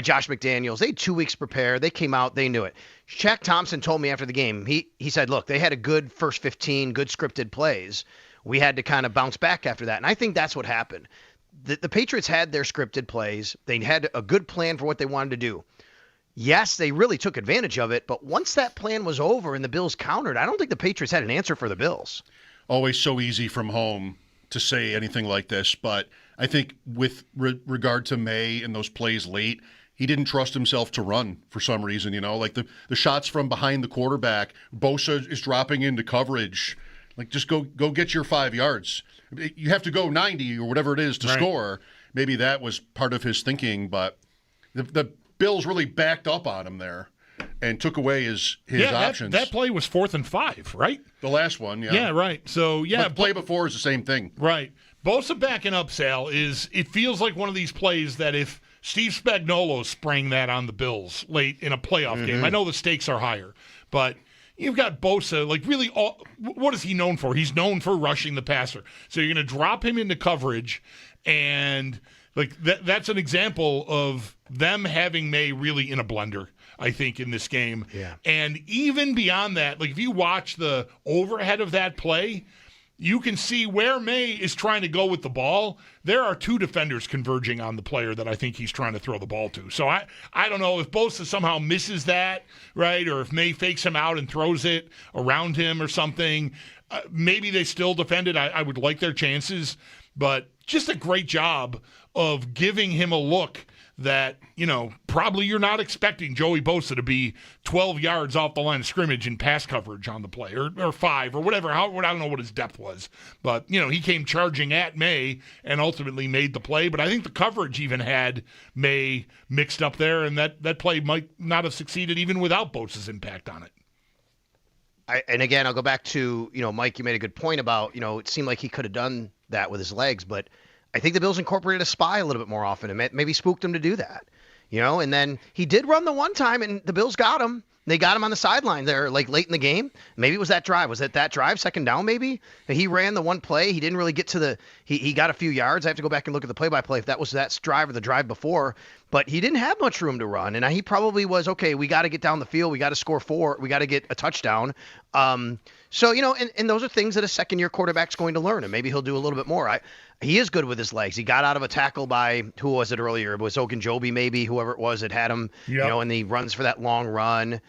Josh McDaniels. They had 2 weeks prepared. They came out. They knew it. Shaq Thompson told me after the game, he said, look, they had a good first 15, good scripted plays. We had to kind of bounce back after that. And I think that's what happened. The Patriots had their scripted plays. They had a good plan for what they wanted to do. Yes, they really took advantage of it. But once that plan was over and the Bills countered, I don't think the Patriots had an answer for the Bills. Always so easy from home to say anything like this, but I think with regard to May and those plays late, he didn't trust himself to run for some reason, the shots from behind the quarterback, Bosa is dropping into coverage, just go get your 5 yards. You have to go 90 or whatever it is to score. Maybe that was part of his thinking, but the Bills really backed up on him there and took away his options. That play was 4th and 5, right? The last one, yeah. Yeah, right. So, yeah. But the play before is the same thing. Right. Bosa backing up, Sal, it feels like one of these plays that if Steve Spagnuolo sprang that on the Bills late in a playoff game, I know the stakes are higher, but you've got Bosa, really, what is he known for? He's known for rushing the passer. So you're going to drop him into coverage, and that's an example of them having May really in a blender, I think, in this game. Yeah. And even beyond that, if you watch the overhead of that play, you can see where May is trying to go with the ball. There are two defenders converging on the player that I think he's trying to throw the ball to. So I don't know if Bosa somehow misses that, right, or if May fakes him out and throws it around him or something. Maybe they still defend it. I would like their chances, but just a great job of giving him a look that, probably you're not expecting Joey Bosa to be 12 yards off the line of scrimmage in pass coverage on the play, or 5, or whatever. I don't know what his depth was. But, he came charging at May and ultimately made the play. But I think the coverage even had May mixed up there, and that play might not have succeeded even without Bosa's impact on it. And again, I'll go back to, Mike, you made a good point about, it seemed like he could have done that with his legs, but I think the Bills incorporated a spy a little bit more often and maybe spooked him to do that, and then he did run the one time and the Bills got him. They got him on the sideline there, like late in the game. Maybe it was that drive. Was it that drive, second down maybe? He ran the one play. He didn't really get to he got a few yards. I have to go back and look at the play-by-play if that was that drive or the drive before. But he didn't have much room to run. And he probably was, okay, we got to get down the field. We got to score 4. We got to get a touchdown. So, and those are things that a second-year quarterback's going to learn, and maybe he'll do a little bit more. He is good with his legs. He got out of a tackle by, who was it earlier? It was Ogunjobi maybe, whoever it was that had him, and he runs for that long run.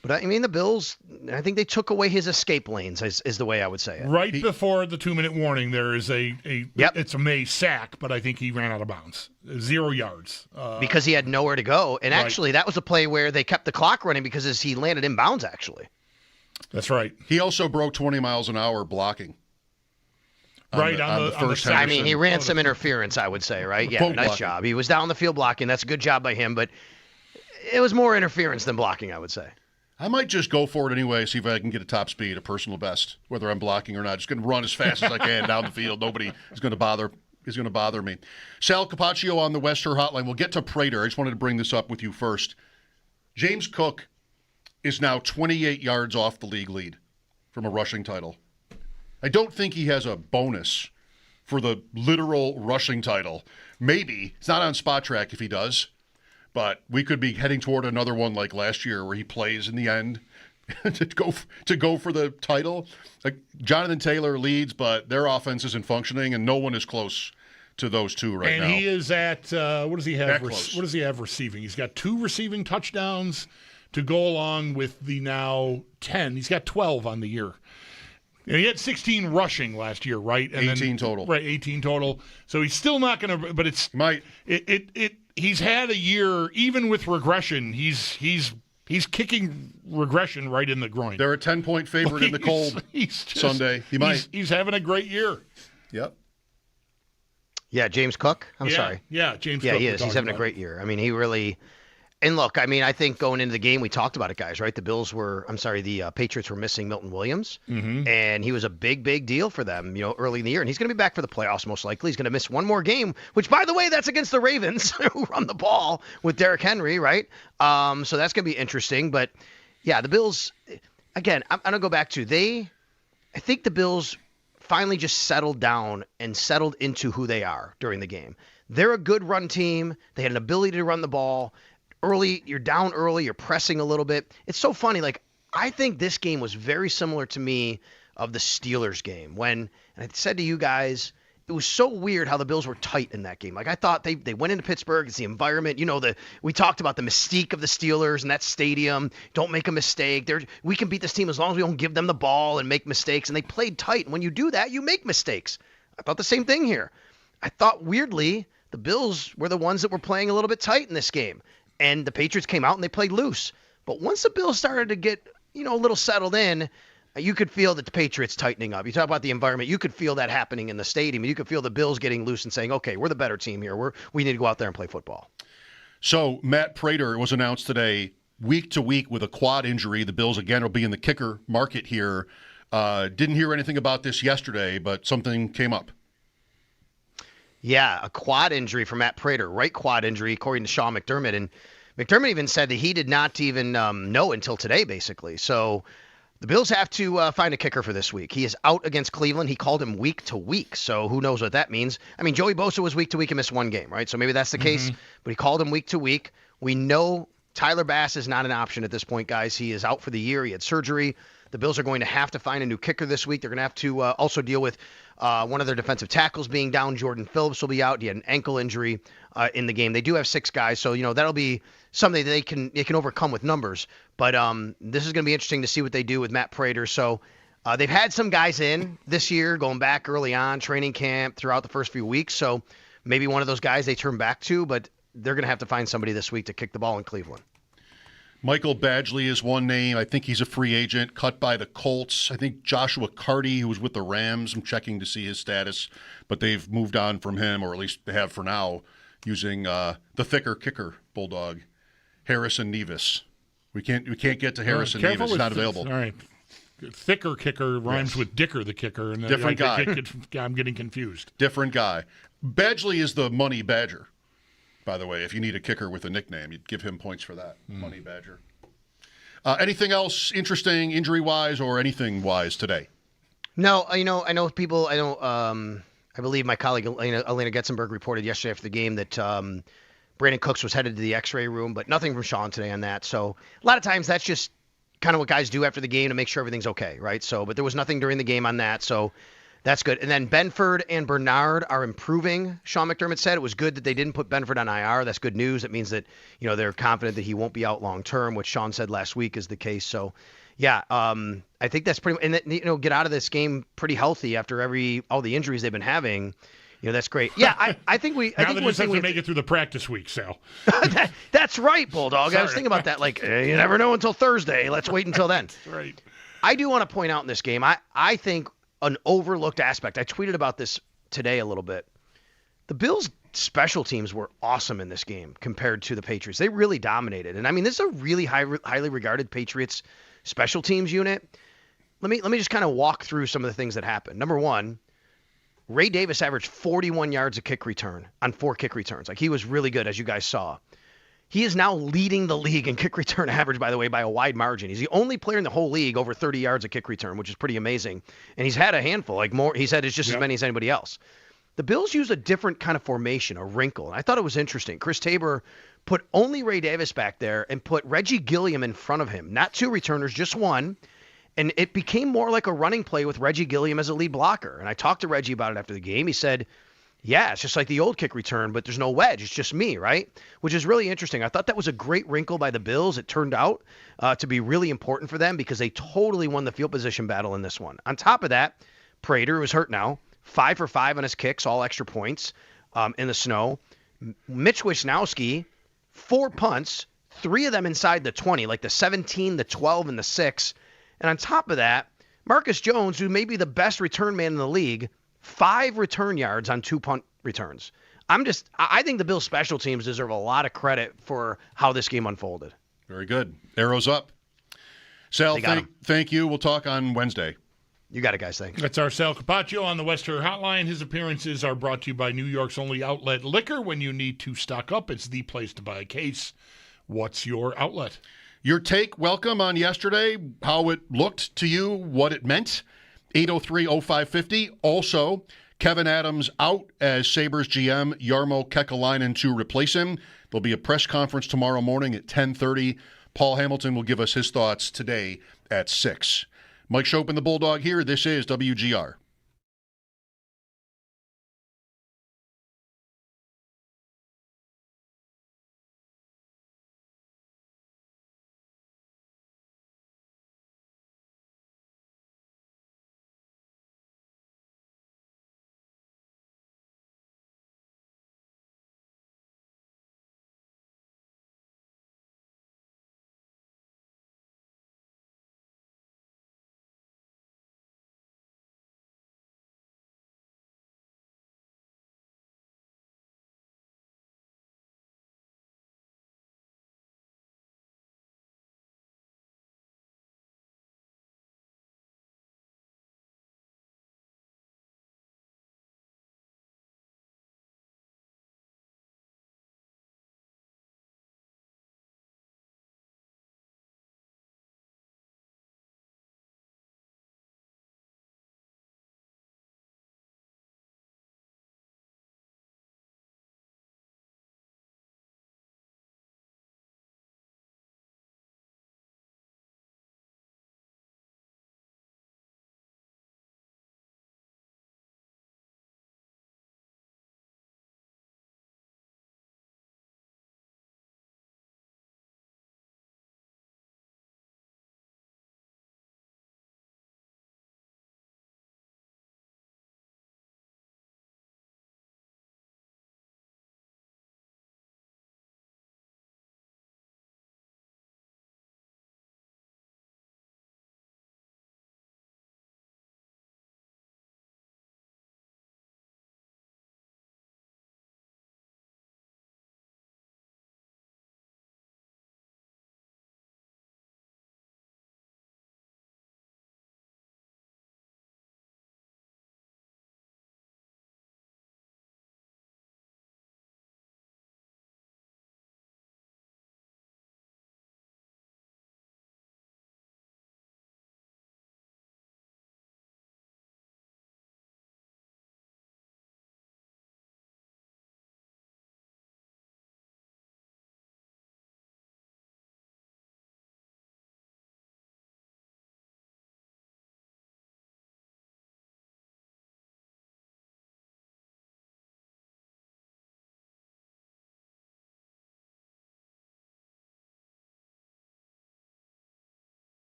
But, the Bills, I think they took away his escape lanes is the way I would say it. Right before the 2-minute warning, there is it's a May sack, but I think he ran out of bounds. 0 yards. Because he had nowhere to go. And actually, that was a play where they kept the clock running because as he landed in bounds, actually. That's right. He also broke 20 miles an hour blocking. Right on the first. He ran some interference, I would say, right? Yeah, nice job. He was down the field blocking. That's a good job by him, but it was more interference than blocking, I would say. I might just go for it anyway, see if I can get a top speed, a personal best, whether I'm blocking or not. Just going to run as fast as I can down the field. Nobody is going to bother me. Sal Capacio on the Wester Hotline. We'll get to Prater. I just wanted to bring this up with you first. James Cook is now 28 yards off the league lead from a rushing title. I don't think he has a bonus for the literal rushing title. Maybe. It's not on Spot Track if he does. But we could be heading toward another one like last year where he plays in the end to go for the title. Like Jonathan Taylor leads, but their offense isn't functioning, and no one is close to those two right now. And he is at what does he have? What does he have receiving? He's got 2 receiving touchdowns to go along with the now 10. He's got 12 on the year. And he had 16 rushing last year, right? And 18 total. Right, 18 total. So he's still not going to. But it's He's had a year, even with regression. He's kicking regression right in the groin. They're a 10-point favorite in the cold Sunday. He's having a great year. Yep. Yeah, James Cook. I'm sorry. Yeah, James Cook. Yeah, he is. He's having a great year. He really. And look, I think going into the game, we talked about it, guys, right? The Patriots were missing Milton Williams, and he was a big, big deal for them, early in the year. And he's going to be back for the playoffs, most likely. He's going to miss one more game, which, by the way, that's against the Ravens, who run the ball with Derrick Henry, right? So that's going to be interesting. But, yeah, the Bills, again, I'm going to go back to I think the Bills finally just settled down and settled into who they are during the game. They're a good run team. They had an ability to run the ball. Early, you're down early, you're pressing a little bit. It's so funny. I think this game was very similar to me of the Steelers game and I said to you guys, it was so weird how the Bills were tight in that game. I thought they went into Pittsburgh. It's the environment. We talked about the mystique of the Steelers and that stadium. Don't make a mistake. We can beat this team as long as we don't give them the ball and make mistakes. And they played tight. And when you do that, you make mistakes. I thought the same thing here. I thought, weirdly, the Bills were the ones that were playing a little bit tight in this game. And the Patriots came out and they played loose. But once the Bills started to get, a little settled in, you could feel that the Patriots tightening up. You talk about the environment. You could feel that happening in the stadium. You could feel the Bills getting loose and saying, okay, we're the better team here. We need to go out there and play football. So Matt Prater was announced today, week to week with a quad injury. The Bills, again, will be in the kicker market here. Didn't hear anything about this yesterday, but something came up. Yeah, a quad injury for Matt Prater, right quad injury, according to Sean McDermott. And McDermott even said that he did not even know until today, basically. So the Bills have to find a kicker for this week. He is out against Cleveland. He called him week to week, so who knows what that means. Joey Bosa was week to week and missed one game, right? So maybe that's the case, but he called him week to week. We know Tyler Bass is not an option at this point, guys. He is out for the year. He had surgery. The Bills are going to have to find a new kicker this week. They're going to have to also deal with one of their defensive tackles being down. Jordan Phillips will be out. He had an ankle injury in the game. They do have 6 guys, so that'll be something that they can overcome with numbers. But this is going to be interesting to see what they do with Matt Prater. So they've had some guys in this year, going back early on, training camp throughout the first few weeks. So maybe one of those guys they turn back to, but they're going to have to find somebody this week to kick the ball in Cleveland. Michael Badgley is one name. I think he's a free agent, cut by the Colts. I think Joshua Carty, who was with the Rams, I'm checking to see his status, but they've moved on from him, or at least they have for now, using the thicker kicker, Bulldog, Harrison Nevis. We can't get to Harrison Nevis. He's not available. All right. Thicker kicker rhymes with Dicker the kicker. And different guy. I'm getting confused. Different guy. Badgley is the Money Badger, by the way. If you need a kicker with a nickname, you'd give him points for that. Money Badger. Anything else interesting, injury-wise, or anything-wise today? No, I know people. I believe my colleague Elena Getzenberg reported yesterday after the game that Brandon Cooks was headed to the X-ray room, but nothing from Sean today on that. So a lot of times that's just kind of what guys do after the game to make sure everything's okay, right? So, but there was nothing during the game on that, so that's good. And then Benford and Bernard are improving. Sean McDermott said it was good that they didn't put Benford on IR. That's good news. It means that they're confident that he won't be out long term, which Sean said last week is the case. So, yeah, I think that's pretty. And get out of this game pretty healthy after all the injuries they've been having. That's great. Yeah, I think we. Now they just have to make it through the practice week, Sal. That's right, Bulldog. Sorry. I was thinking about that. Like, you never know until Thursday. Let's wait until then. Right. I do want to point out in this game, I think an overlooked aspect. I tweeted about this today a little bit. The Bills' special teams were awesome in this game compared to the Patriots. They really dominated. And, I mean, this is a really highly regarded Patriots special teams unit. Let me just kind of walk through some of the things that happened. Number one, Ray Davis averaged 41 yards a kick return on 4 kick returns. Like, he was really good, as you guys saw. He is now leading the league in kick return average, by the way, by a wide margin. He's the only player in the whole league over 30 yards a kick return, which is pretty amazing. And he's had a handful, like more. He said it's just as many as anybody else. The Bills use a different kind of formation, a wrinkle. And I thought it was interesting. Chris Tabor put only Ray Davis back there and put Reggie Gilliam in front of him. Not 2 returners, just 1. And it became more like a running play with Reggie Gilliam as a lead blocker. And I talked to Reggie about it after the game. He said, yeah, it's just like the old kick return, but there's no wedge. It's just me, right? Which is really interesting. I thought that was a great wrinkle by the Bills. It turned out to be really important for them because they totally won the field position battle in this one. On top of that, Prater, who's hurt now, 5 for 5 on his kicks, all extra points in the snow. Mitch Wisnowski, 4 punts, 3 of them inside the 20, like the 17, the 12, and the 6. And on top of that, Marcus Jones, who may be the best return man in the league, 5 return yards on 2 punt returns. I think the Bills' special teams deserve a lot of credit for how this game unfolded. Very good. Arrows up. Sal, thank you. We'll talk on Wednesday. You got it, guys. Thanks. That's our Sal Capacio on the West Her Hotline. His appearances are brought to you by New York's only outlet liquor. When you need to stock up, it's the place to buy a case. What's your outlet? Your take, welcome, on yesterday, how it looked to you, what it meant. 803-0550. Also, Kevin Adams out as Sabres GM, Jarmo Kekalainen to replace him. There'll be a press conference tomorrow morning at 10:30. Paul Hamilton will give us his thoughts today at 6. Mike Schopp and the Bulldog here. This is WGR.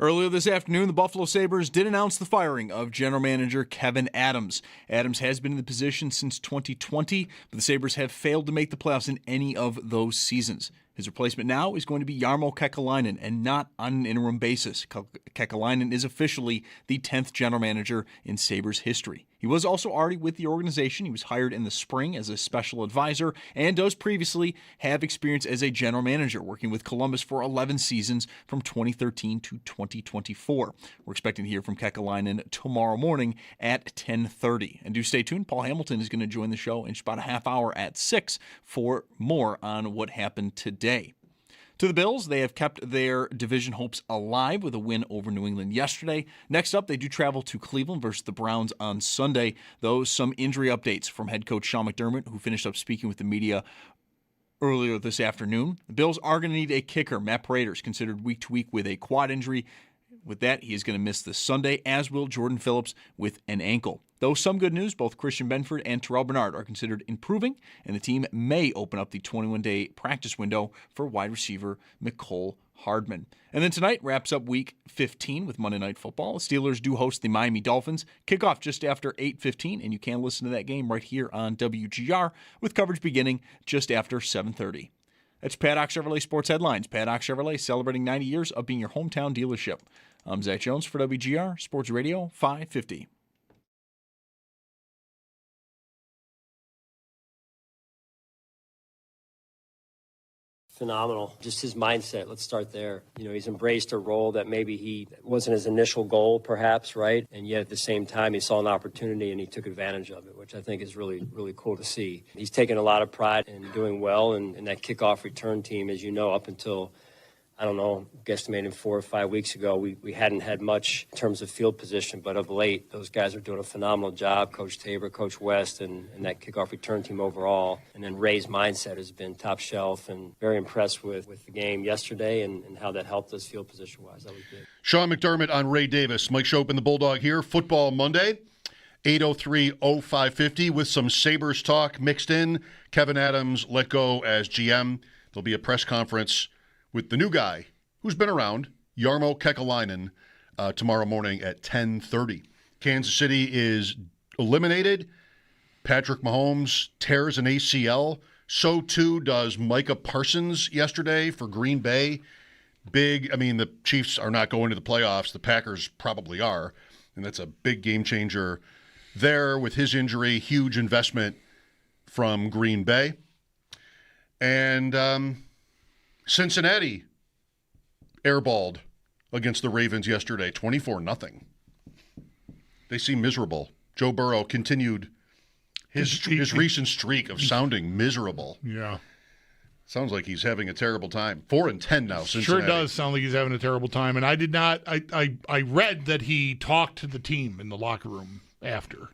Earlier this afternoon, the Buffalo Sabres did announce the firing of general manager Kevin Adams. Adams has been in the position since 2020, but the Sabres have failed to make the playoffs in any of those seasons. His replacement now is going to be Jarmo Kekalainen, and not on an interim basis. Kekalainen is officially the 10th general manager in Sabres history. He was also already with the organization. He was hired in the spring as a special advisor and does previously have experience as a general manager, working with Columbus for 11 seasons from 2013 to 2024. We're expecting to hear from Kekalainen tomorrow morning at 10:30. And do stay tuned. Paul Hamilton is going to join the show in just about a half hour at 6 for more on what happened today. To the Bills, they have kept their division hopes alive with a win over New England yesterday. Next up, they do travel to Cleveland versus the Browns on Sunday. Though some injury updates from head coach Sean McDermott, who finished up speaking with the media earlier this afternoon. The Bills are going to need a kicker. Matt Prater is considered week to week with a quad injury. With that, he is going to miss this Sunday, as will Jordan Phillips with an ankle. Though some good news, both Christian Benford and Terrell Bernard are considered improving, and the team may open up the 21-day practice window for wide receiver Mecole Hardman. And then tonight wraps up Week 15 with Monday Night Football. The Steelers do host the Miami Dolphins. Kickoff just after 8:15, and you can listen to that game right here on WGR with coverage beginning just after 7:30. That's Paddock Chevrolet Sports Headlines. Paddock Chevrolet celebrating 90 years of being your hometown dealership. I'm Zach Jones for WGR Sports Radio 550. Phenomenal. Just his mindset. Let's start there. He's embraced a role that maybe he wasn't his initial goal, perhaps, right? And yet at the same time, he saw an opportunity and he took advantage of it, which I think is really, really cool to see. He's taken a lot of pride in doing well, and that kickoff return team, as you know, up until, I don't know, guesstimating 4 or 5 weeks ago, we hadn't had much in terms of field position, but of late, those guys are doing a phenomenal job. Coach Tabor, Coach West, and that kickoff return team overall. And then Ray's mindset has been top shelf, and very impressed with the game yesterday and how that helped us field position-wise. That was good. Sean McDermott on Ray Davis. Mike Schopp and the Bulldog here. Football Monday, 803-0550 with some Sabres talk mixed in. Kevin Adams let go as GM. There'll be a press conference with the new guy who's been around, Jarmo Kekalainen, tomorrow morning at 10:30. Kansas City is eliminated. Patrick Mahomes tears an ACL. So too does Micah Parsons yesterday for Green Bay. The Chiefs are not going to the playoffs. The Packers probably are. And that's a big game changer there with his injury. Huge investment from Green Bay. And Cincinnati airballed against the Ravens yesterday, 24-0. They seem miserable. Joe Burrow continued his recent streak of sounding miserable. Yeah. Sounds like he's having a terrible time. 4-10 now, Cincinnati. Sure does sound like he's having a terrible time. And I read that he talked to the team in the locker room after,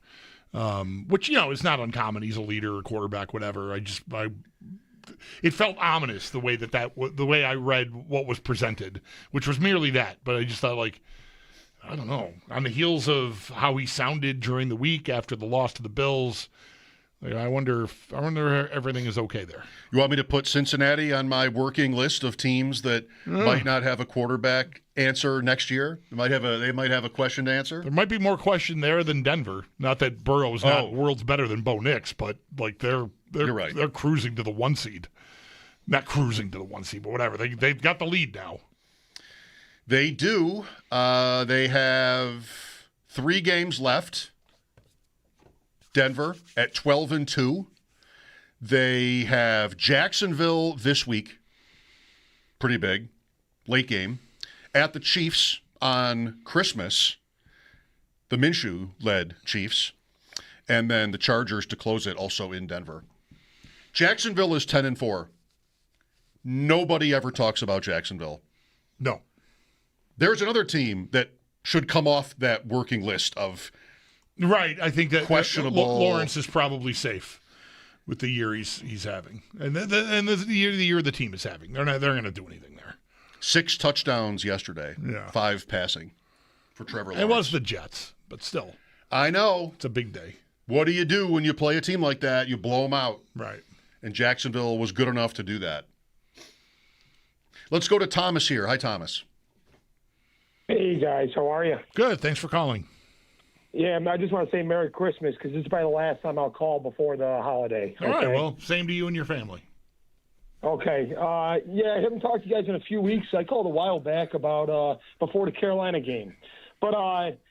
which, is not uncommon. He's a leader, a quarterback, whatever. It felt ominous the way the way I read what was presented, which was merely that. But I just thought, I don't know, on the heels of how he sounded during the week after the loss to the Bills, I wonder if everything is okay there. You want me to put Cincinnati on my working list of teams that might not have a quarterback answer next year? They might have a question to answer. There might be more question there than Denver. Not that Burrow's not worlds better than Bo Nix, but they're right. They're cruising to the 1 seed. Not cruising to the 1 seed, but whatever. They've got the lead now. They do. They have 3 games left. Denver at 12-2. They have Jacksonville this week. Pretty big. Late game. At the Chiefs on Christmas. The Minshew-led Chiefs. And then the Chargers to close it, also in Denver. Jacksonville is 10-4. Nobody ever talks about Jacksonville. No. There's another team that should come off that working list of right. I think that questionable. Lawrence is probably safe with the year he's having, and the year the team is having. They're going to do anything there. 6 touchdowns yesterday. Yeah. 5 passing for Trevor Lawrence. It was the Jets, but still. I know. It's a big day. What do you do when you play a team like that? You blow them out. Right. And Jacksonville was good enough to do that. Let's go to Thomas here. Hi, Thomas. Hey, guys. How are you? Good. Thanks for calling. Yeah, I just want to say Merry Christmas because this is probably the last time I'll call before the holiday. All right. Well, same to you and your family. Okay. I haven't talked to you guys in a few weeks. I called a while back about before the Carolina game. But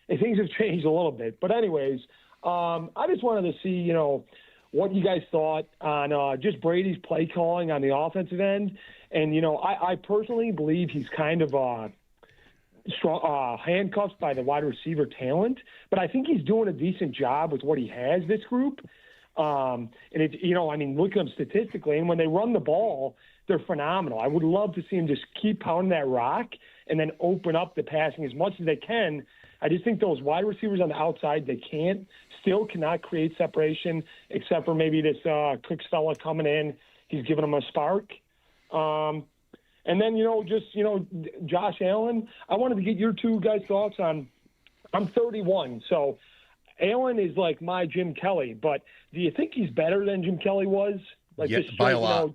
things have changed a little bit. But anyways, I just wanted to see, what you guys thought on just Brady's play calling on the offensive end. And, I personally believe he's kind of handcuffed by the wide receiver talent. But I think he's doing a decent job with what he has, this group. And it's, look at them statistically, and when they run the ball, they're phenomenal. I would love to see him just keep pounding that rock and then open up the passing as much as they can. I just think those wide receivers on the outside, they cannot create separation except for maybe this Cooks fella coming in. He's giving them a spark. And then, Josh Allen, I wanted to get your two guys' thoughts on, I'm 31, so Allen is like my Jim Kelly, but do you think he's better than Jim Kelly was? Like yeah, by a lot.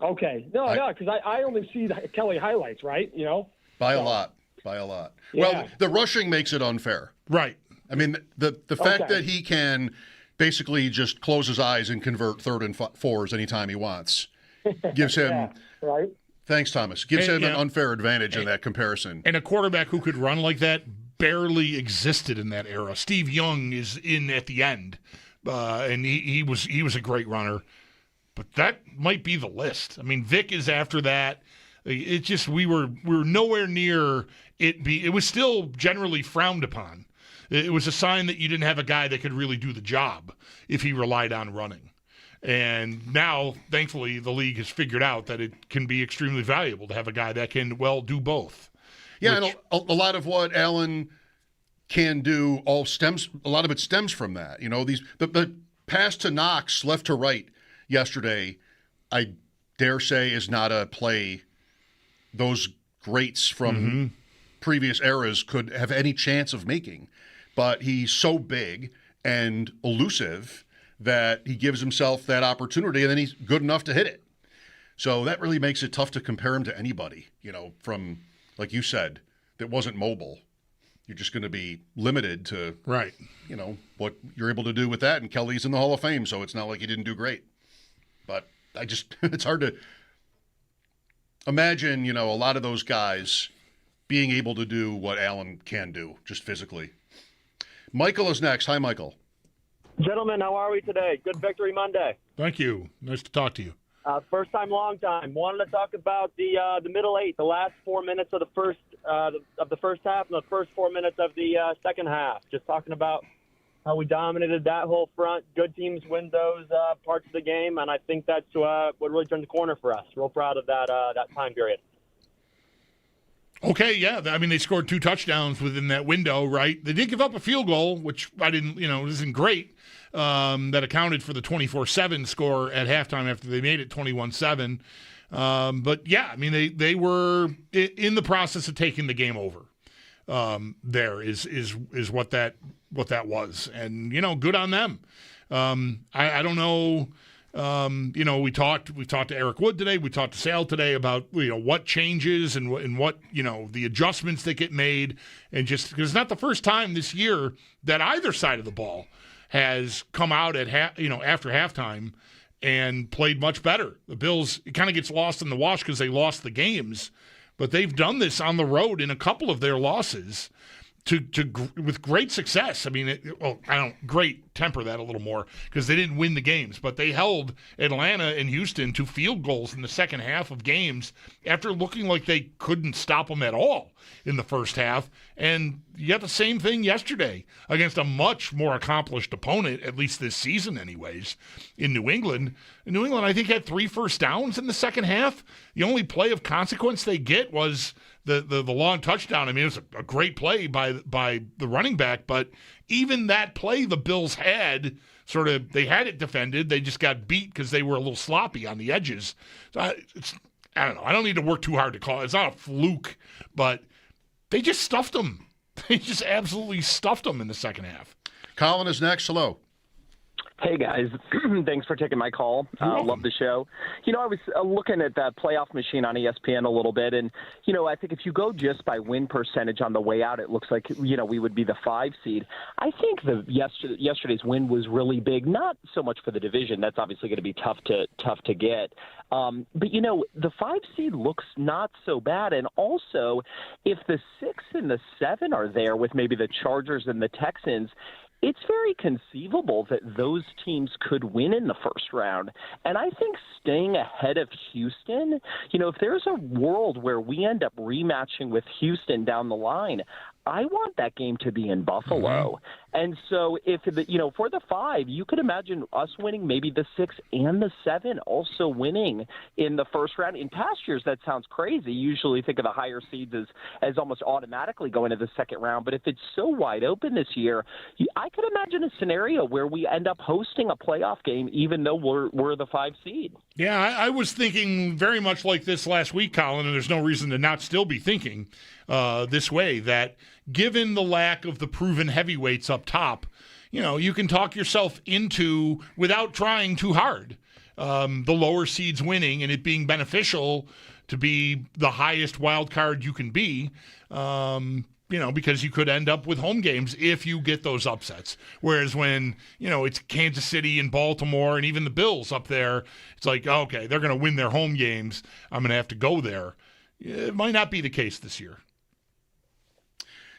Okay. No, because I only see the Kelly highlights, right? By a lot. Yeah. Well, the rushing makes it unfair. Right. I mean, the fact that he can basically just close his eyes and convert 3rd and 4s anytime he wants gives him right. Thanks, Thomas. Gives him an unfair advantage in that comparison. And a quarterback who could run like that barely existed in that era. Steve Young is in at the end, and he was a great runner. But that might be the list. I mean, Vic is after that. It just we were nowhere near it. It was still generally frowned upon. It was a sign that you didn't have a guy that could really do the job if he relied on running. And now, thankfully, the league has figured out that it can be extremely valuable to have a guy that can, do both. Yeah, and a lot of what Allen can do a lot of it stems from that. The pass to Knox left to right yesterday, I dare say, is not a play those greats from previous eras could have any chance of making. But he's so big and elusive that he gives himself that opportunity, and then he's good enough to hit it. So that really makes it tough to compare him to anybody, from, like you said, that wasn't mobile. You're just going to be limited to, right? What you're able to do with that. And Kelly's in the Hall of Fame, so it's not like he didn't do great. But it's hard to imagine, a lot of those guys being able to do what Allen can do, just physically. Michael is next. Hi, Michael. Gentlemen, how are we today? Good Victory Monday. Thank you. Nice to talk to you. First time, long time. Wanted to talk about the middle eight, the last 4 minutes of the first half, and the first 4 minutes of the second half. Just talking about how we dominated that whole front. Good teams win those parts of the game, and I think that's what really turned the corner for us. Real proud of that time period. Okay, yeah. I mean, they scored 2 touchdowns within that window, right? They did give up a field goal, which I didn't, isn't great. That accounted for the 24-7 score at halftime after they made it 21-7. But yeah, I mean, they were in the process of taking the game over. There is what that was, and good on them. I don't know. We talked to Eric Wood today. We talked to Sal today about what changes and what the adjustments that get made, and just because it's not the first time this year that either side of the ball has come out at after halftime and played much better. The Bills, it kind of gets lost in the wash because they lost the games, but they've done this on the road in a couple of their losses with great success. I mean, great, temper that a little more, because they didn't win the games, but they held Atlanta and Houston to field goals in the second half of games after looking like they couldn't stop them at all in the first half. And you got the same thing yesterday against a much more accomplished opponent, at least this season anyways, in New England. New England, I think, had 3 first downs in the second half. The only play of consequence they get was the long touchdown. I mean, it was a great play by the running back, but even that play the Bills had they had it defended. They just got beat because they were a little sloppy on the edges. So I don't know. I don't need to work too hard to call it. It's not a fluke, but they just stuffed them. They just absolutely stuffed them in the second half. Colin is next. Hello. Hey, guys. Thanks for taking my call. Love the show. I was looking at that playoff machine on ESPN a little bit, and, I think if you go just by win percentage on the way out, it looks like, we would be the 5 seed. I think yesterday's win was really big, not so much for the division. That's obviously going to be tough to get. But, the 5 seed looks not so bad. And also, if the 6 and the 7 are there with maybe the Chargers and the Texans, it's very conceivable that those teams could win in the first round. And I think staying ahead of Houston, if there's a world where we end up rematching with Houston down the line, I want that game to be in Buffalo. And so if, for the 5, you could imagine us winning maybe the 6 and the 7 also winning in the first round. In past years, that sounds crazy. You usually think of the higher seeds as almost automatically going to the second round. But if it's so wide open this year, I could imagine a scenario where we end up hosting a playoff game even though we're the 5 seed. Yeah, I was thinking very much like this last week, Colin, and there's no reason to not still be thinking this way, that given the lack of the proven heavyweights up top, you can talk yourself into, without trying too hard, the lower seeds winning and it being beneficial to be the highest wild card you can be, because you could end up with home games if you get those upsets. Whereas when, it's Kansas City and Baltimore and even the Bills up there, it's like, okay, they're going to win their home games. I'm going to have to go there. It might not be the case this year.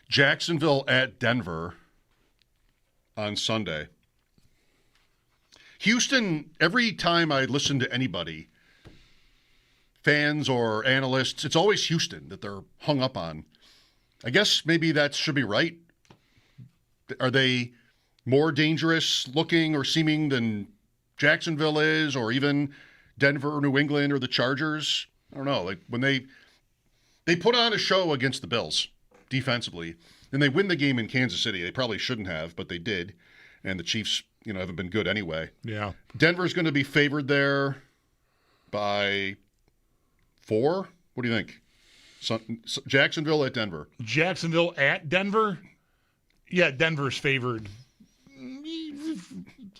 Jacksonville at Denver on Sunday. Houston, every time I listen to anybody, fans or analysts, it's always Houston that they're hung up on. I guess maybe that should be right. Are they more dangerous looking or seeming than Jacksonville is, or even Denver or New England or the Chargers? I don't know. Like when they put on a show against the Bills defensively, and they win the game in Kansas City. They probably shouldn't have, but they did. And the Chiefs, haven't been good anyway. Yeah. Denver's going to be favored there by 4. What do you think? Jacksonville at Denver. Jacksonville at Denver? Yeah, Denver's favored.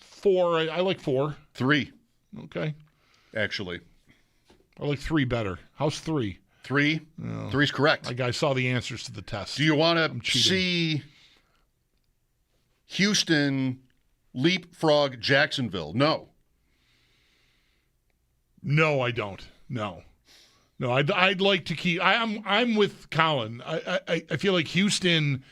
4. I like 4. 3. Okay. Actually. I like 3 better. How's 3? 3? No. 3's correct. I saw the answers to the test. Do you want to see Houston leapfrog Jacksonville? No. No, I don't. No, I'd like to keep. I'm with Colin. I feel like Houston,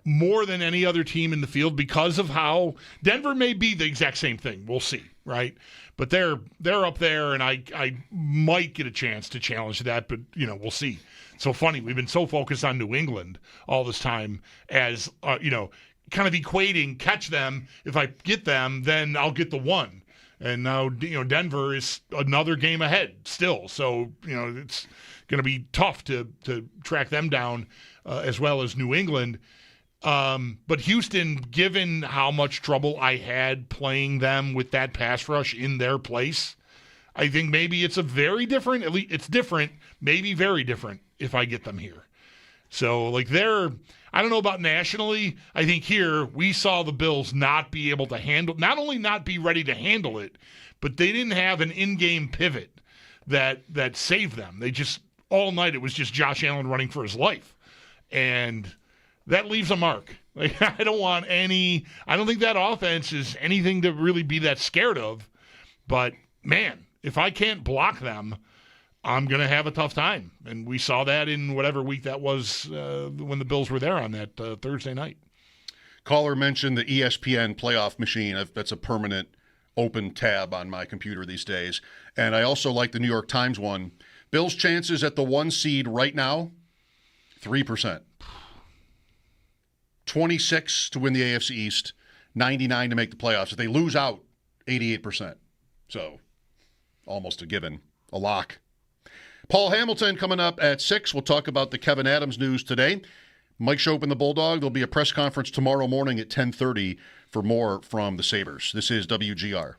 more than any other team in the field, because of how Denver may be the exact same thing. We'll see, right? But they're up there, and I might get a chance to challenge that, but we'll see. It's so funny. We've been so focused on New England all this time as kind of equating catch them. If I get them, then I'll get the 1. And now Denver is another game ahead still, so it's going to be tough to track them down as well as New England. But Houston, given how much trouble I had playing them with that pass rush in their place, I think maybe it's a very different, at least it's different, maybe very different if I get them here. So, I don't know about nationally. I think here we saw the Bills not be able to handle, not only not be ready to handle it, but they didn't have an in-game pivot that saved them. They just, all night it was just Josh Allen running for his life. And that leaves a mark. I don't think that offense is anything to really be that scared of. But, man, if I can't block them, I'm going to have a tough time. And we saw that in whatever week that was when the Bills were there on that Thursday night. Caller mentioned the ESPN playoff machine. That's a permanent open tab on my computer these days. And I also like the New York Times one. Bills' chances at the 1 seed right now, 3%. 26 to win the AFC East, 99 to make the playoffs. If they lose out, 88%. So almost a given, a lock. Paul Hamilton coming up at 6. We'll talk about the Kevin Adams news today. Mike Schopp and the Bulldog. There'll be a press conference tomorrow morning at 10:30 for more from the Sabres. This is WGR.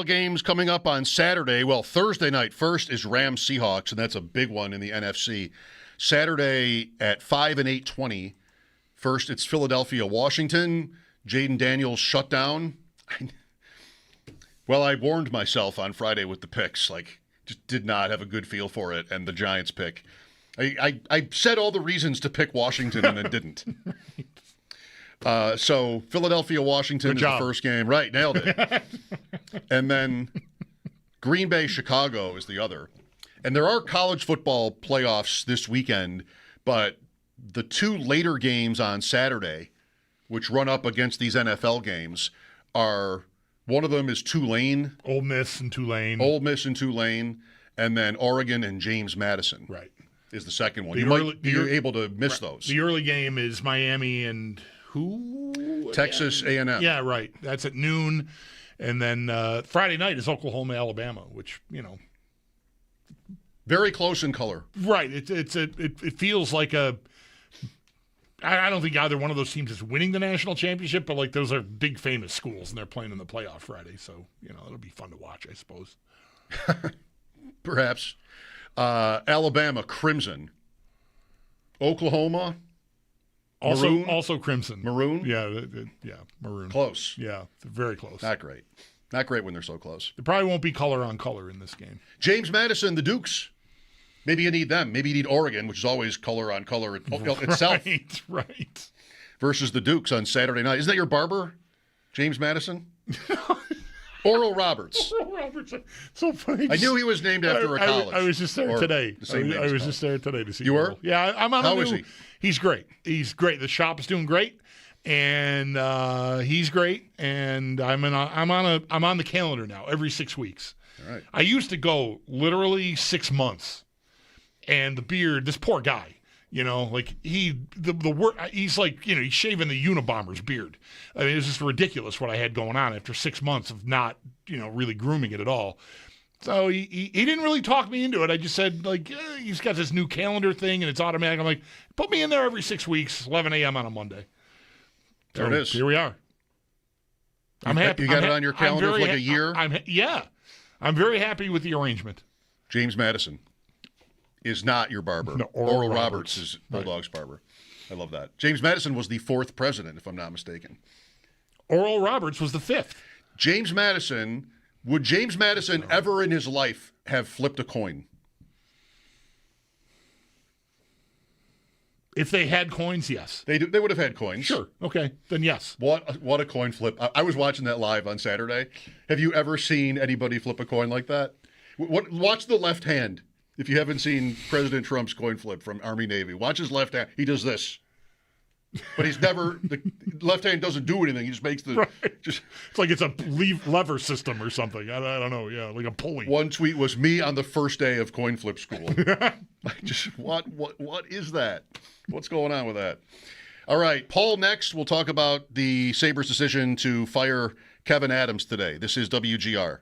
games coming up on Saturday. Well, Thursday night first is Rams Seahawks, and that's a big one in the NFC. Saturday at 5 and 8:20. First, it's Philadelphia, Washington. Jaden Daniels shut down. Well, I warned myself on Friday with the picks. Just did not have a good feel for it, and the Giants pick. I said all the reasons to pick Washington and then didn't. So Philadelphia, Washington is the first game. Right, nailed it. And then Green Bay, Chicago is the other. And there are college football playoffs this weekend, but the two later games on Saturday, which run up against these NFL games, are one of them is Tulane. Ole Miss and Tulane. And then Oregon and James Madison. Right. Is the second one. You're able to miss those. The early game is Miami and who? Texas A&M. Yeah, right. That's at noon. And then Friday night is Oklahoma, Alabama, which, very close in color. Right. It feels like I don't think either one of those teams is winning the national championship, but those are big famous schools and they're playing in the playoff Friday. So, it'll be fun to watch, I suppose. Perhaps. Alabama, Crimson. Oklahoma, Maroon. Also Crimson. Maroon? Yeah, Maroon. Close. Yeah, very close. Not great. Not great when they're so close. There probably won't be color on color in this game. James Madison, the Dukes. Maybe you need them. Maybe you need Oregon, which is always color on color itself. Right. Versus the Dukes on Saturday night. Isn't that your barber, James Madison? Oral Roberts. Oral Roberts. So funny. I knew he was named after a college. I was just there today. I was just there today to see. You were? Yeah, I'm on. How is he? He's great. He's great. The shop is doing great, and he's great. And I'm on the calendar now every 6 weeks. All right. I used to go literally 6 months, and the beard. This poor guy. He's like, he's shaving the Unabomber's beard. I mean, it was just ridiculous what I had going on after 6 months of not, really grooming it at all. So he didn't really talk me into it. I just said, he's got this new calendar thing and it's automatic. I'm like, put me in there every 6 weeks, 11 a.m. on a Monday. There it is. Here we are. I'm happy. You got it on your calendar for a year? I'm very happy with the arrangement. James Madison is not your barber. No, Oral Roberts is Bulldog's barber. I love that. James Madison was the 4th president, if I'm not mistaken. Oral Roberts was the 5th. Would James Madison ever in his life have flipped a coin? If they had coins, yes. They would have had coins. Sure. Okay. Then yes. What a coin flip. I was watching that live on Saturday. Have you ever seen anybody flip a coin like that? Watch the left hand. If you haven't seen President Trump's coin flip from Army Navy, watch his left hand. He does this. But the left hand doesn't do anything. He just makes it's like it's a lever system or something. I don't know. Yeah, like a pulley. One tweet was me on the first day of coin flip school. What is that? What's going on with that? All right, Paul next. We'll talk about the Sabres' decision to fire Kevin Adams today. This is WGR.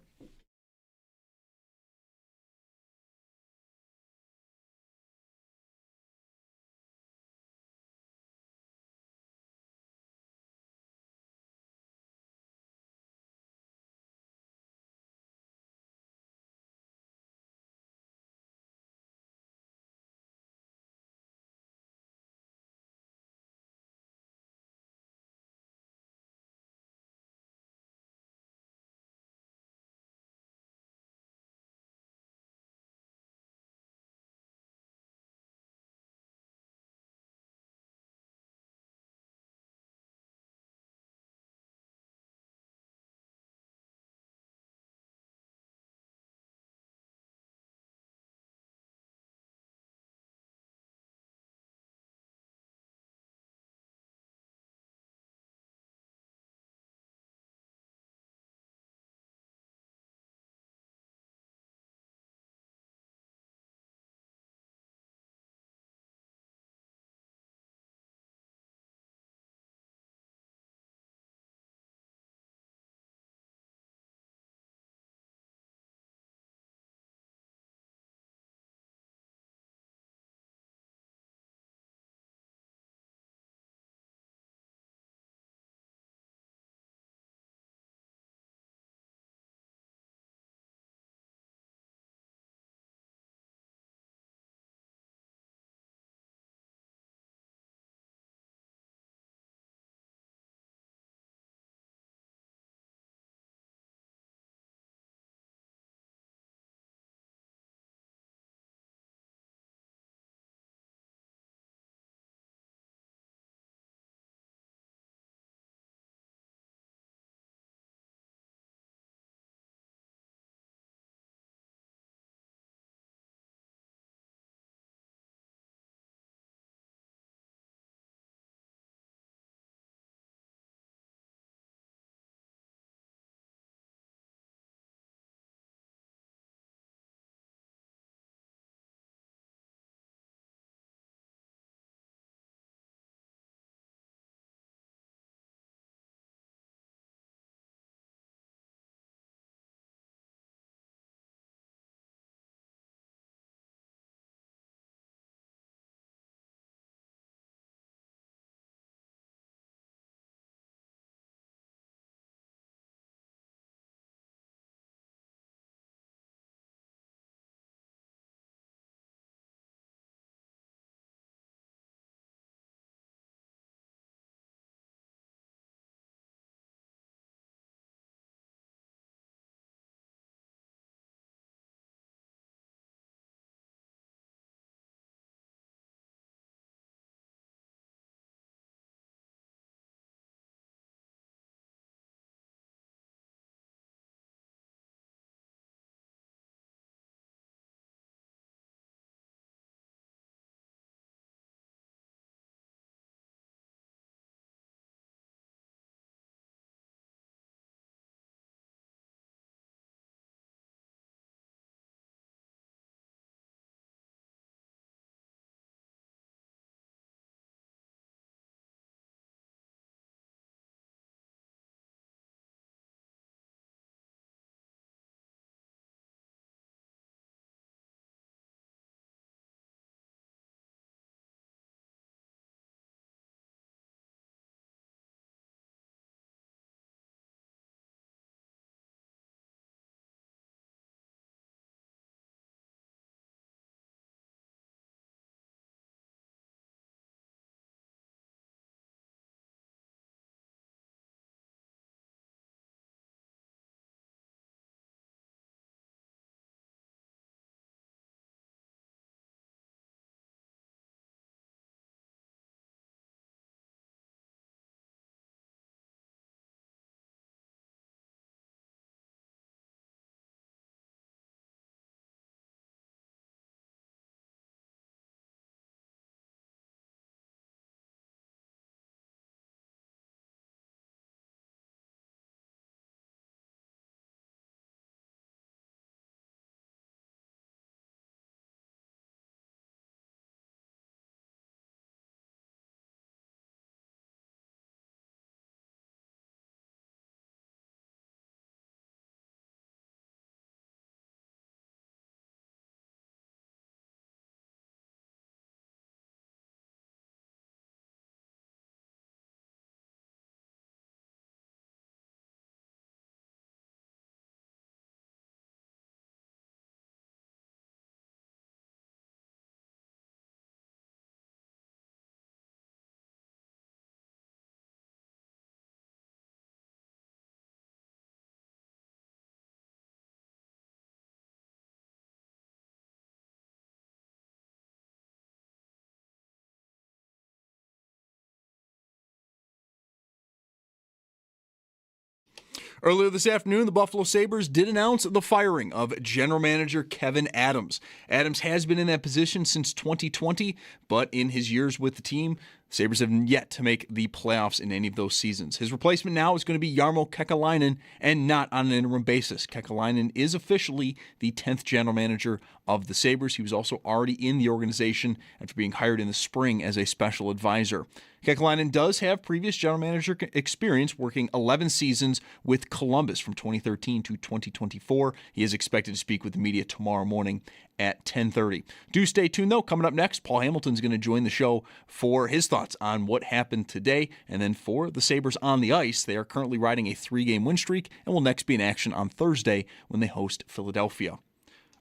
Earlier this afternoon, the Buffalo Sabres did announce the firing of general manager Kevin Adams. Adams has been in that position since 2020, but in his years with the team, Sabres have yet to make the playoffs in any of those seasons. His replacement now is going to be Jarmo Kekalainen, and not on an interim basis. Kekalainen is officially the 10th general manager of the Sabres. He was also already in the organization after being hired in the spring as a special advisor. Kekalainen does have previous general manager experience, working 11 seasons with Columbus from 2013 to 2024. He is expected to speak with the media tomorrow morning at 10:30. Do stay tuned, though. Coming up next, Paul Hamilton's going to join the show for his thoughts on what happened today. And then for the Sabres on the ice, they are currently riding a 3-game win streak and will next be in action on Thursday when they host Philadelphia.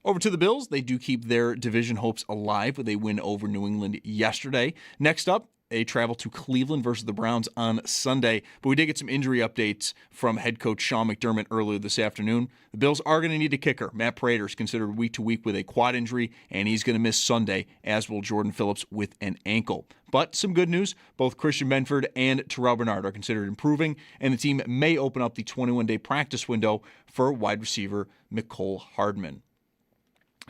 Over to the Bills. They do keep their division hopes alive with a win over New England yesterday. Next up, a travel to Cleveland versus the Browns on Sunday. But we did get some injury updates from head coach Sean McDermott earlier this afternoon. The Bills are going to need a kicker. Matt Prater is considered week to week with a quad injury, and he's going to miss Sunday, as will Jordan Phillips with an ankle. But some good news, both Christian Benford and Terrell Bernard are considered improving, and the team may open up the 21-day practice window for wide receiver Mecole Hardman.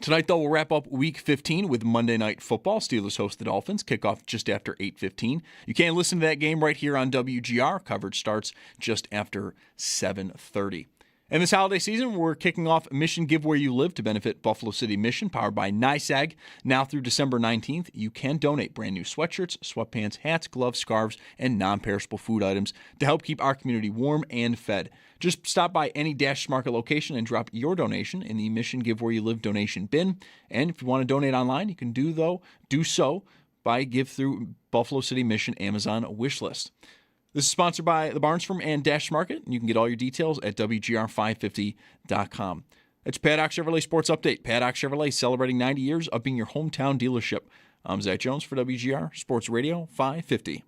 Tonight, though, we'll wrap up Week 15 with Monday Night Football. Steelers host the Dolphins. Kickoff just after 8:15. You can listen to that game right here on WGR. Coverage starts just after 7:30. And this holiday season, we're kicking off Mission Give Where You Live to benefit Buffalo City Mission, powered by NYSAG. Now through December 19th, you can donate brand new sweatshirts, sweatpants, hats, gloves, scarves, and non-perishable food items to help keep our community warm and fed. Just stop by any Dash Market location and drop your donation in the Mission Give Where You Live donation bin. And if you want to donate online, you can do so by give through Buffalo City Mission Amazon wish list. This is sponsored by the Barnes Firm and Dash Market, and you can get all your details at WGR550.com. It's Paddock Chevrolet Sports Update. Paddock Chevrolet celebrating 90 years of being your hometown dealership. I'm Zach Jones for WGR Sports Radio 550.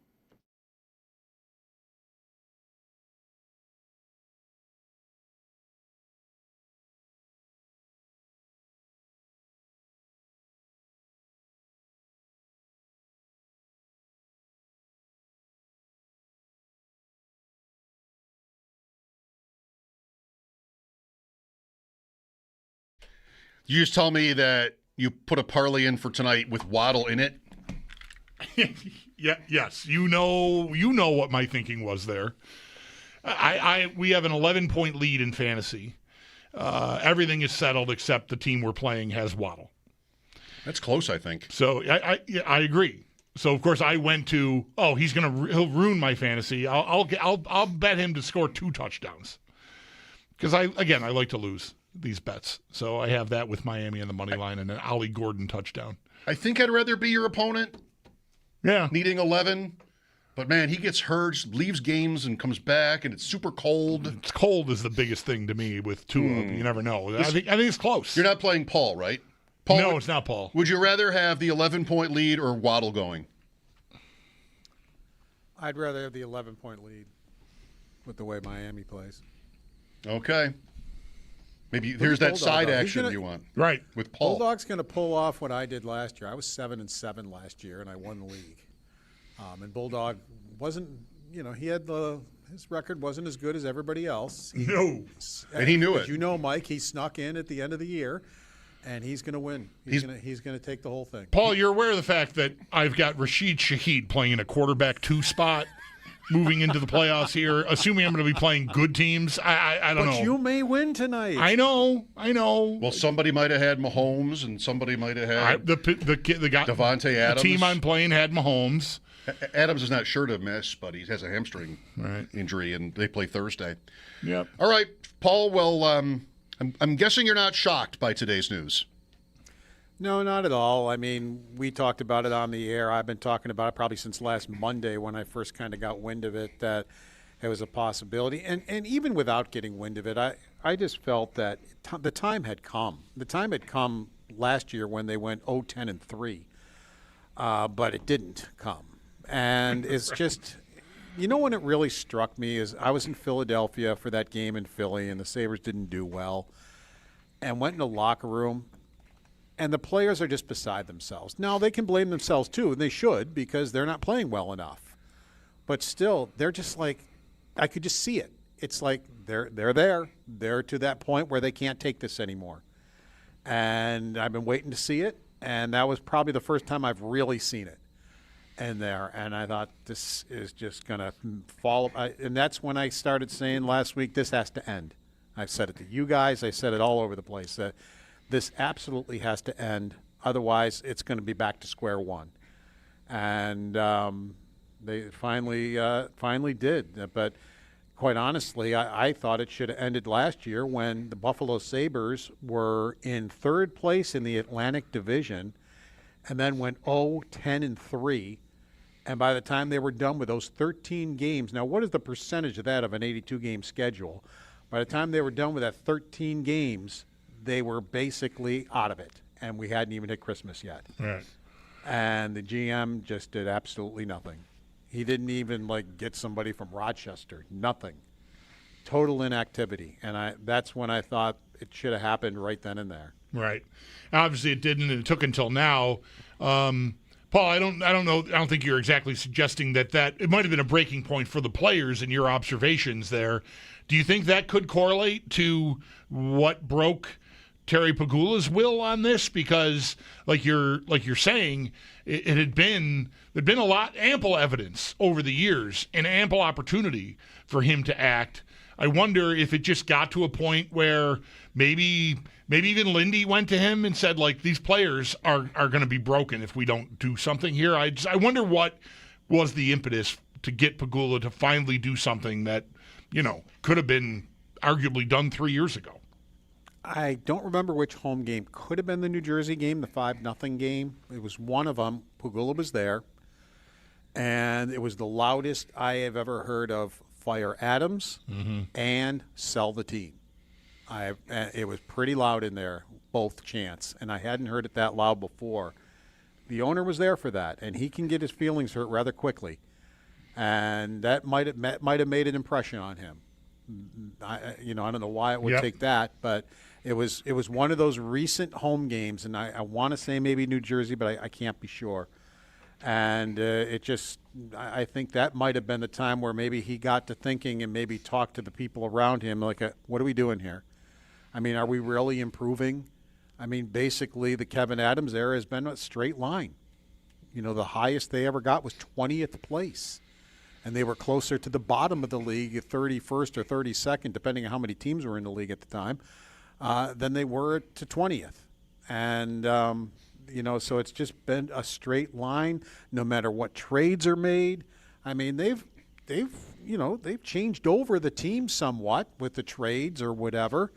You just tell me that you put a parlay in for tonight with Waddle in it. Yeah. Yes. You know what my thinking was there. We have an 11-point lead in fantasy. Everything is settled except the team we're playing has Waddle. That's close, I think. So I agree. So of course I went to he'll ruin my fantasy. I'll bet him to score 2 touchdowns because I like to lose these bets. So I have that with Miami in the money line and an Ollie Gordon touchdown. I think I'd rather be your opponent. Yeah. Needing 11. But, man, he gets hurt, leaves games, and comes back, and it's super cold. It's cold is the biggest thing to me with Tua. You never know. I think it's close. You're not playing Paul, right? Paul, no, it's not Paul. Would you rather have the 11-point lead or Waddle going? I'd rather have the 11-point lead with the way Miami plays. Okay. Maybe here's that side action you want. Right. With Paul. Bulldog's going to pull off what I did last year. I was 7-7 last year, and I won the league. And Bulldog wasn't, he had his record wasn't as good as everybody else. And he knew it. You know, Mike, he snuck in at the end of the year, and he's going to win. He's going to take the whole thing. Paul, you're aware of the fact that I've got Rashid Shaheed playing in a quarterback 2 spot. Moving into the playoffs here, assuming I'm going to be playing good teams. I don't know. But you may win tonight. I know. Well, somebody might have had Mahomes, and somebody might have had the guy, Devontae Adams. The team I'm playing had Mahomes. Adams is not sure to miss, but he has a hamstring injury, and they play Thursday. Yep. All right, Paul. Well, I'm guessing you're not shocked by today's news. No, not at all. I mean, we talked about it on the air. I've been talking about it probably since last Monday when I first kind of got wind of it, that it was a possibility. And even without getting wind of it, I just felt that the time had come. The time had come last year when they went 0-10-3, but it didn't come. And it's just, when it really struck me is I was in Philadelphia for that game in Philly, and the Sabres didn't do well, and went in the locker room. And the players are just beside themselves. Now, they can blame themselves, too, and they should, because they're not playing well enough. But still, they're just like, I could just see it. it's like they're there. They're to that point where they can't take this anymore. And I've been waiting to see it, and that was probably the first time I've really seen it in there. And I thought, this is just going to fall. And that's when I started saying last week, this has to end. I've said it to you guys. I said it all over the place, that this absolutely has to end. Otherwise, it's going to be back to square one. And they finally did. But quite honestly, I thought it should have ended last year when the Buffalo Sabres were in third place in the Atlantic Division and then went 0-10-3. And by the time they were done with those 13 games, now what is the percentage of that of an 82-game schedule? By the time they were done with that 13 games, they were basically out of it. And we hadn't even hit Christmas yet. Right. And the GM just did absolutely nothing. He didn't even get somebody from Rochester. Nothing. Total inactivity. And that's when I thought it should have happened right then and there. Right. Obviously, it didn't, and it took until now. Paul, I don't know. I don't think you're exactly suggesting that it might have been a breaking point for the players in your observations there. Do you think that could correlate to what broke Terry Pegula's will on this? Because, like you're saying, there'd been ample evidence over the years and ample opportunity for him to act. I wonder if it just got to a point where maybe even Lindy went to him and said, these players are going to be broken if we don't do something here. I wonder what was the impetus to get Pegula to finally do something that, could have been arguably done 3 years ago. I don't remember which home game. Could have been the New Jersey game, the 5-0 game. It was one of them. Pegula was there. And it was the loudest I have ever heard of fire Adams and sell the team. It was pretty loud in there, both chants. And I hadn't heard it that loud before. The owner was there for that, and he can get his feelings hurt rather quickly. And that might have made an impression on him. I don't know why it would take that, but it was one of those recent home games, and I want to say maybe New Jersey, but I can't be sure. And I think that might have been the time where maybe he got to thinking and maybe talked to the people around him, what are we doing here? I mean, are we really improving? I mean, basically the Kevin Adams era has been a straight line. The highest they ever got was 20th place. And they were closer to the bottom of the league, 31st or 32nd, depending on how many teams were in the league at the time, than they were to 20th. And, so it's just been a straight line no matter what trades are made. I mean, they've changed over the team somewhat with the trades or whatever.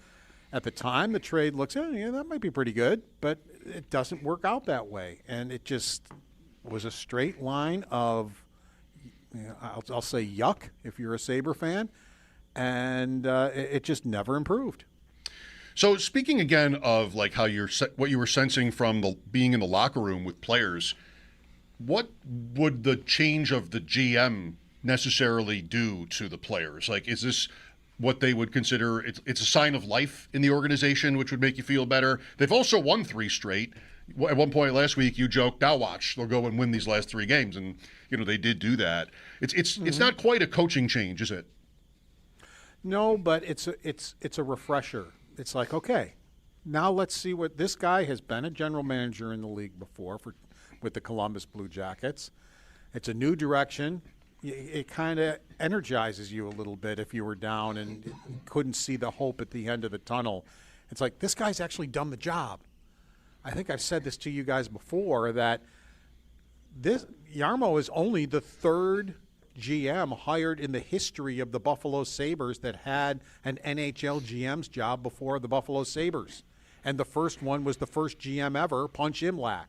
At the time, the trade looks, that might be pretty good, but it doesn't work out that way. And it just was a straight line of, I'll say yuck if you're a Sabre fan, and it just never improved. So speaking again of how what you were sensing from being in the locker room with players, what would the change of the GM necessarily do to the players? Is this what they would consider it's a sign of life in the organization, which would make you feel better? They've also won 3 straight. At one point last week, you joked, now watch, they'll go and win these last 3 games. And, they did do that. It's not quite a coaching change, is it? No, but it's a refresher. It's like, okay, now let's see what this guy has been a general manager in the league before with the Columbus Blue Jackets. It's a new direction. It kind of energizes you a little bit if you were down and couldn't see the hope at the end of the tunnel. It's like, this guy's actually done the job. I think I've said this to you guys before, that this Jarmo is only the 3rd GM hired in the history of the Buffalo Sabres that had an NHL GM's job before the Buffalo Sabres. And the first one was the first GM ever, Punch Imlach,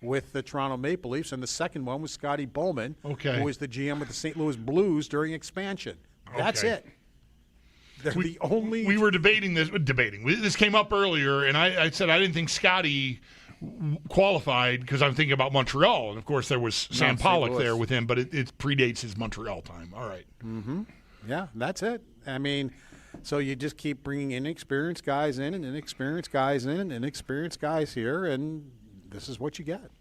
with the Toronto Maple Leafs. And the second one was Scotty Bowman, who was the GM with the St. Louis Blues during expansion. That's it. They're the only. We were debating this. This came up earlier, and I said I didn't think Scotty qualified because I'm thinking about Montreal, and of course there was Sam Pollock there with him, but it predates his Montreal time. All right. Mm-hmm. Yeah, that's it. I mean, so you just keep bringing inexperienced guys in and inexperienced guys in and inexperienced guys here, and this is what you get.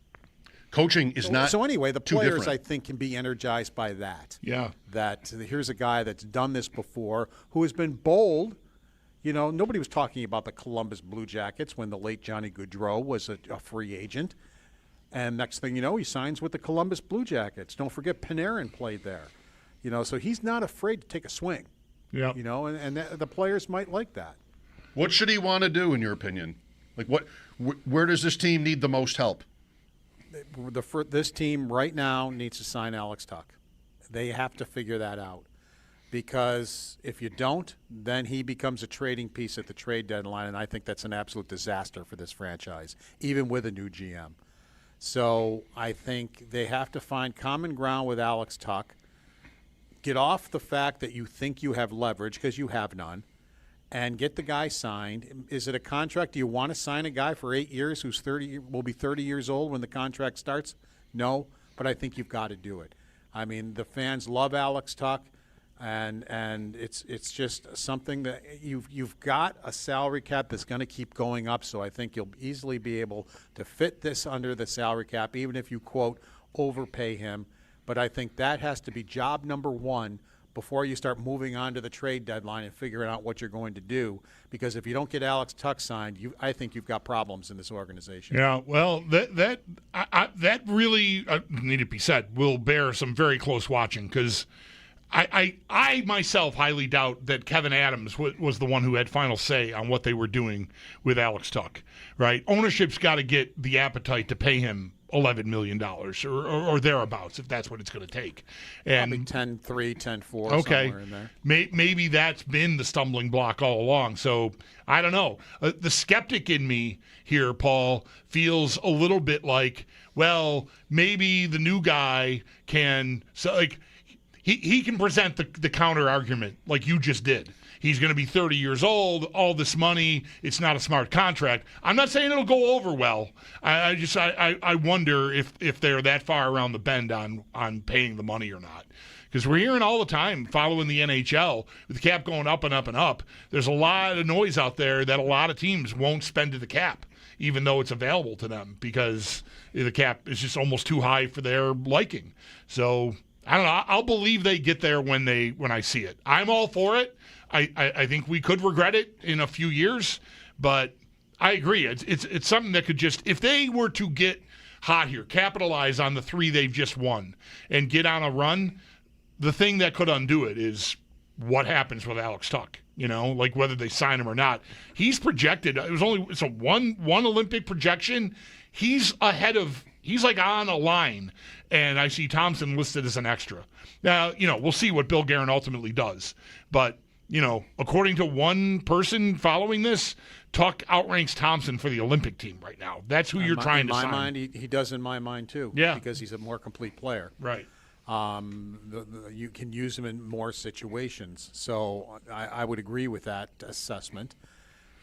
Coaching is not So anyway, the too players, different. I think, can be energized by that. Yeah. That here's a guy that's done this before, who has been bold. You know, nobody was talking about the Columbus Blue Jackets when the late Johnny Gaudreau was a free agent. And next thing you know, he signs with the Columbus Blue Jackets. Don't forget Panarin played there. You know, so he's not afraid to take a swing. Yeah. You know, and the players might like that. What should he want to do, in your opinion? Like, where does this team need the most help? This team right now needs to sign Alex Tuck. They have to figure that out. Because if you don't, then he becomes a trading piece at the trade deadline, and I think that's an absolute disaster for this franchise, even with a new GM. So I think they have to find common ground with Alex Tuck, get off the fact that you think you have leverage, because you have none, and get the guy signed. Is it a contract? Do you want to sign a guy for 8 years who's will be 30 years old when the contract starts? No, but I think you've got to do it. I mean, the fans love Alex Tuck. And it's just something that you've got a salary cap that's going to keep going up. So I think you'll easily be able to fit this under the salary cap, even if you, quote, overpay him. But I think that has to be job number one before you start moving on to the trade deadline and figuring out what you're going to do. Because if you don't get Alex Tuck signed, I think you've got problems in this organization. Yeah, well, that really, need to be said, will bear some very close watching because I myself highly doubt that Kevin Adams was the one who had final say on what they were doing with Alex Tuck, right? Ownership's got to get the appetite to pay him $11 million or thereabouts, if that's what it's going to take. And probably 10-3, 10-4, okay, somewhere in there. Maybe that's been the stumbling block all along. So I don't know. The skeptic in me here, Paul, feels a little bit like, well, maybe the new guy can he can present the counter argument like you just did. He's going to be 30 years old, all this money, it's not a smart contract. I'm not saying it'll go over well. I wonder if they're that far around the bend on paying the money or not. Because we're hearing all the time, following the NHL, with the cap going up and up and up, there's a lot of noise out there that a lot of teams won't spend to the cap, even though it's available to them, because the cap is just almost too high for their liking. So I don't know. I'll believe they get there when I see it. I'm all for it. I think we could regret it in a few years, but I agree. It's something that could just, if they were to get hot here, capitalize on the 3 they've just won, and get on a run, the thing that could undo it is what happens with Alex Tuck. You know, like whether they sign him or not. He's projected. It's a one Olympic projection. He's like on a line, and I see Thompson listed as an extra. Now, we'll see what Bill Guerin ultimately does. But, according to one person following this, Tuck outranks Thompson for the Olympic team right now. That's who you're trying to sign. In my mind, he does in my mind too. Yeah. Because he's a more complete player. Right. You can use him in more situations. So I would agree with that assessment.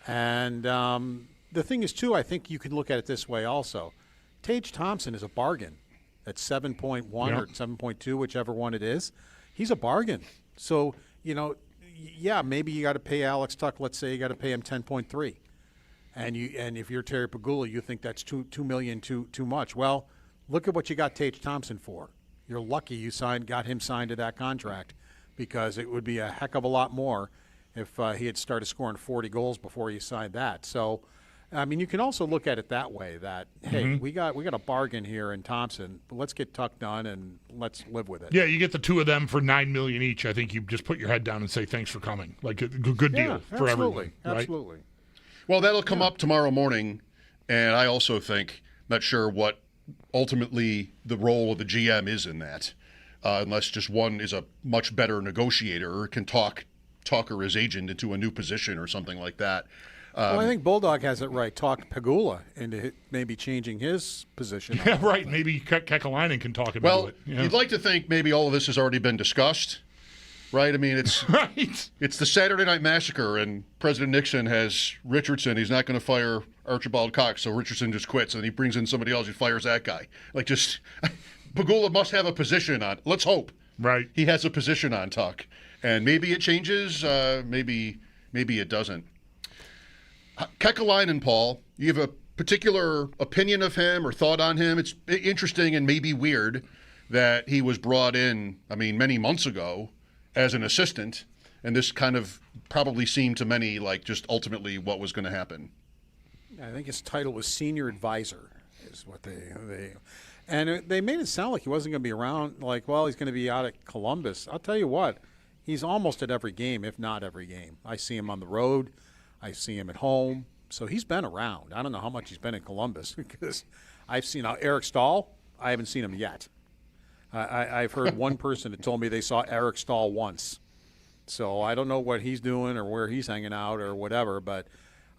And the thing is, too, I think you can look at it this way also. Tage Thompson is a bargain at 7.1 or 7.2, whichever one it is. He's a bargain. So, maybe you got to pay Alex Tuck. Let's say you got to pay him 10.3. And if you're Terry Pegula, you think that's $2 million too much. Well, look at what you got Tage Thompson for. You're lucky you got him signed to that contract, because it would be a heck of a lot more if he had started scoring 40 goals before you signed that. So, I mean, you can also look at it that way, that, hey, we got a bargain here in Thompson. Let's get Tuck done and let's live with it. Yeah, you get the two of them for $9 million each. I think you just put your head down and say thanks for coming. Like a good deal for everyone. Right? Absolutely. Well, that'll come up tomorrow morning, and I also think, not sure what ultimately the role of the GM is in that, unless just one is a much better negotiator or can talk Tuck or his agent into a new position or something like that. Well, I think Bulldog has it right. Talk Pegula into maybe changing his position. Yeah, right. Maybe Kekalainen can talk about it. Well, you'd like to think maybe all of this has already been discussed, right? I mean, it's right. It's the Saturday Night Massacre, and President Nixon has Richardson. He's not going to fire Archibald Cox, so Richardson just quits, and he brings in somebody else. He fires that guy. Pegula must have a position on. Let's hope. Right. He has a position on Tuck, and maybe it changes. Maybe it doesn't. Kekalainen, Paul, you have a particular opinion of him or thought on him? It's interesting and maybe weird that he was brought in, many months ago as an assistant, and this kind of probably seemed to many like just ultimately what was going to happen. I think his title was senior advisor, is what they made it sound like he wasn't going to be around. Like, well, he's going to be out at Columbus. I'll tell you what, he's almost at every game, if not every game. I see him on the road. I see him at home. So he's been around. I don't know how much he's been in Columbus because I've seen Eric Stahl. I haven't seen him yet. I've heard one person that told me they saw Eric Stahl once. So I don't know what he's doing or where he's hanging out or whatever, but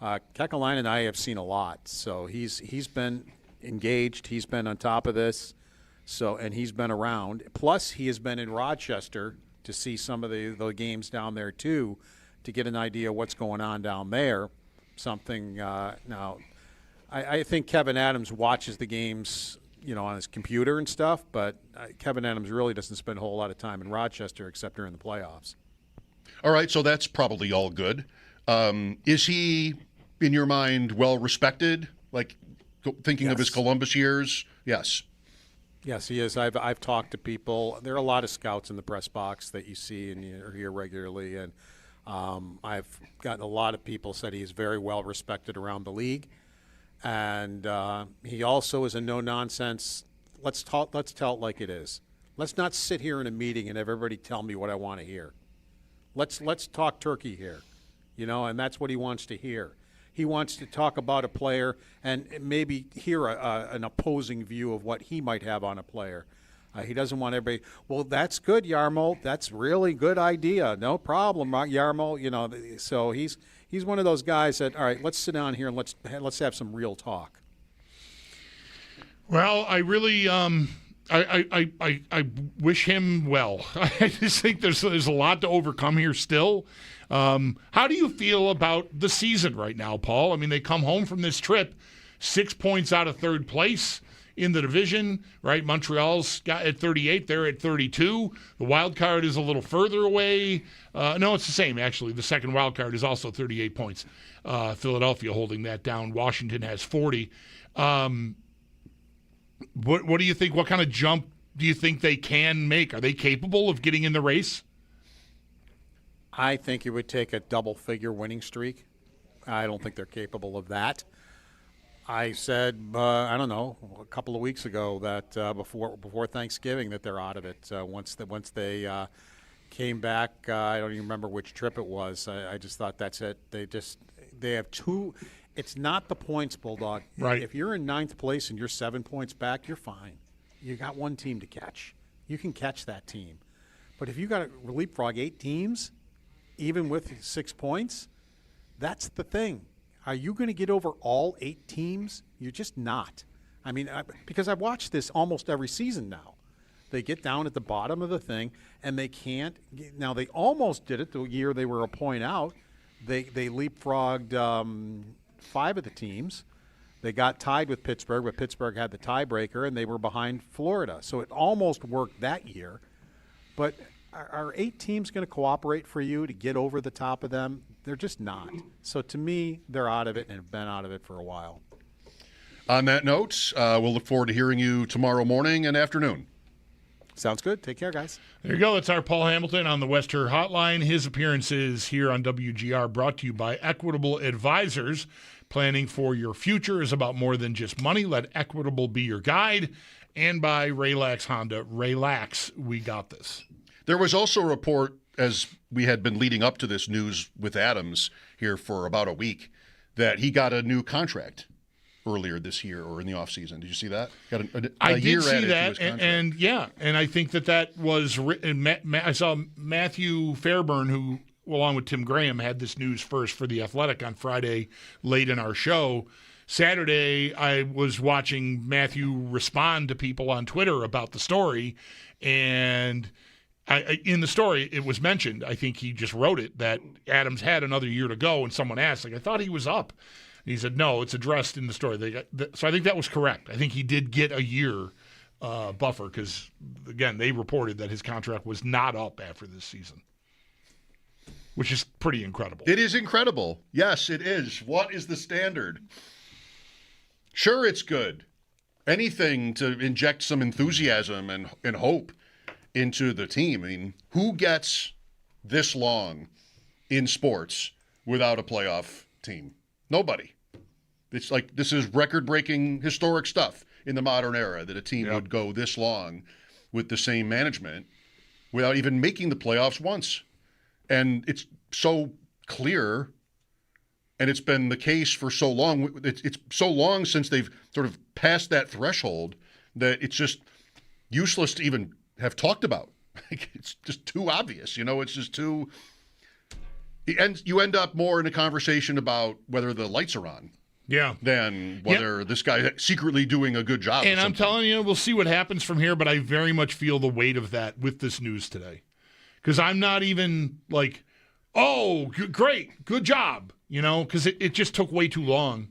Kekalainen and I have seen a lot. So he's been engaged. He's been on top of this. And he's been around. Plus, he has been in Rochester to see some of the games down there, too, to get an idea of what's going on down there. Now, I think Kevin Adams watches the games, on his computer and stuff, but Kevin Adams really doesn't spend a whole lot of time in Rochester except during the playoffs. All right, so that's probably all good. Is he, in your mind, well respected? Like thinking of his Columbus years? Yes. Yes, he is. I've talked to people. There are a lot of scouts in the press box that you see and you hear regularly, and I've gotten a lot of people said he's very well respected around the league, and he also is a no-nonsense. Let's tell it like it is. Let's not sit here in a meeting and everybody tell me what I want to hear. Let's talk turkey here, and that's what he wants to hear. He wants to talk about a player and maybe hear an opposing view of what he might have on a player. He doesn't want everybody, well, that's good, Yarmo. That's really good idea. No problem, Yarmo. So he's one of those guys that, all right, let's sit down here and let's have some real talk. Well, I really I wish him well. I just think there's a lot to overcome here still. How do you feel about the season right now, Paul? They come home from this trip 6 points out of third place in the division, right? Montreal's got at 38. They're at 32. The wild card is a little further away. No, it's the same, actually. The second wild card is also 38 points. Philadelphia holding that down. Washington has 40. What do you think? What kind of jump do you think they can make? Are they capable of getting in the race? I think it would take a double-figure winning streak. I don't think they're capable of that. I said, I don't know, a couple of weeks ago that before Thanksgiving that they're out of it. Once they came back, I don't even remember which trip it was. I just thought that's it. They have two. It's not the points, Bulldog. Right. If you're in ninth place and you're 7 points back, you're fine. You got one team to catch. You can catch that team. But if you got to leapfrog 8 teams, even with 6 points, that's the thing. Are you going to get over all 8 teams? You're just not. Because I've watched this almost every season now. They get down at the bottom of the thing, and they can't. Now, they almost did it the year they were a point out. They leapfrogged 5 of the teams. They got tied with Pittsburgh, but Pittsburgh had the tiebreaker, and they were behind Florida. So it almost worked that year. But are 8 teams going to cooperate for you to get over the top of them? They're just not. So to me, they're out of it and have been out of it for a while. On that note, we'll look forward to hearing you tomorrow morning and afternoon. Sounds good. Take care, guys. There you go. That's our Paul Hamilton on the Wester Hotline. His appearances here on WGR brought to you by Equitable Advisors. Planning for your future is about more than just money. Let Equitable be your guide. And by Relax Honda. Relax, we got this. There was also a report, as we had been leading up to this news with Adams here for about a week, that he got a new contract earlier this year or in the offseason. Did you see that? Got I year did see added that, to his and I think that was written. I saw Matthew Fairburn, who, along with Tim Graham, had this news first for The Athletic on Friday late in our show. Saturday, I was watching Matthew respond to people on Twitter about the story, and in the story, it was mentioned, I think he just wrote it, that Adams had another year to go, and someone asked, I thought he was up. And he said, no, it's addressed in the story. So I think that was correct. I think he did get a year buffer because, again, they reported that his contract was not up after this season, which is pretty incredible. It is incredible. Yes, it is. What is the standard? Sure, it's good. Anything to inject some enthusiasm and hope into the team. I mean, who gets this long in sports without a playoff team? Nobody. It's like this is record-breaking historic stuff in the modern era that a team would go this long with the same management without even making the playoffs once. And it's so clear, and it's been the case for so long. It's so long since they've sort of passed that threshold that it's just useless to even have talked about. It's just too obvious, it's just too... And you end up more in a conversation about whether the lights are on. Yeah. Than whether this guy secretly doing a good job. And I'm telling you, we'll see what happens from here, but I very much feel the weight of that with this news today. Because I'm not even like, oh, great, good job, because it just took way too long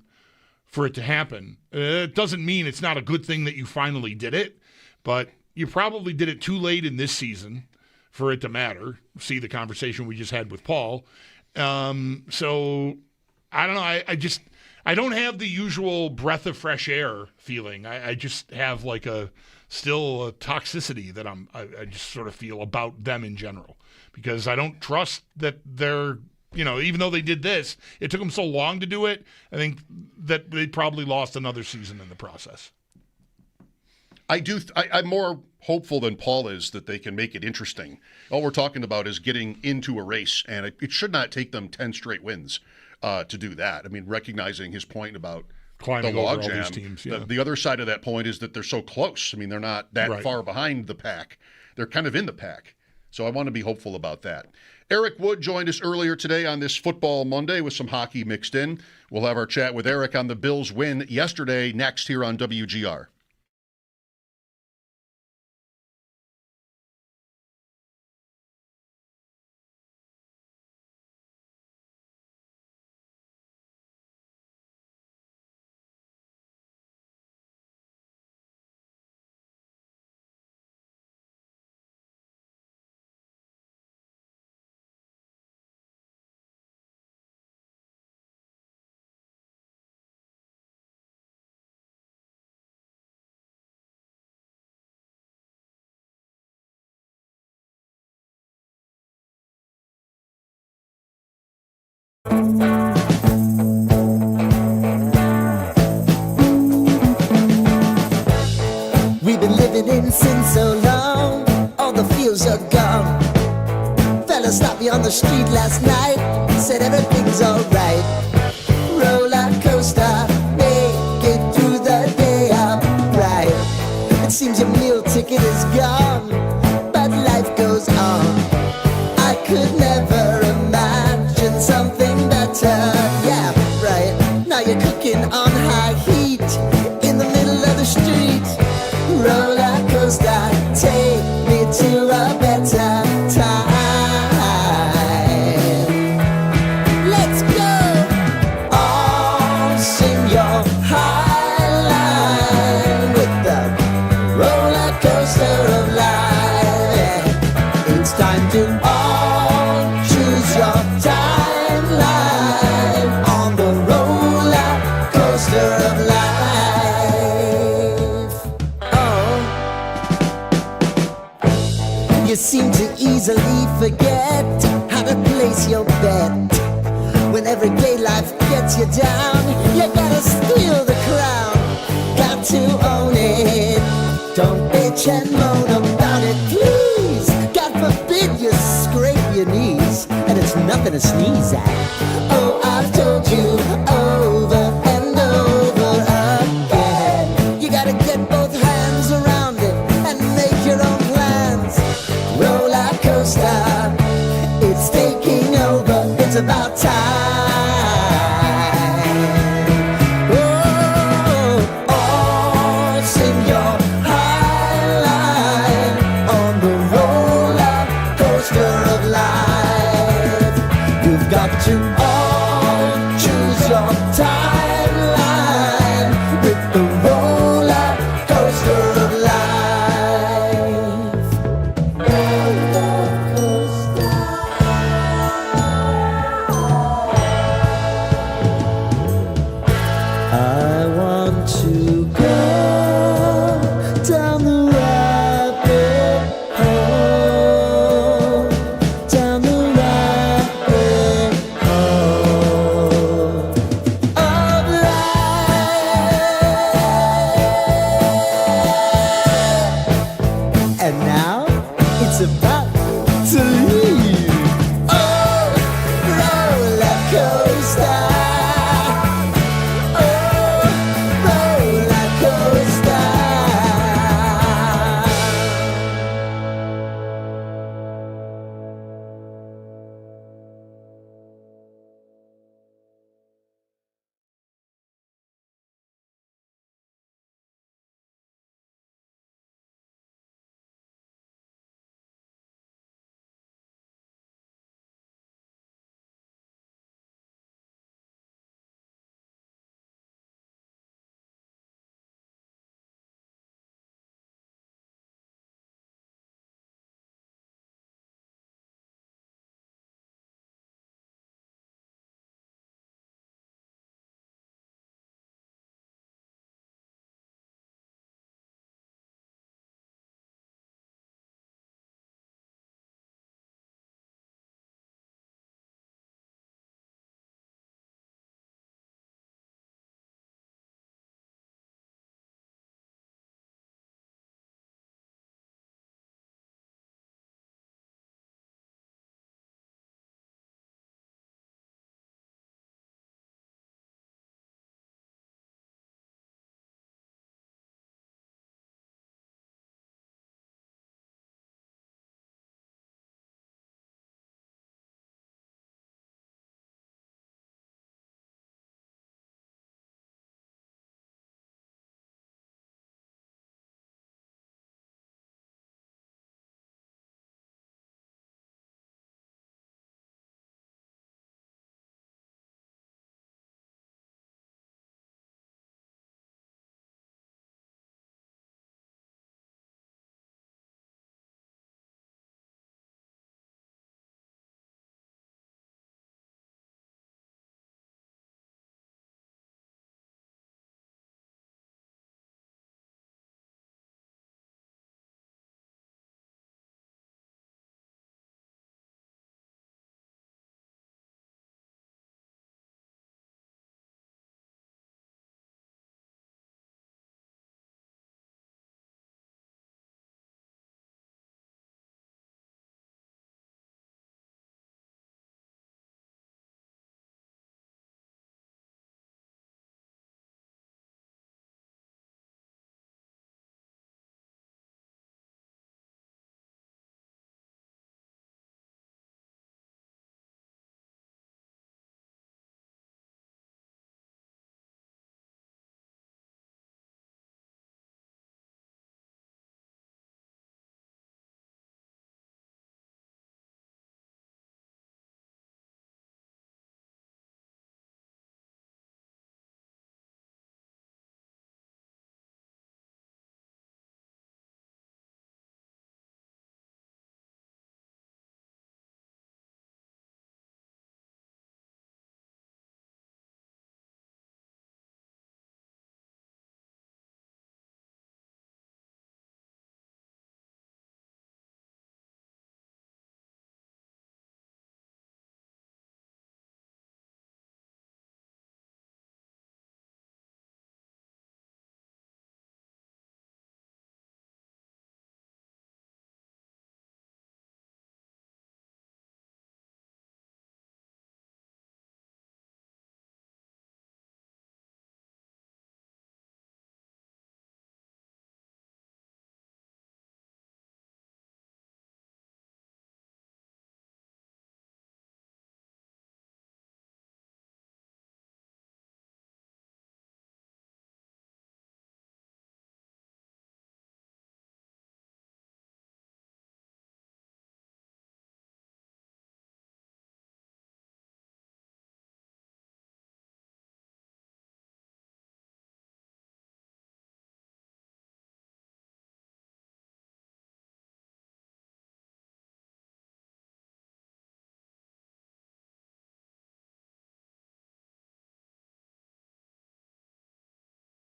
for it to happen. It doesn't mean it's not a good thing that you finally did it, but you probably did it too late in this season for it to matter. See the conversation we just had with Paul. So I don't know. I don't have the usual breath of fresh air feeling. I just have like still a toxicity that I just sort of feel about them in general, because I don't trust that they're, even though they did this, it took them so long to do it. I think that they probably lost another season in the process. I'm more hopeful than Paul is that they can make it interesting. All we're talking about is getting into a race, and it should not take them 10 straight wins to do that. I mean, recognizing his point about climbing the over all logjam. these teams. Yeah. The other side of that point is that they're so close. I mean, they're not that far behind the pack. They're kind of in the pack. So I want to be hopeful about that. Eric Wood joined us earlier today on this Football Monday with some hockey mixed in. We'll have our chat with Eric on the Bills' win yesterday next here on WGR. We've been living in sin so long, all the feels are gone. Fella stopped me on the street last night, said everything's alright. Roller coaster, make it through the day upright. It seems your meal ticket is gone, but life goes on. I could never imagine something better. Yeah, right. Now you're cooking on high heat in the middle of the street. Roller coaster, take me to a better time. Let's go. All sing your high line with the roller coaster of life. It's time to all choose your timeline on the roller coaster of life. You seem to easily forget how to place your bet. When everyday life gets you down, you gotta steal the crown. Got to own it. Don't bitch and moan about it, please. God forbid you scrape your knees, and it's nothing to sneeze at. Oh, I've told you over and over again. You gotta get both hands around it and make your own plans. Roller coaster, it's taking over, it's about time. Oh, all sing your high line on the roller coaster of life. You've got to